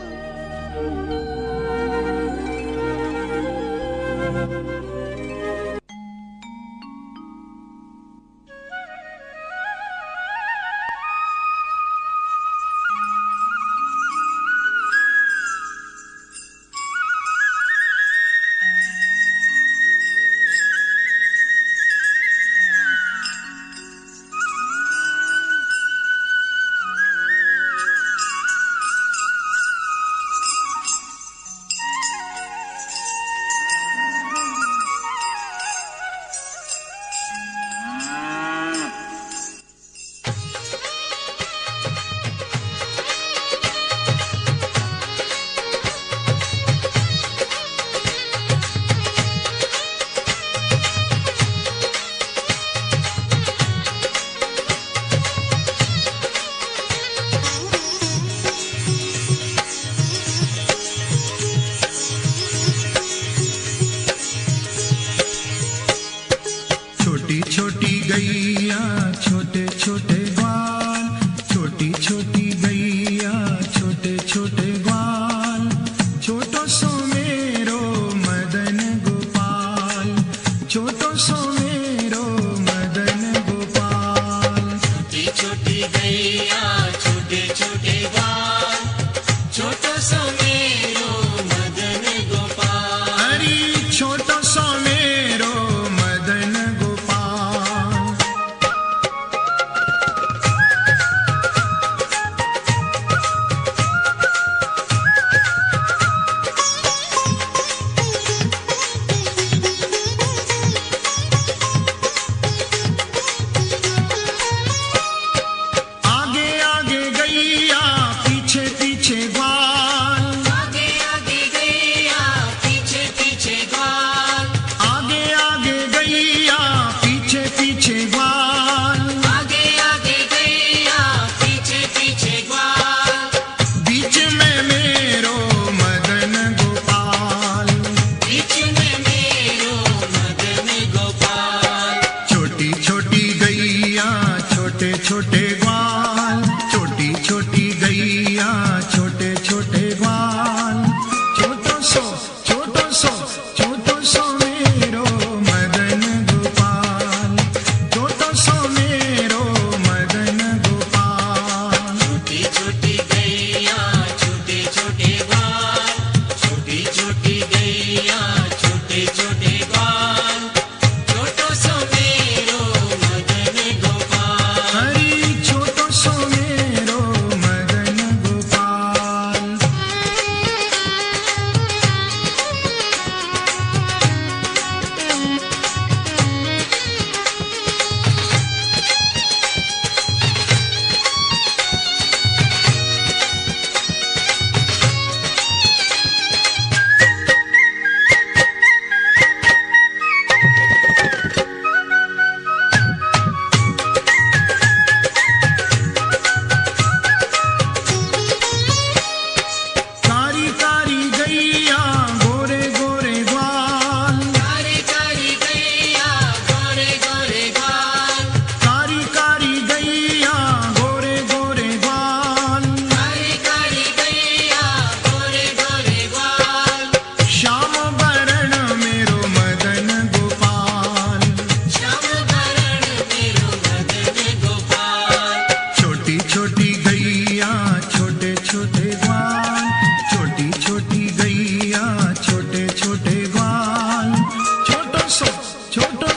S19: छोटो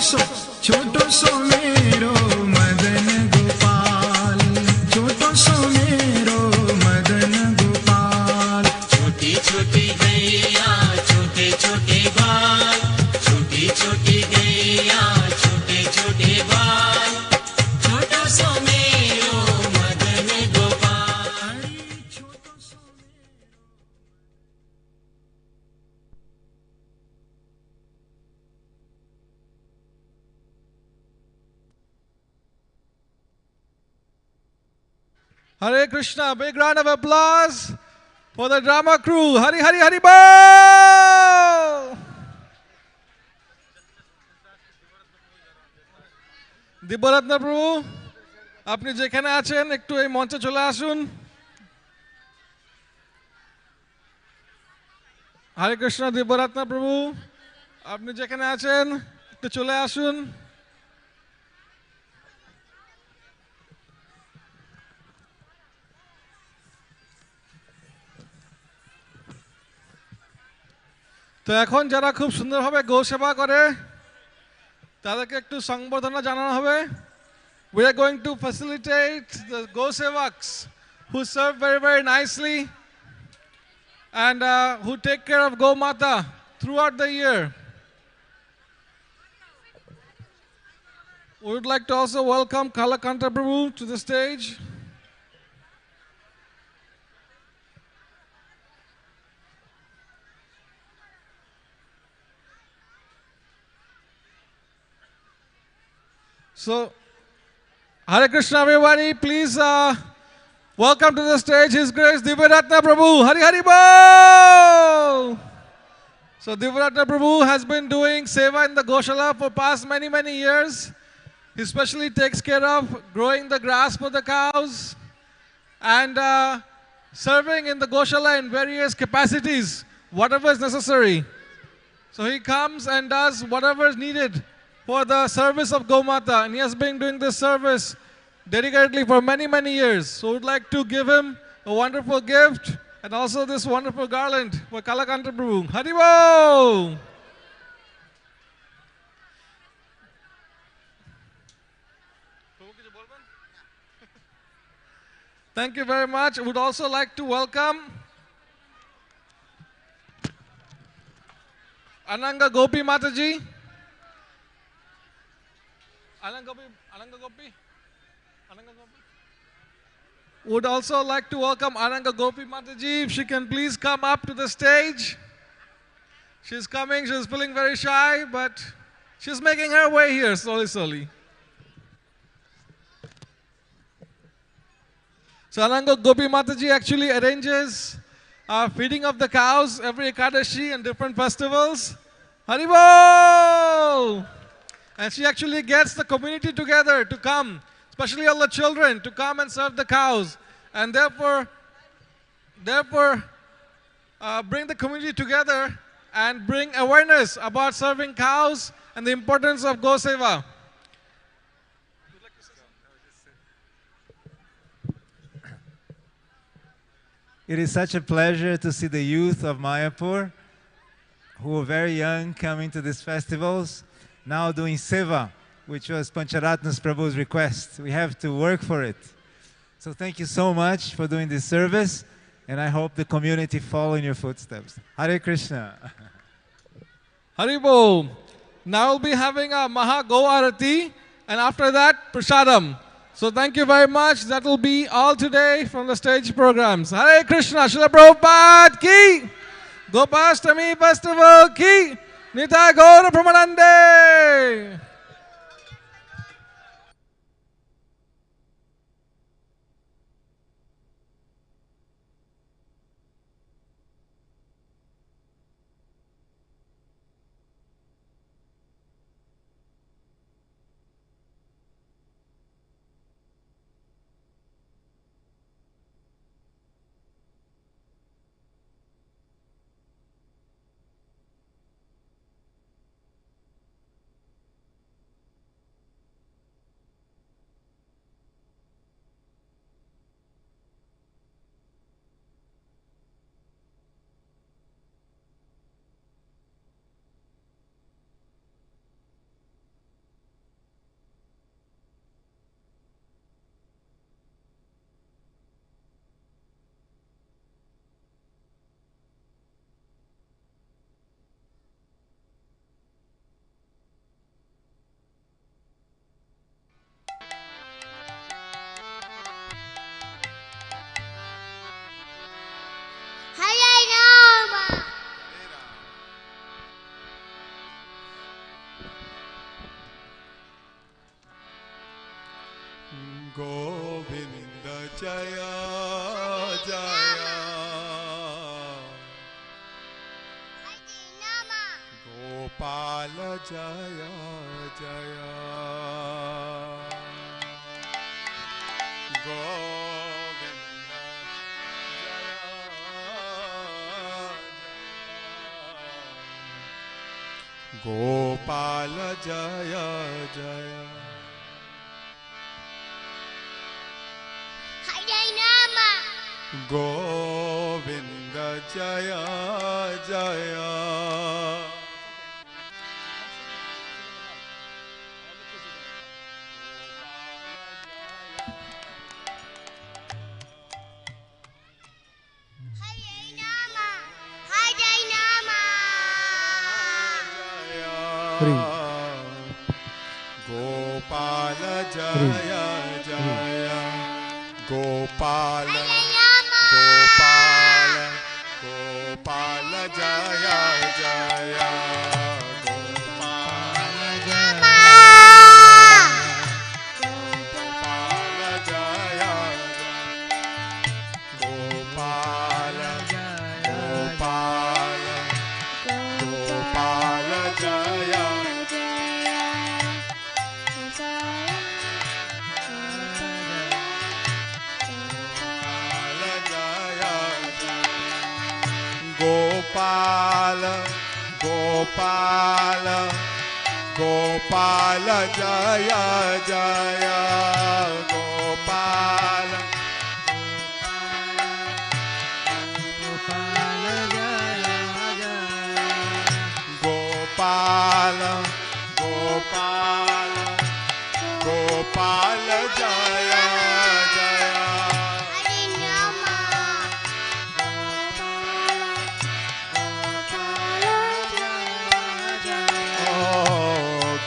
S19: सो मेरो मदन गोपाल छोटो सो मेरो मदन गोपाल छोटी छोटी गैया छोटे छोटे बाल छोटी छोटी गैया छोटे छोटे बाल छोटो सो मेरो Madan Gopal
S1: Hare Krishna, big round of applause for the drama crew. Hari Hari Hari Bol! দিব্যরত্ন প্রভু আপনি যেখানে আছেন একটু এই মঞ্চে চলে আসুন। হরে কৃষ্ণ দিব্যরত্ন প্রভু আপনি যেখানে আছেন একটু চলে আসুন। তো এখন যারা খুব সুন্দরভাবে গো সেবা করে তাদেরকে একটু সংবর্ধনা জানানো হবে। We are going to facilitate the Go Sevaks who serve very, very nicely and who take care of Go Mata throughout the year. We would like to also welcome Kalakanta Prabhu to the stage. So, Hare Krishna everybody, please welcome to the stage His Grace Divyaratna Prabhu. Hari Hari Bol! So Divyaratna Prabhu has been doing seva in the Goshala for past many, many years. He especially takes care of growing the grass for the cows and serving in the Goshala in various capacities, whatever is necessary. So he comes and does whatever is needed for the service of Gomata, and he has been doing this service dedicatedly for many, many years. So we would like to give him a wonderful gift and also this wonderful garland for Kalakanta Prabhu. Haribo! Thank you very much. I would also like to welcome Ananga Gopi Mataji. Ananga Gopi. Would also like to welcome Ananga Gopi Mataji. If she can please come up to the stage. She's coming. She's feeling very shy, but she's making her way here slowly, slowly. So Ananga Gopi Mataji actually arranges feeding of the cows every Ekadashi and different festivals. Haribol! And she actually gets the community together to come, especially all the children, to come and serve the cows. And therefore bring the community together and bring awareness about serving cows and the importance of Go Seva.
S10: It is such a pleasure to see the youth of Mayapur, who are very young, coming to these festivals, now doing Seva, which was Pancharatnas Prabhu's request. We have to work for it. So thank you so much for doing this service, and I hope the community follow in your footsteps. Hare Krishna.
S1: Haribo. Now we'll be having a Maha Go Arati, and after that, Prasadam. So thank you very much. That will be all today from the stage programs. Hare Krishna, Srila Prabhupada ki, Gopastami Festival ki, Nitya Gaura Pramanande.
S8: Govind जय जय गोपाल जय जय गोविंद गोपाल जय जय गोविंद जय जय गोपाल जय जय गोपाल गोपाल गोपाल जय जय गोपाल जय गोपाल गोपाल गोपाल जय गोपाल गोपाल गोपाल जय जय गोपाल गोपाल गोपाल गोपाल जय जय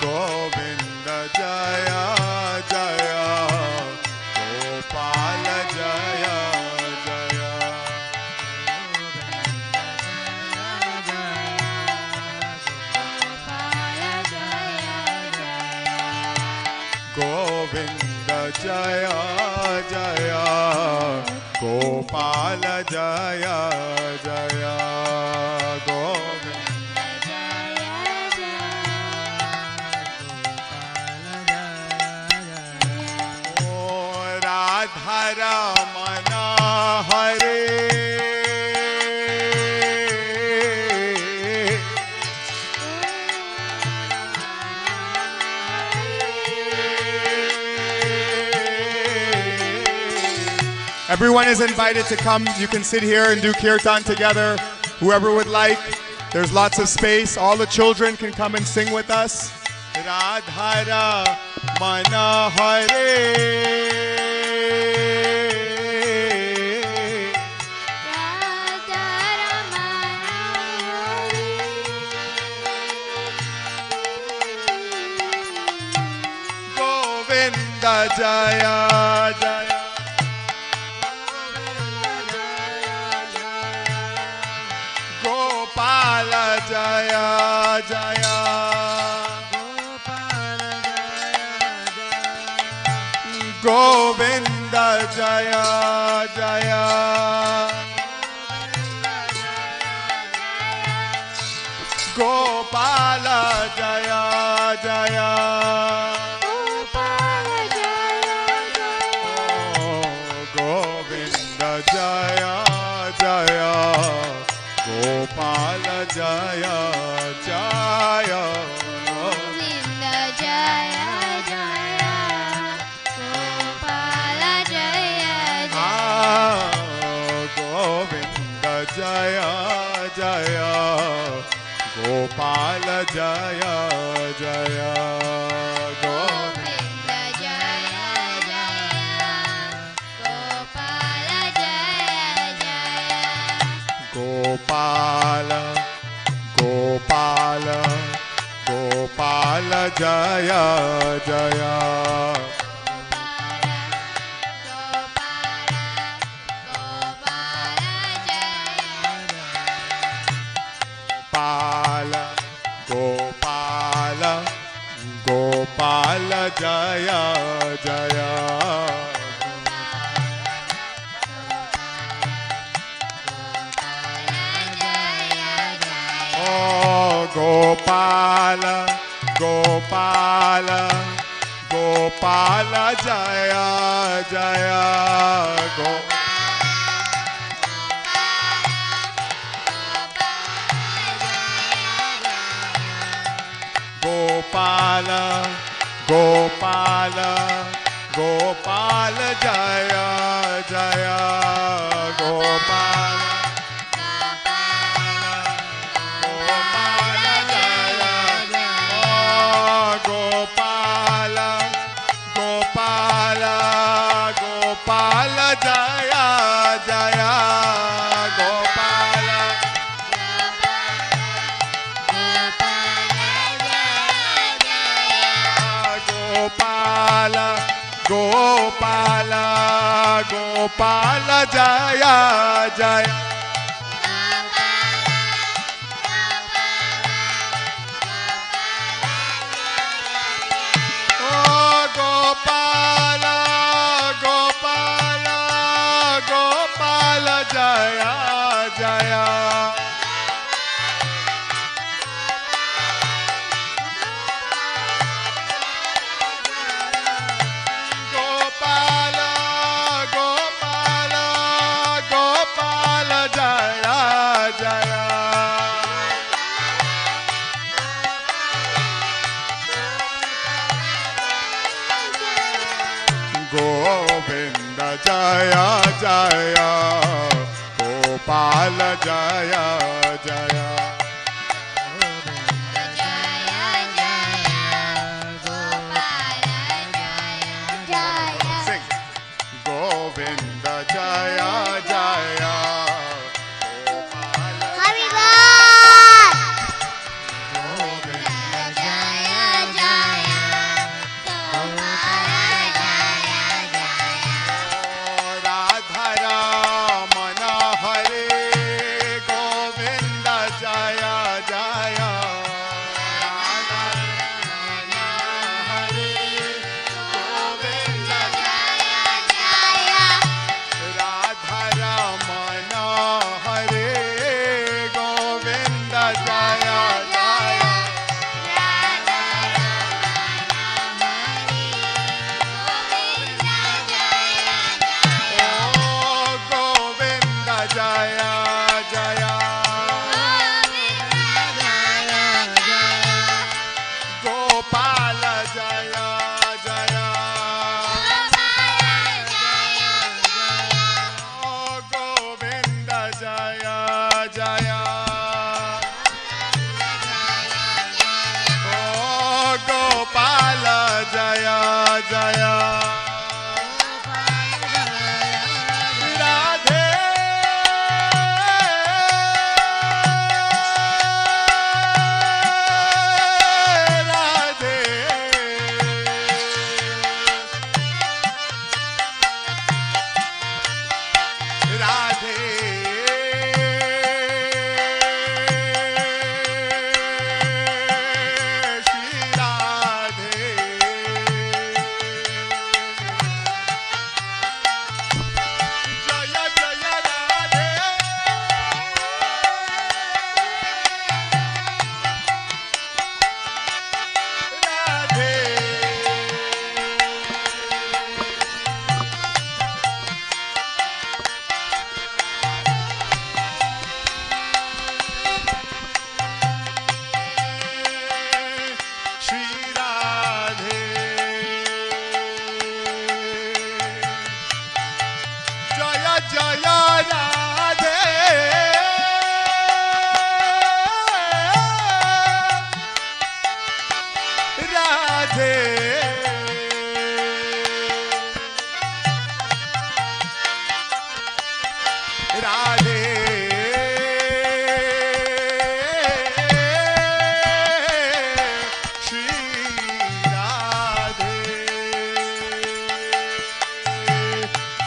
S8: गोविंद जय जय गोपाल जय जय गोविंद जय जय गोपाल जय जय गोविंद राधा रमण हरे
S20: Everyone is invited to come. You can sit here and do kirtan together, whoever would like. There's lots of space. All the children can come and sing with us.
S8: Radha Ramana Hare Govinda Jaya Jaya Gopala Jaya Jaya Govinda Jaya Jaya Gopala Jaya Jaya Govinda Jaya Jaya Gopala Jaya Jaya
S12: Govinda Jaya Jaya Gopala Jaya Jaya
S8: Govinda Jaya Jaya Gopala Jaya Jaya
S12: Govinda Jaya Jaya Gopala Jaya Jaya
S8: Gopala Gopala Gopala Jaya Jaya Gopala
S20: Gopal जय जय ओ गोपाल गोपाल गोपाल जय जय गोपाल गोपाल गोपाल जय जय गोपाल गोपाल जय गोपाल गोपाल गोपाल जय जय गोपाल गोपाल गोपाल गोपाल जय जय गोपाल गोपाल गोपाल जय जय गोपाल गोपाल गोपाल जय जय गोविंद जय जय गोपाल जय जय Sing. गोविंद जय जय राधा रमण हरे गोविंद जय जय राधा रमण हरे गोविंद राधा रमण हरे गोविंद जय जय ओ गोविंद जय जय गोपाल जय जय ओ गोविंद जय जय ओ गोपाल जय जय राधे राधे राधे श्री राधे जय जय राधे राधे श्री राधे जय जय राधे राधे राधे श्री राधे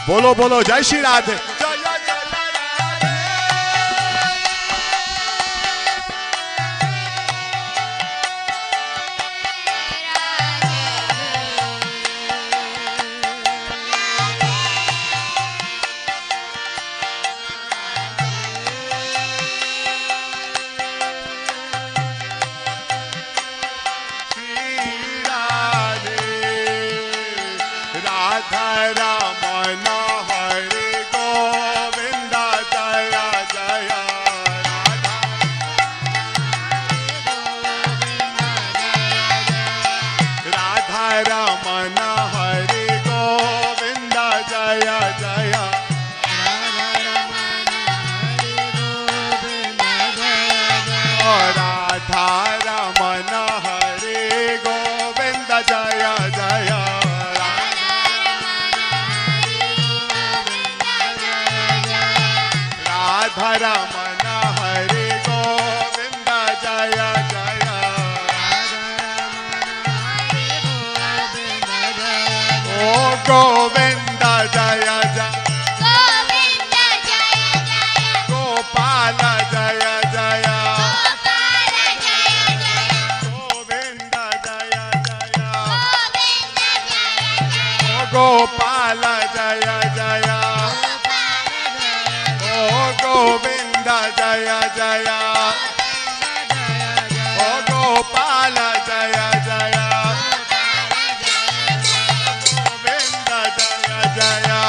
S20: बोलो बोलो जय Shri Radhe Govinda Jaya Jaya
S12: Govinda Jaya Jaya
S20: Gopala Jaya Jaya
S12: Gopala Jaya Jaya
S20: Govinda Jaya Jaya
S12: Govinda Jaya Jaya
S20: Gopala Jaya Jaya Oh Govinda Jaya Jaya Oh Gopala Jaya Jaya Govinda Jaya Jaya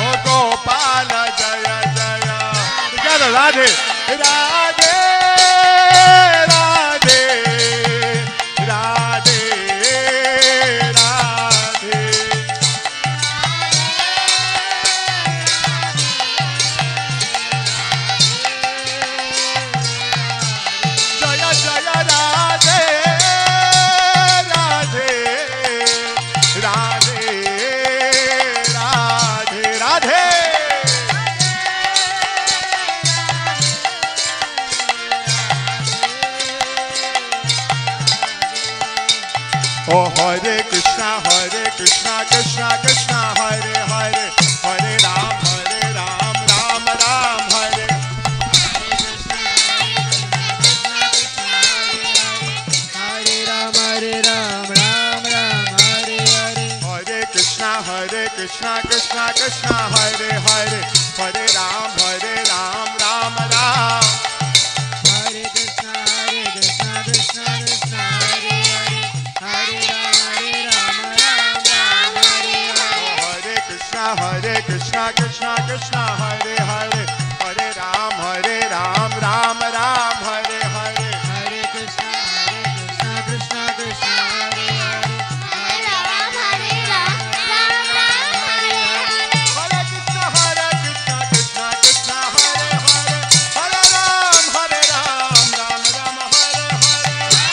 S20: Oh Gopala Jaya Jaya Together Radhe Radhe Radhe Radhe Radhe Jaya Jaya Radhe Radhe Radhe Radhe Radhe Oh Hare Krishna Krishna Krishna Hare Hare Hare Ram Ram Ram Hare
S19: Hare Ram Ram Ram Hare Hare
S20: Hare Krishna Krishna Hare Hare Hare Ram Ram Ram
S19: Hare Krishna Krishna Krishna Hare Hare Hare Ram Ram Ram Hare Hare
S20: Hare Krishna Krishna Hare Hare Hare Ram Ram Hare Hare
S19: Hare Krishna Krishna Krishna Hare Hare Hare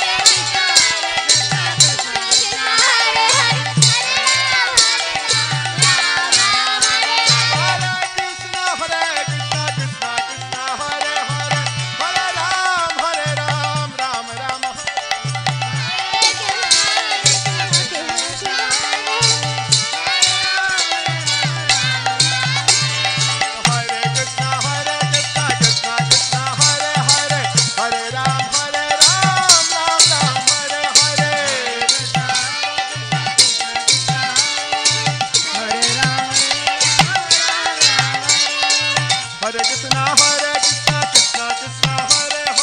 S19: Ram Hare Ram Ram Ram Hare Hare
S20: Hare Krishna Krishna Hare Hare Hare Ram Ram Hare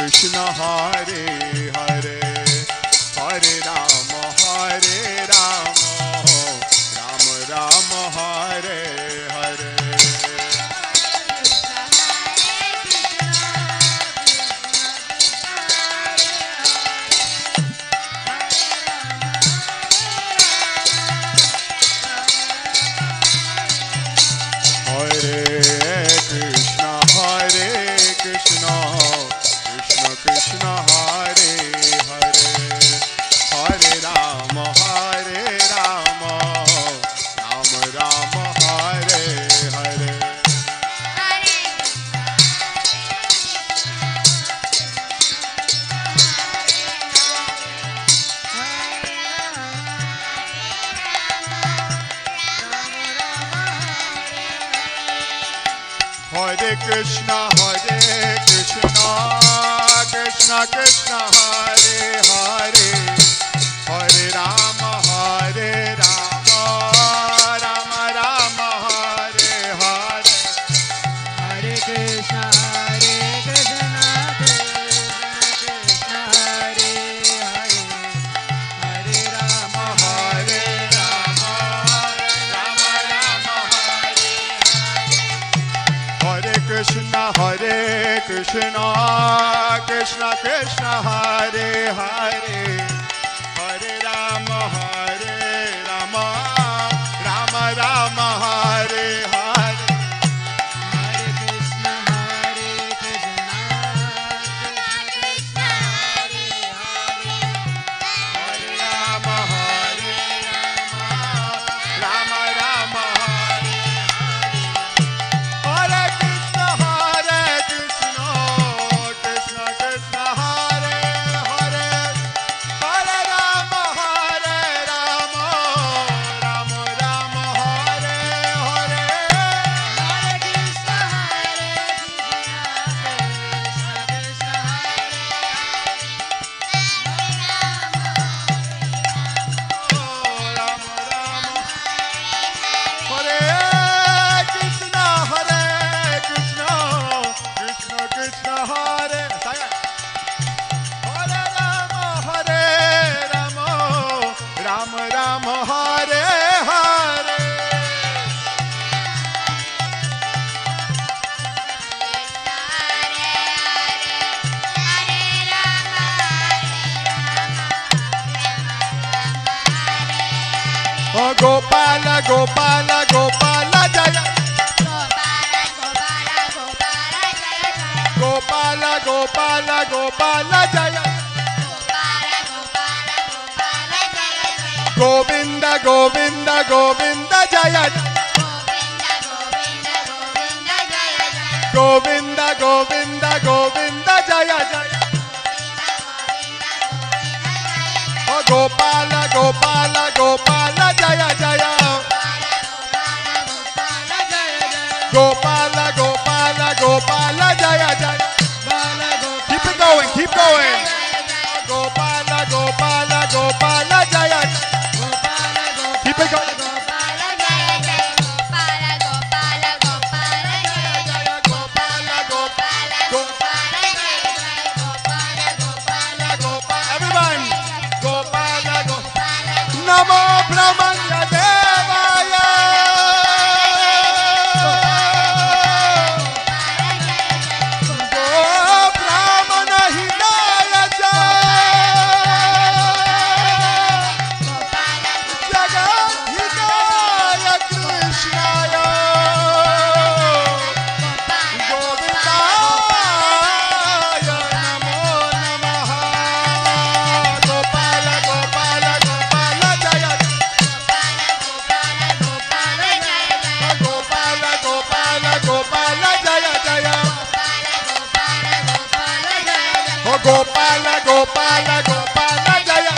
S20: Krishna Hare Hare Hare Rama Rama Rama Hare Hare Hare Krishna Krishna Krishna Hare Hare Hare Rama Rama Rama Hare Hare Hare Krishna Krishna Krishna Hare Hare Hare Rama Rama Rama Hare Hare
S19: Hare Krishna Krishna Krishna Hare Hare Hare Rama
S20: Rama Rama Hare Hare Krishna Krishna Krishna Hare Hare Hare Rama Rama Rama Hare Hare
S19: Hare Krishna Krishna Krishna Hare Hare Hare Rama
S20: Gopala, Gopala, Gopala Jaya. Gopala, Gopala, Gopala Jaya. Govinda, Govinda, Govinda Jaya. Govinda, Govinda, Govinda Jaya Jaya. Oh Gopala, Gopala, Gopala Jaya Jaya. Gopala, Gopala, Gopala Jaya Jaya. Keep it going, keep going. Gopala, Gopala, Gopala Jaya. Keep it going. Everyone, Gopala, Gopala. Namo Brahmanya Devaya. Brahmana Hidaya Jagat Hidaya Krishnaya Govindaya Namo Namaha. Gopala, Gopala, Gopala Jaya. Gopala, Gopala, Gopala Jaya Jaya. Oh Gopala, Gopala, Gopala Jaya.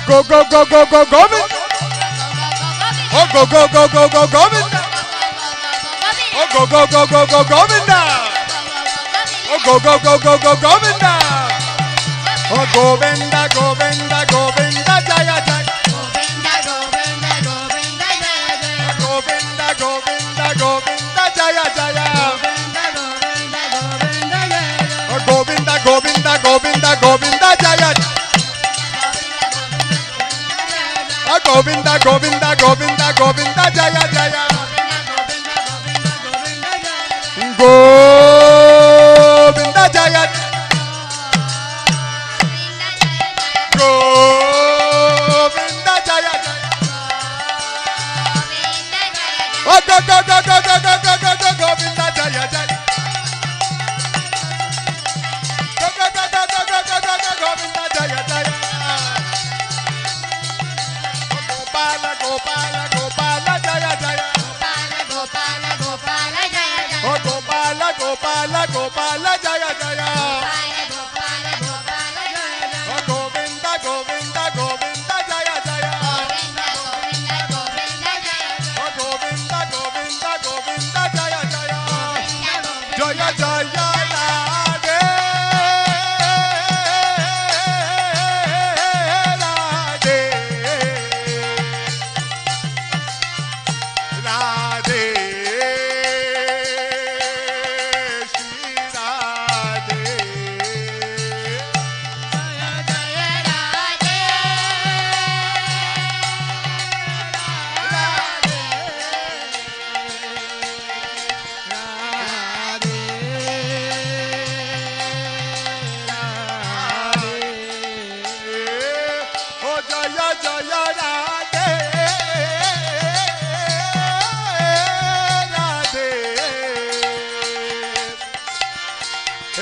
S20: Go, go, go, go, go, Govinda. Oh go, go, go, go, go, Govinda. Oh go, go, go, go, go, Govinda. Oh go, go, go, go, go, Govinda. Oh Govinda, Govinda, Govinda Jaya Jaya. Govinda, Govinda, Govinda Jaya Jaya. Oh Govinda, Govinda, Govinda, Govinda Jaya. Oh Govinda, Govinda, Govinda, Govinda Jaya Jaya. Govinda Jaya. Govinda Jaya Jaya. Oh go, go, go, go, go, go, go, go, go, Govinda Jaya Jaya. Go, go, go, go, go, go, go, go, go, Govinda Jaya Jaya. Gopala, Gopala, Gopala Jaya Jaya. Oh Gopala, Gopala, Gopala Jaya Jaya. Oh Govinda, Govinda, Govinda Jaya Jaya. Oh Govinda, Govinda, Govinda Jaya Jaya. Jaya Jaya Radhe. Radhe. Radhe. Shri Radhe. Oh Jaya Jaya Radhe. Radhe.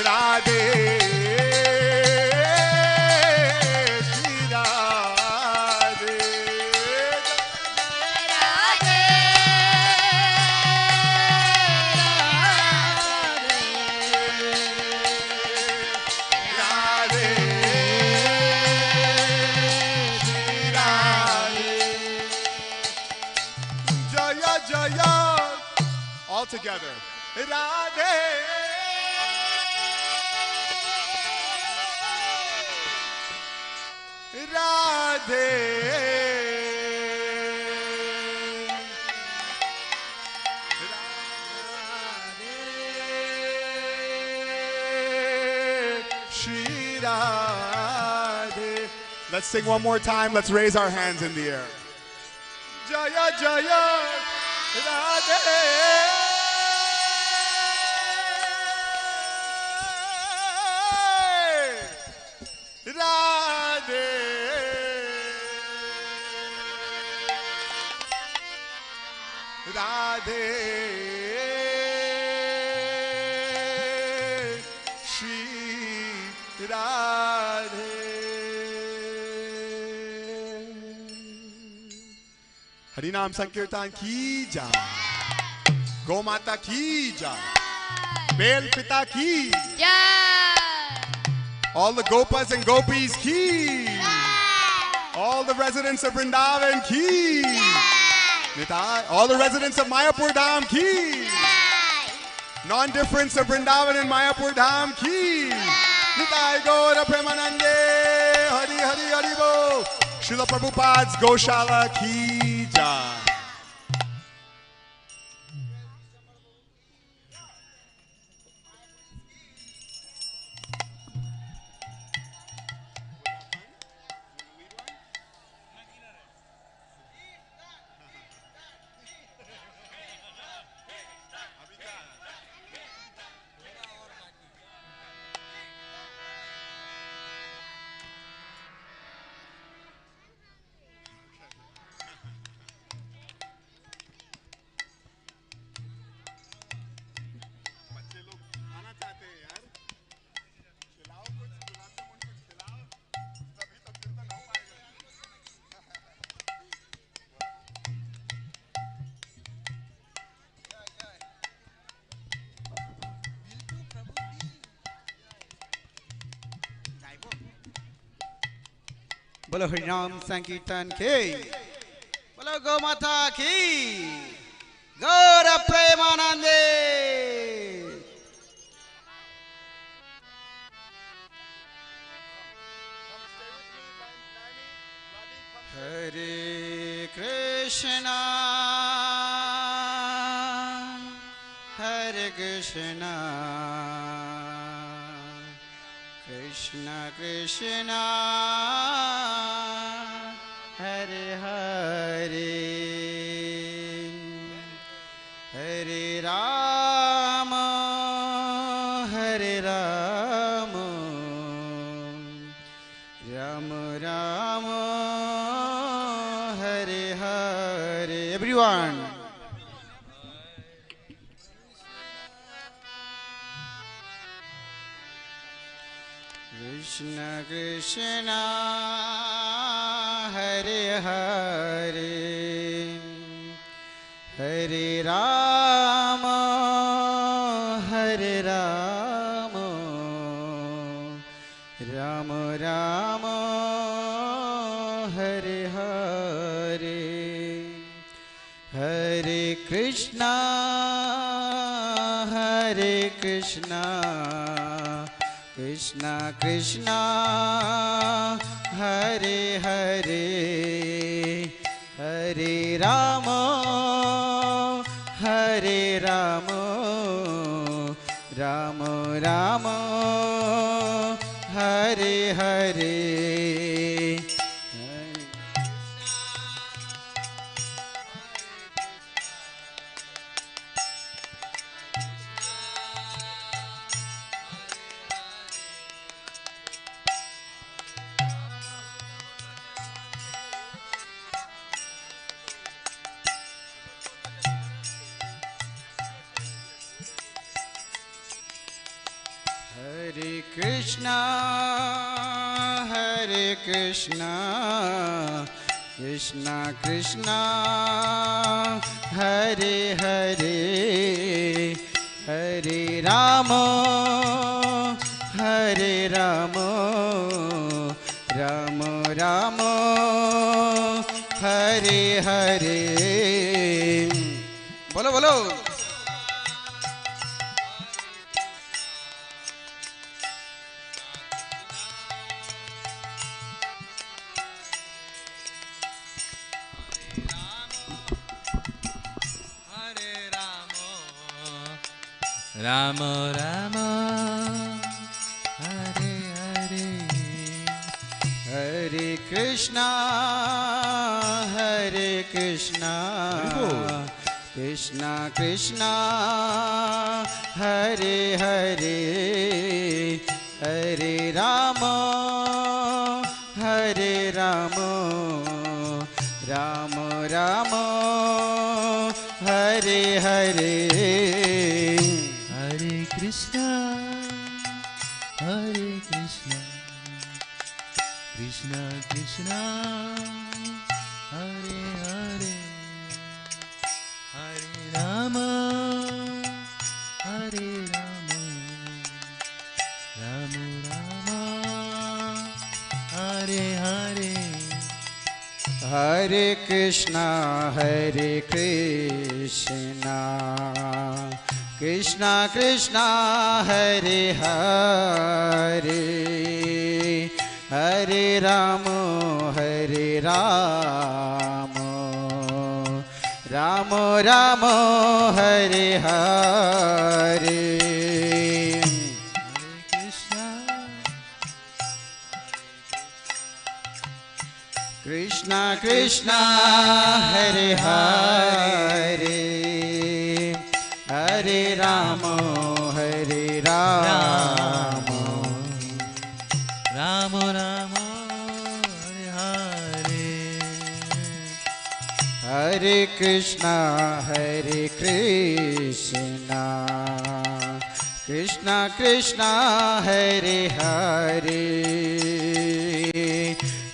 S20: Radhe. Shri Radhe. Radhe. Shri Radhe. Jaya Jaya. All together. Radhe. Radhe. Shri Radhe. Let's sing one more time. Let's raise our hands in the air. Jaya Jaya Radhe. Radhe. Radhe. Hari नाम संकीर्तन की जय, गौ माता की जय, bell पिता की जय, all the gopas and gopis ki, all the residents of Vrindavan ki, all the residents of Mayapur Dham ki, non-difference of Vrindavan and Mayapur Dham ki, Nitai Gaura Premanande, Hari Hari Hari Bo, Srila Prabhupada's Goshala ki jai.
S21: बोलो हरिनाम संकीर्तन के, बोलो गौ माता की, गौर प्रेमानंदे। हरे कृष्णा हरे कृष्णा कृष्णा कृष्णा हरे हरे, हरे Ram Ram Ram Hare Hare. Everyone Krishna Krishna Hare Hare, हरे राम राम राम हरे हरे, हरे कृष्णा कृष्णा कृष्णा हरे हरे, हरे राम राम राम हरे हरे। हरे कृष्णा कृष्णा कृष्णा हरे हरे, हरे राम राम राम हरे हरे। बोलो बोलो
S22: राम राम हरे हरे,
S21: हरे कृष्णा कृष्णा कृष्णा हरे हरे, हरे राम राम राम हरे हरे।
S22: हरे Krishna
S21: Krishna Krishna Hare Hare Hare Rama Hare Rama Rama Rama Hare Hare Hare Krishna Krishna Krishna Hare Hare Hare Rama Rama Rama Hare Hare Krishna Krishna Hare Hare Hare Rama Rama Rama Hare Hare Hare Krishna Krishna Krishna Hare Hare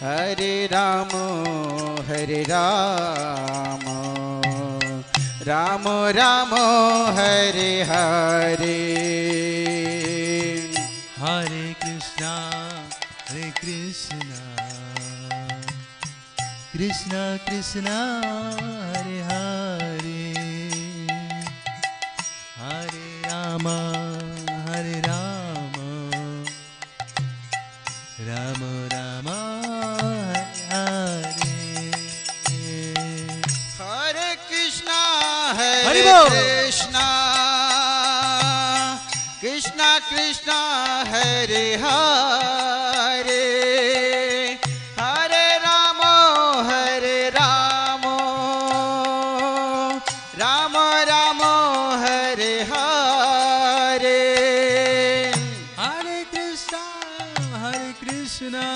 S21: Hare Rama Rama Rama Hare Hare Hare Krishna Krishna Krishna Hare Hare Hare Rama Rama Rama Hare Hare Krishna Krishna Krishna Hare Hare Hare Rama Rama Rama Hare Hare Hare Krishna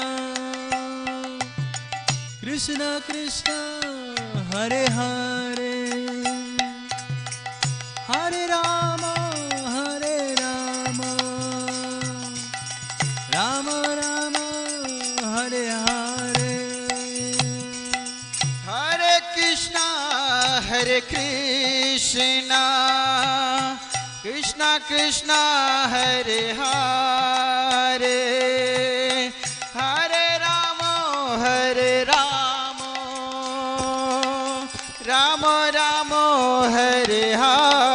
S21: Krishna Krishna Hare Hare Hare Rama Rama Rama Hare Hare Hare Krishna Krishna Krishna Hare Hare Hare Rama Rama Rama Hare Hare